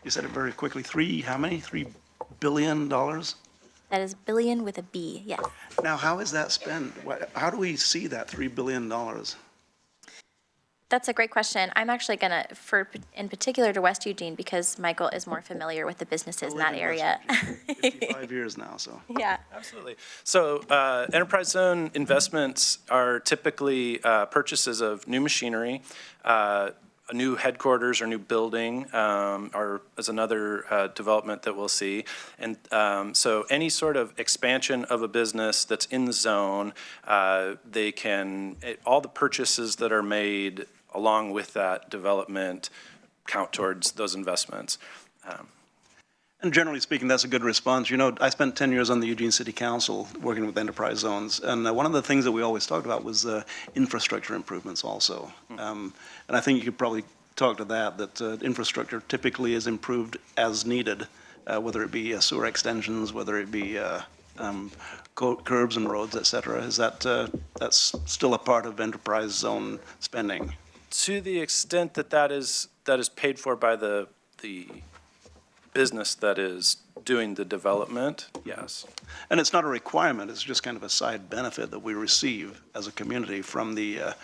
you said it very quickly, how many? $3 billion? That is billion with a B, yes. Now, how is that spent? How do we see that $3 billion? That's a great question. I'm actually going to, in particular to West Eugene, because Michael is more familiar with the businesses in that area. 55 years now, so. Yeah. Absolutely. So enterprise zone investments are typically purchases of new machinery, a new headquarters or new building is another development that we'll see. And so any sort of expansion of a business that's in the zone, all the purchases that are made along with that development count towards those investments. And generally speaking, that's a good response. You know, I spent 10 years on the Eugene City Council working with enterprise zones, and one of the things that we always talked about was infrastructure improvements also. And I think you could probably talk to that infrastructure typically is improved as needed, whether it be sewer extensions, whether it be curbs and roads, et cetera. Is that's still a part of enterprise zone spending? To the extent that is paid for by the business that is doing the development, yes. And it's not a requirement, it's just kind of a side benefit that we receive as a community from the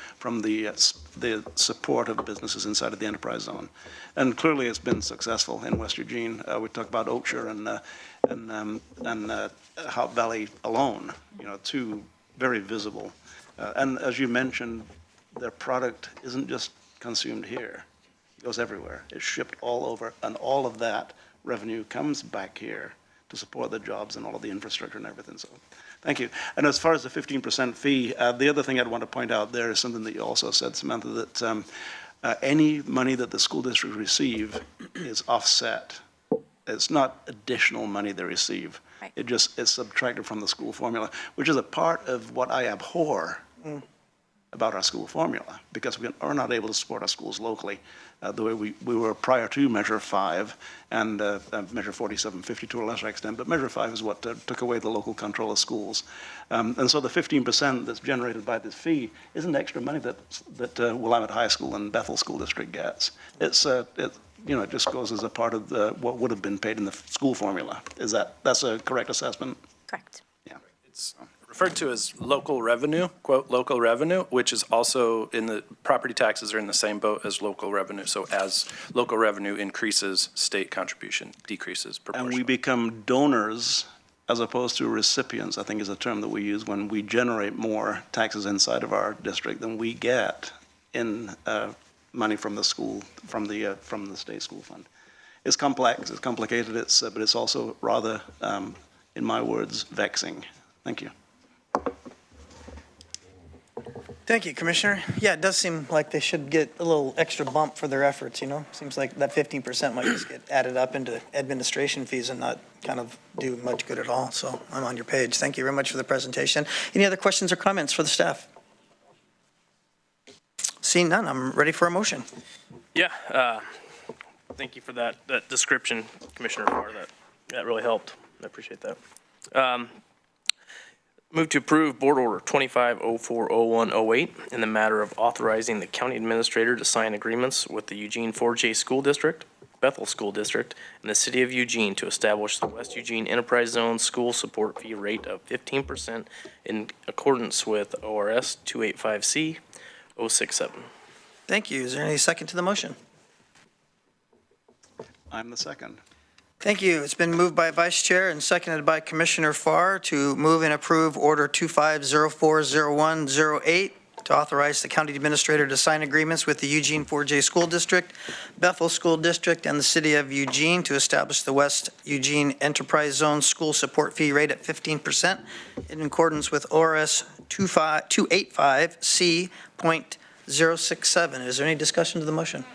support of businesses inside of the enterprise zone. And clearly it's been successful in West Eugene. We talk about Oakshire and Hop Valley alone, you know, two very visible. And as you mentioned, their product isn't just consumed here. It goes everywhere. It's shipped all over, and all of that revenue comes back here to support the jobs and all of the infrastructure and everything. So thank you. And as far as the 15% fee, the other thing I'd want to point out there is something that you also said, Samantha, that any money that the school district receive is offset. It's not additional money they receive. Right. It just is subtracted from the school formula, which is a part of what I abhor about our school formula, because we are not able to support our schools locally the way we were prior to Measure 5 and Measure 4750 to a lesser extent, but Measure 5 is what took away the local control of schools. And so the 15% that's generated by this fee isn't extra money that Willamette High School and Bethel School District gets. It's you know, it just goes as a part of what would have been paid in the school formula. That's a correct assessment? Correct. Yeah. It's referred to as local revenue, quote, local revenue, which is also in the property taxes are in the same boat as local revenue. So as local revenue increases, state contribution decreases proportionally. And we become donors as opposed to recipients, I think is a term that we use when we generate more taxes inside of our district than we get in money from the school, from the state school fund. It's complex, it's complicated, but it's also rather, in my words, vexing. Thank you. Thank you, Commissioner. Yeah, it does seem like they should get a little extra bump for their efforts, you know? Seems like that 15% might just get added up into administration fees and not kind of do much good at all. So I'm on your page. Thank you very much for the presentation. Any other questions or comments for the staff? Seeing none, I'm ready for a motion. Yeah, thank you for that description, Commissioner Farr. That really helped. I appreciate that. Move to approve Board Order 25040108 in the matter of authorizing the county administrator to sign agreements with the Eugene 4J School District, Bethel School District, and the City of Eugene to establish the West Eugene Enterprise Zone school support fee rate of 15% in accordance with ORS 285C 067. Thank you. Is there any second to the motion? I'm the second. Thank you. It's been moved by Vice Chair and seconded by Commissioner Farr to move and approve Order 25040108 to authorize the county administrator to sign agreements with the Eugene 4J School District, Bethel School District, and the City of Eugene to establish the West Eugene Enterprise Zone school support fee rate at 15% in accordance with ORS 285C.067. Is there any discussion to the motion?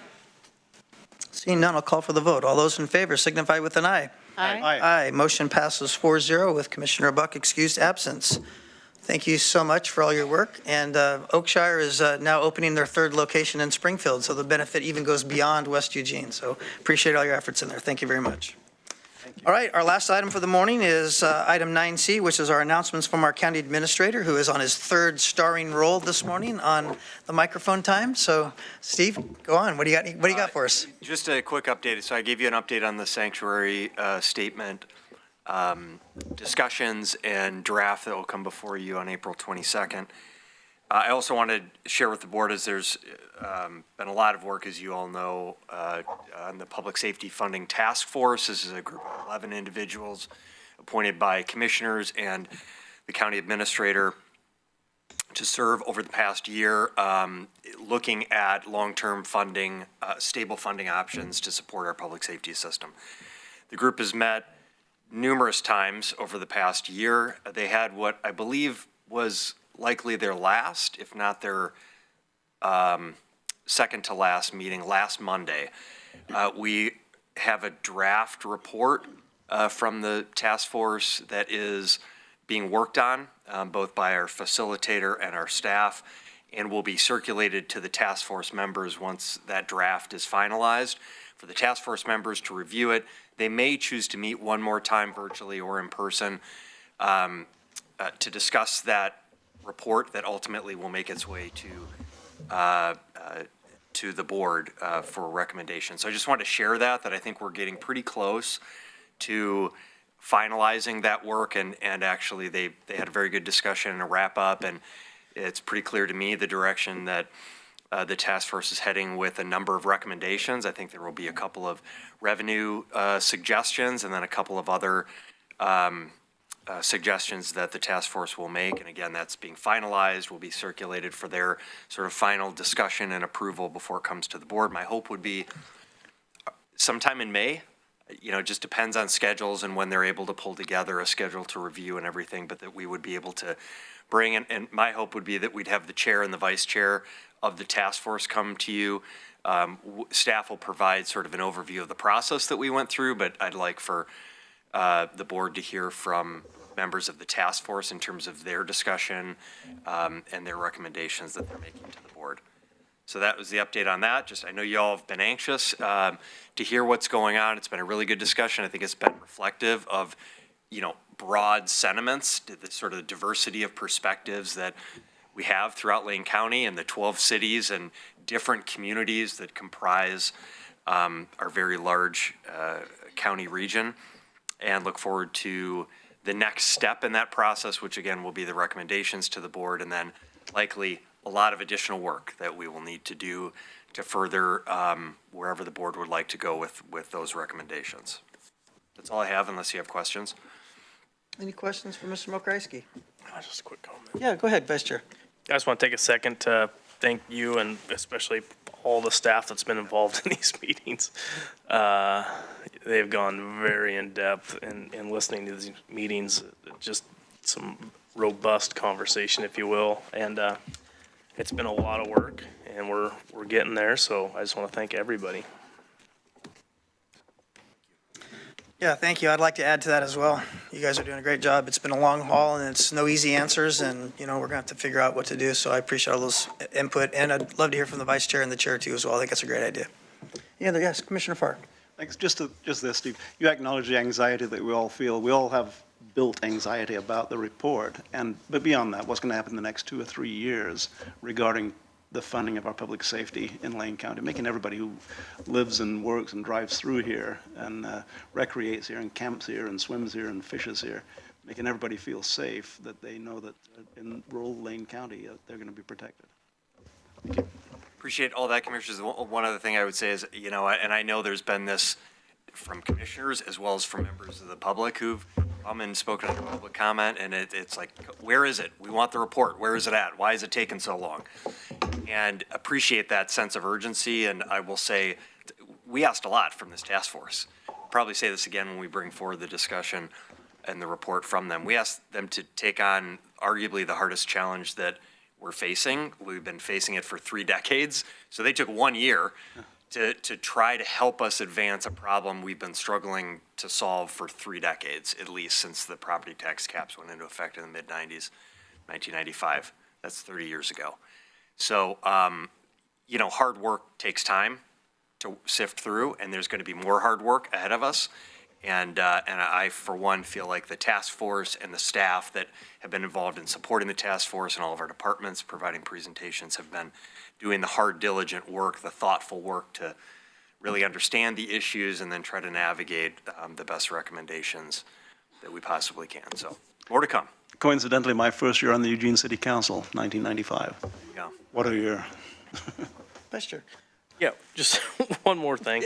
Seeing none, I'll call for the vote. All those in favor signify with an aye. Aye. Motion passes 4-0 with Commissioner Buck excused absence. Thank you so much for all your work. And Oakshire is now opening their third location in Springfield, so the benefit even goes beyond West Eugene. So appreciate all your efforts in there. Thank you very much. All right, our last item for the morning is item 9C, which is our announcements from our county administrator, who is on his third starring role this morning on the microphone time. So, Steve, go on. What do you got for us? Just a quick update. So I gave you an update on the sanctuary statement discussions and draft that will come before you on April 22nd. I also wanted to share with the board as there's been a lot of work, as you all know, on the Public Safety Funding Task Force. This is a group of 11 individuals appointed by commissioners and the county administrator to serve over the past year, looking at long-term funding, stable funding options to support our public safety system. The group has met numerous times over the past year. They had what I believe was likely their last, if not their second to last meeting last Monday. We have a draft report from the task force that is being worked on both by our facilitator and our staff, and will be circulated to the task force members once that draft is finalized. For the task force members to review it, they may choose to meet one more time virtually or in person to discuss that report that ultimately will make its way to the board for recommendation. So I just want to share that I think we're getting pretty close to finalizing that work, and actually they had a very good discussion and a wrap up, and it's pretty clear to me the direction that the task force is heading with a number of recommendations. I think there will be a couple of revenue suggestions and then a couple of other suggestions that the task force will make. And again, that's being finalized, will be circulated for their sort of final discussion and approval before it comes to the board. My hope would be sometime in May. You know, it just depends on schedules and when they're able to pull together a schedule to review and everything, but that we would be able to bring in, and my hope would be that we'd have the chair and the vice chair of the task force come to you. Staff will provide sort of an overview of the process that we went through, but I'd like for the board to hear from members of the task force in terms of their discussion and their recommendations that they're making to the board. So that was the update on that. Just, I know you all have been anxious to hear what's going on. It's been a really good discussion. I think it's been reflective of, you know, broad sentiments, the sort of diversity of perspectives that we have throughout Lane County and the 12 cities and different communities that comprise our very large county region, and look forward to the next step in that process, which again will be the recommendations to the board, and then likely a lot of additional work that we will need to do to further wherever the board would like to go with those recommendations. That's all I have, unless you have questions. Any questions for Mr. Mokryski? Just a quick comment. Yeah, go ahead, Vice Chair. I just want to take a second to thank you and especially all the staff that's been involved in these meetings. They've gone very in-depth in listening to these meetings, just some robust conversation, if you will. And it's been a lot of work, and we're getting there, so I just want to thank everybody. Yeah, thank you. I'd like to add to that as well. You guys are doing a great job. It's been a long haul, and it's no easy answers, and, you know, we're going to have to figure out what to do. So I appreciate all those input, and I'd love to hear from the vice chair and the chair, too, as well. I think that's a great idea. Yeah, yes, Commissioner Farr. Thanks. Just this, Steve. You acknowledge the anxiety that we all feel. We all have built anxiety about the report, but beyond that, what's going to happen in the next 2 or 3 years regarding the funding of our public safety in Lane County, making everybody who lives and works and drives through here and recreates here and camps here and swims here and fishes here, making everybody feel safe, that they know that in rural Lane County they're going to be protected. Appreciate all that, Commissioners. One other thing I would say is, and I know there's been this from commissioners as well as from members of the public who've come and spoken in public comment, and it's like, where is it? We want the report. Where is it at? Why is it taking so long? And appreciate that sense of urgency, and I will say, we asked a lot from this task force. Probably say this again when we bring forward the discussion and the report from them. We asked them to take on arguably the hardest challenge that we're facing. We've been facing it for 3 decades. So they took 1 year to try to help us advance a problem we've been struggling to solve for 3 decades, at least since the property tax caps went into effect in the mid-90s, 1995. That's 30 years ago. So, hard work takes time to sift through, and there's going to be more hard work ahead of us. And I, for one, feel like the task force and the staff that have been involved in supporting the task force and all of our departments providing presentations have been doing the hard, diligent work, the thoughtful work to really understand the issues and then try to navigate the best recommendations that we possibly can. So, more to come. Coincidentally, my first year on the Eugene City Council, 1995. Yeah. What a year. Vice Chair. Yeah, just one more thing.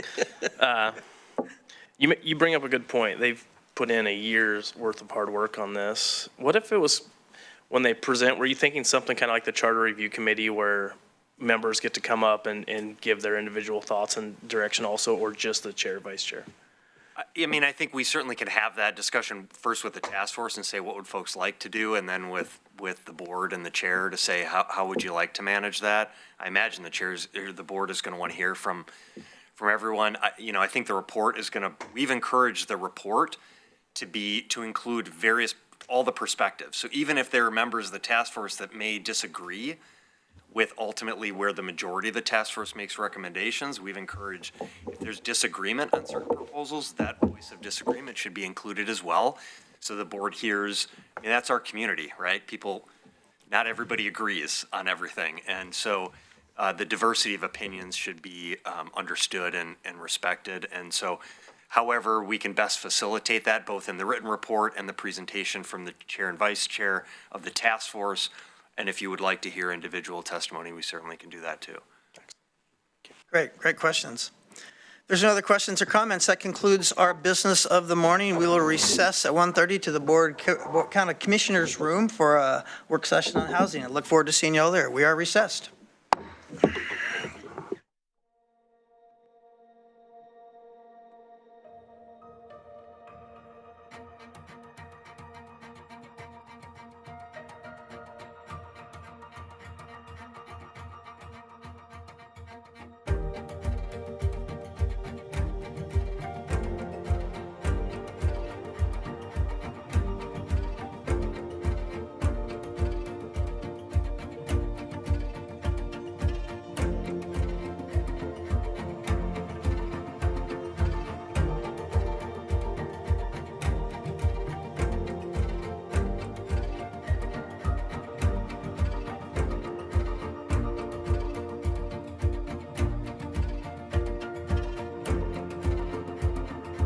You bring up a good point. They've put in a year's worth of hard work on this. What if it was, when they present, were you thinking something kind of like the Charter Review Committee where members get to come up and give their individual thoughts and direction also, or just the chair, vice chair? I mean, I think we certainly could have that discussion first with the task force and say, what would folks like to do? And then with the board and the chair to say, how would you like to manage that? I imagine the board is going to want to hear from everyone. I think the report is we've encouraged the report to include all the perspectives. So even if there are members of the task force that may disagree with ultimately where the majority of the task force makes recommendations, we've encouraged, if there's disagreement on certain proposals, that voice of disagreement should be included as well. So the board hears, that's our community, right? Not everybody agrees on everything. And so the diversity of opinions should be understood and respected. And so however we can best facilitate that, both in the written report and the presentation from the chair and vice chair of the task force. And if you would like to hear individual testimony, we certainly can do that too. Great questions. If there's no other questions or comments, that concludes our business of the morning. We will recess at 1:30 to the Board County Commissioners Room for a work session on housing. I look forward to seeing you all there. We are recessed.